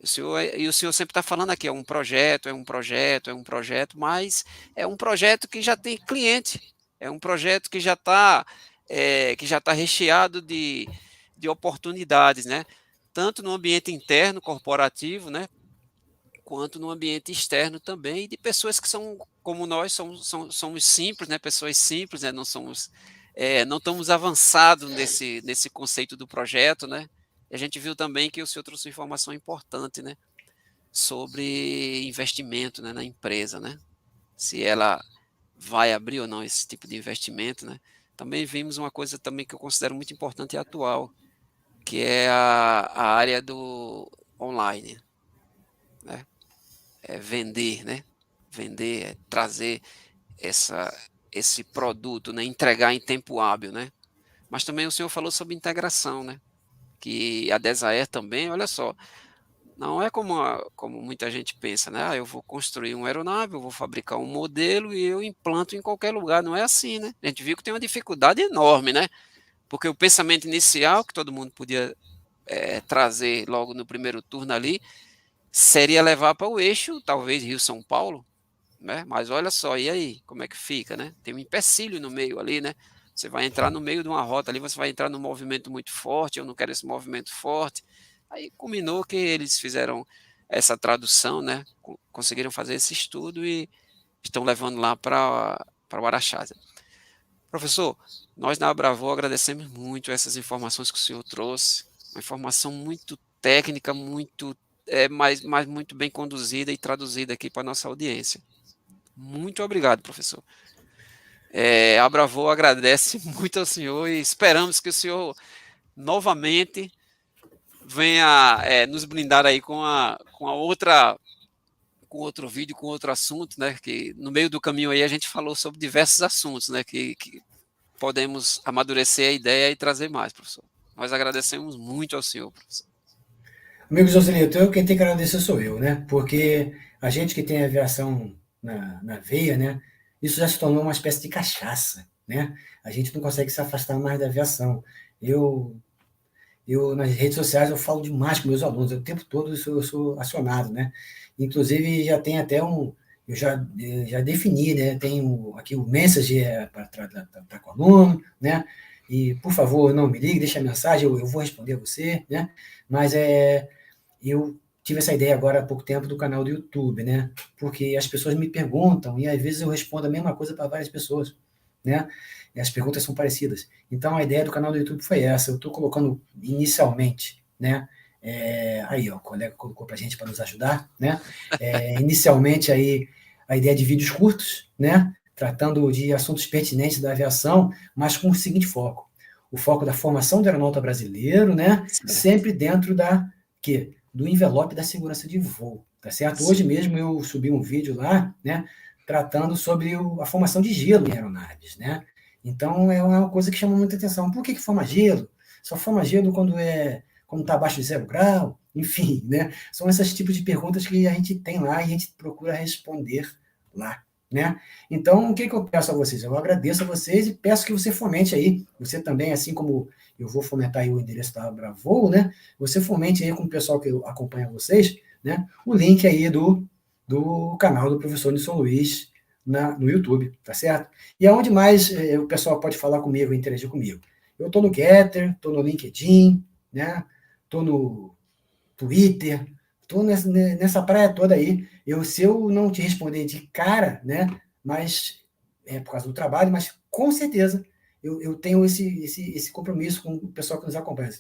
E o senhor sempre está falando aqui, é um projeto, é um projeto, é um projeto, mas é um projeto que já tem cliente, é um projeto que já tá recheado de oportunidades, né? Tanto no ambiente interno, corporativo, né? Quanto no ambiente externo também, e de pessoas que são como nós, somos simples, né? Pessoas simples, né? Não estamos avançados nesse conceito do projeto, né? E a gente viu também que o senhor trouxe informação importante, né? Sobre investimento, né, na empresa, né? Se ela vai abrir ou não esse tipo de investimento, né? Também vimos uma coisa também que eu considero muito importante e atual, que é a área do online, né? É vender, né? Vender, trazer essa, esse produto, né? Entregar em tempo hábil, né? Mas também o senhor falou sobre integração, né? Que a Desaer também, olha só, Não é como muita gente pensa, né? Eu vou construir uma aeronave, eu vou fabricar um modelo e eu implanto em qualquer lugar. Não é assim, né? A gente viu que tem uma dificuldade enorme, né? Porque o pensamento inicial que todo mundo podia trazer logo no primeiro turno ali seria levar para o eixo, talvez Rio-São Paulo, né? Mas olha só, e aí, como é que fica, né? Tem um empecilho no meio ali, né? Você vai entrar no meio de uma rota ali, você vai entrar num movimento muito forte, eu não quero esse movimento forte. Aí culminou que eles fizeram essa tradução, né? Conseguiram fazer esse estudo e estão levando lá para o Araxá. Professor, nós na Bravo agradecemos muito essas informações que o senhor trouxe, uma informação muito técnica, mas muito bem conduzida e traduzida aqui para a nossa audiência. Muito obrigado, professor. A Bravo agradece muito ao senhor e esperamos que o senhor novamente venha nos brindar aí com outro vídeo, com outro assunto, né? Que no meio do caminho aí a gente falou sobre diversos assuntos, né? Que podemos amadurecer a ideia e trazer mais, professor. Nós agradecemos muito ao senhor, professor. Amigo Joselito, quem tem que agradecer sou eu, né? Porque a gente que tem aviação na veia, né? Isso já se tornou uma espécie de cachaça, né? A gente não consegue se afastar mais da aviação. Eu, nas redes sociais, eu falo demais com meus alunos, o tempo todo eu sou acionado, né? Inclusive, já tem até eu já defini, né? Tenho aqui o message para com o aluno, né? E, por favor, não me ligue, deixa a mensagem, eu vou responder a você, né? Mas eu tive essa ideia agora há pouco tempo do canal do YouTube, né? Porque as pessoas me perguntam e às vezes eu respondo a mesma coisa para várias pessoas, né? E as perguntas são parecidas. Então a ideia do canal do YouTube foi essa. Eu estou colocando inicialmente, né? Aí, ó, o colega colocou para a gente para nos ajudar, né? Inicialmente aí a ideia de vídeos curtos, né? Tratando de assuntos pertinentes da aviação, mas com o seguinte foco: o foco da formação do aeronauta brasileiro, né? Sempre dentro do envelope da segurança de voo, tá certo? Hoje mesmo eu subi um vídeo lá, né, tratando sobre a formação de gelo em aeronaves, né? Então é uma coisa que chama muita atenção. Por que forma gelo? Só forma gelo quando está abaixo de 0 grau, enfim, né? São esses tipos de perguntas que a gente tem lá e a gente procura responder lá, né? Então, o que eu peço a vocês? Eu agradeço a vocês e peço que você fomente aí, você também, assim como eu vou fomentar aí o endereço da Bravo, né? Você fomente aí com o pessoal que acompanha vocês, né? O link aí do canal do professor Nilson Luiz no YouTube, tá certo? E aonde mais o pessoal pode falar comigo, interagir comigo? Eu estou no Getter, estou no LinkedIn, né? Estou no Twitter, estou nessa praia toda aí. Se eu não te responder de cara, né? Mas é por causa do trabalho, mas com certeza eu tenho esse compromisso com o pessoal que nos acompanha.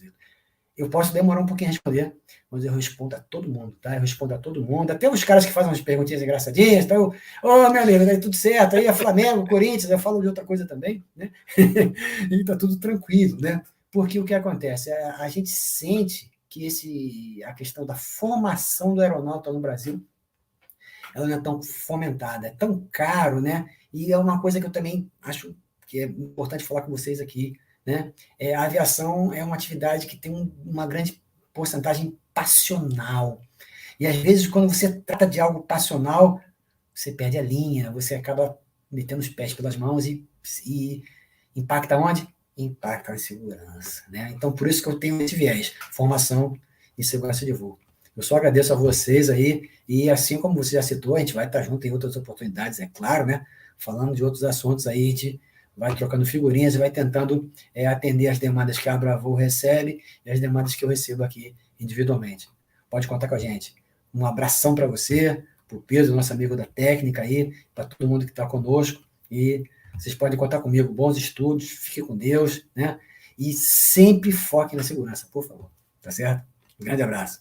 Eu posso demorar um pouquinho a responder, mas eu respondo a todo mundo, tá? Eu respondo a todo mundo, até os caras que fazem umas perguntinhas engraçadinhas, tá? Meu amigo, tá tudo certo, aí é Flamengo, Corinthians, eu falo de outra coisa também, né? E tá tudo tranquilo, né? Porque o que acontece? A gente sente que a questão da formação do aeronauta no Brasil, ela não é tão fomentada, é tão caro, né? E é uma coisa que eu também acho que é importante falar com vocês aqui, né? A aviação é uma atividade que tem uma grande porcentagem passional. E às vezes, quando você trata de algo passional, você perde a linha, você acaba metendo os pés pelas mãos e impacta onde? Impacta na segurança, né? Então, por isso que eu tenho esse viés, formação e segurança de voo. Eu só agradeço a vocês aí, e assim como você já citou, a gente vai estar junto em outras oportunidades, é claro, né? Falando de outros assuntos aí, a gente vai trocando figurinhas e vai tentando atender as demandas que a Bravo recebe e as demandas que eu recebo aqui individualmente. Pode contar com a gente. Um abração para você, para o Pedro, nosso amigo da técnica aí, para todo mundo que está conosco, e vocês podem contar comigo. Bons estudos, fiquem com Deus, né? E sempre foquem na segurança, por favor. Tá certo? Um grande abraço.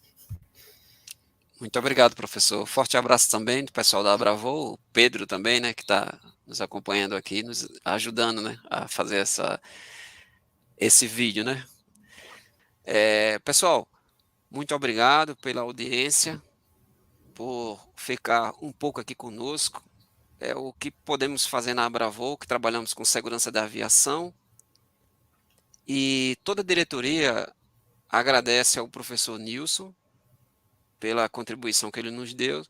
Muito obrigado, professor. Forte abraço também do pessoal da Bravo, o Pedro também, né, que está nos acompanhando aqui, nos ajudando, né, a fazer esse vídeo, né. Pessoal, muito obrigado pela audiência, por ficar um pouco aqui conosco. O que podemos fazer na Bravo, que trabalhamos com segurança da aviação, e toda a diretoria agradece ao professor Nilson pela contribuição que ele nos deu,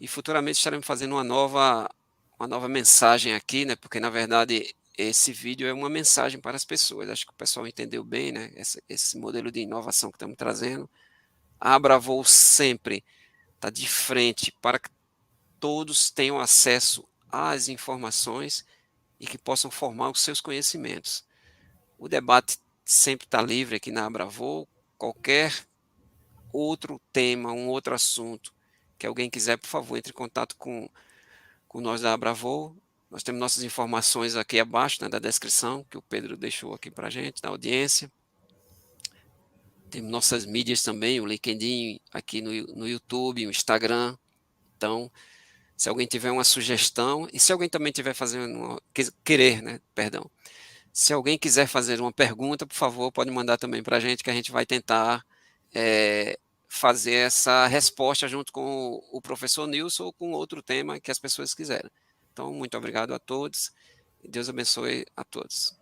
e futuramente estaremos fazendo uma nova mensagem aqui, né? Porque, na verdade, esse vídeo é uma mensagem para as pessoas. Acho que o pessoal entendeu bem, né? Esse modelo de inovação que estamos trazendo. A Abravol sempre está de frente para que todos tenham acesso às informações e que possam formar os seus conhecimentos. O debate sempre está livre aqui na Abravol. Qualquer outro tema, um outro assunto que alguém quiser, por favor, entre em contato com nós da Abravol. Nós temos nossas informações aqui abaixo, né, da descrição, que o Pedro deixou aqui para a gente, da audiência. Temos nossas mídias também, o LinkedIn aqui no YouTube, o Instagram. Então, se alguém tiver uma sugestão, e se alguém também tiver fazendo se alguém quiser fazer uma pergunta, por favor, pode mandar também para a gente, que a gente vai tentar fazer essa resposta junto com o professor Nilson ou com outro tema que as pessoas quiserem. Então, muito obrigado a todos e Deus abençoe a todos.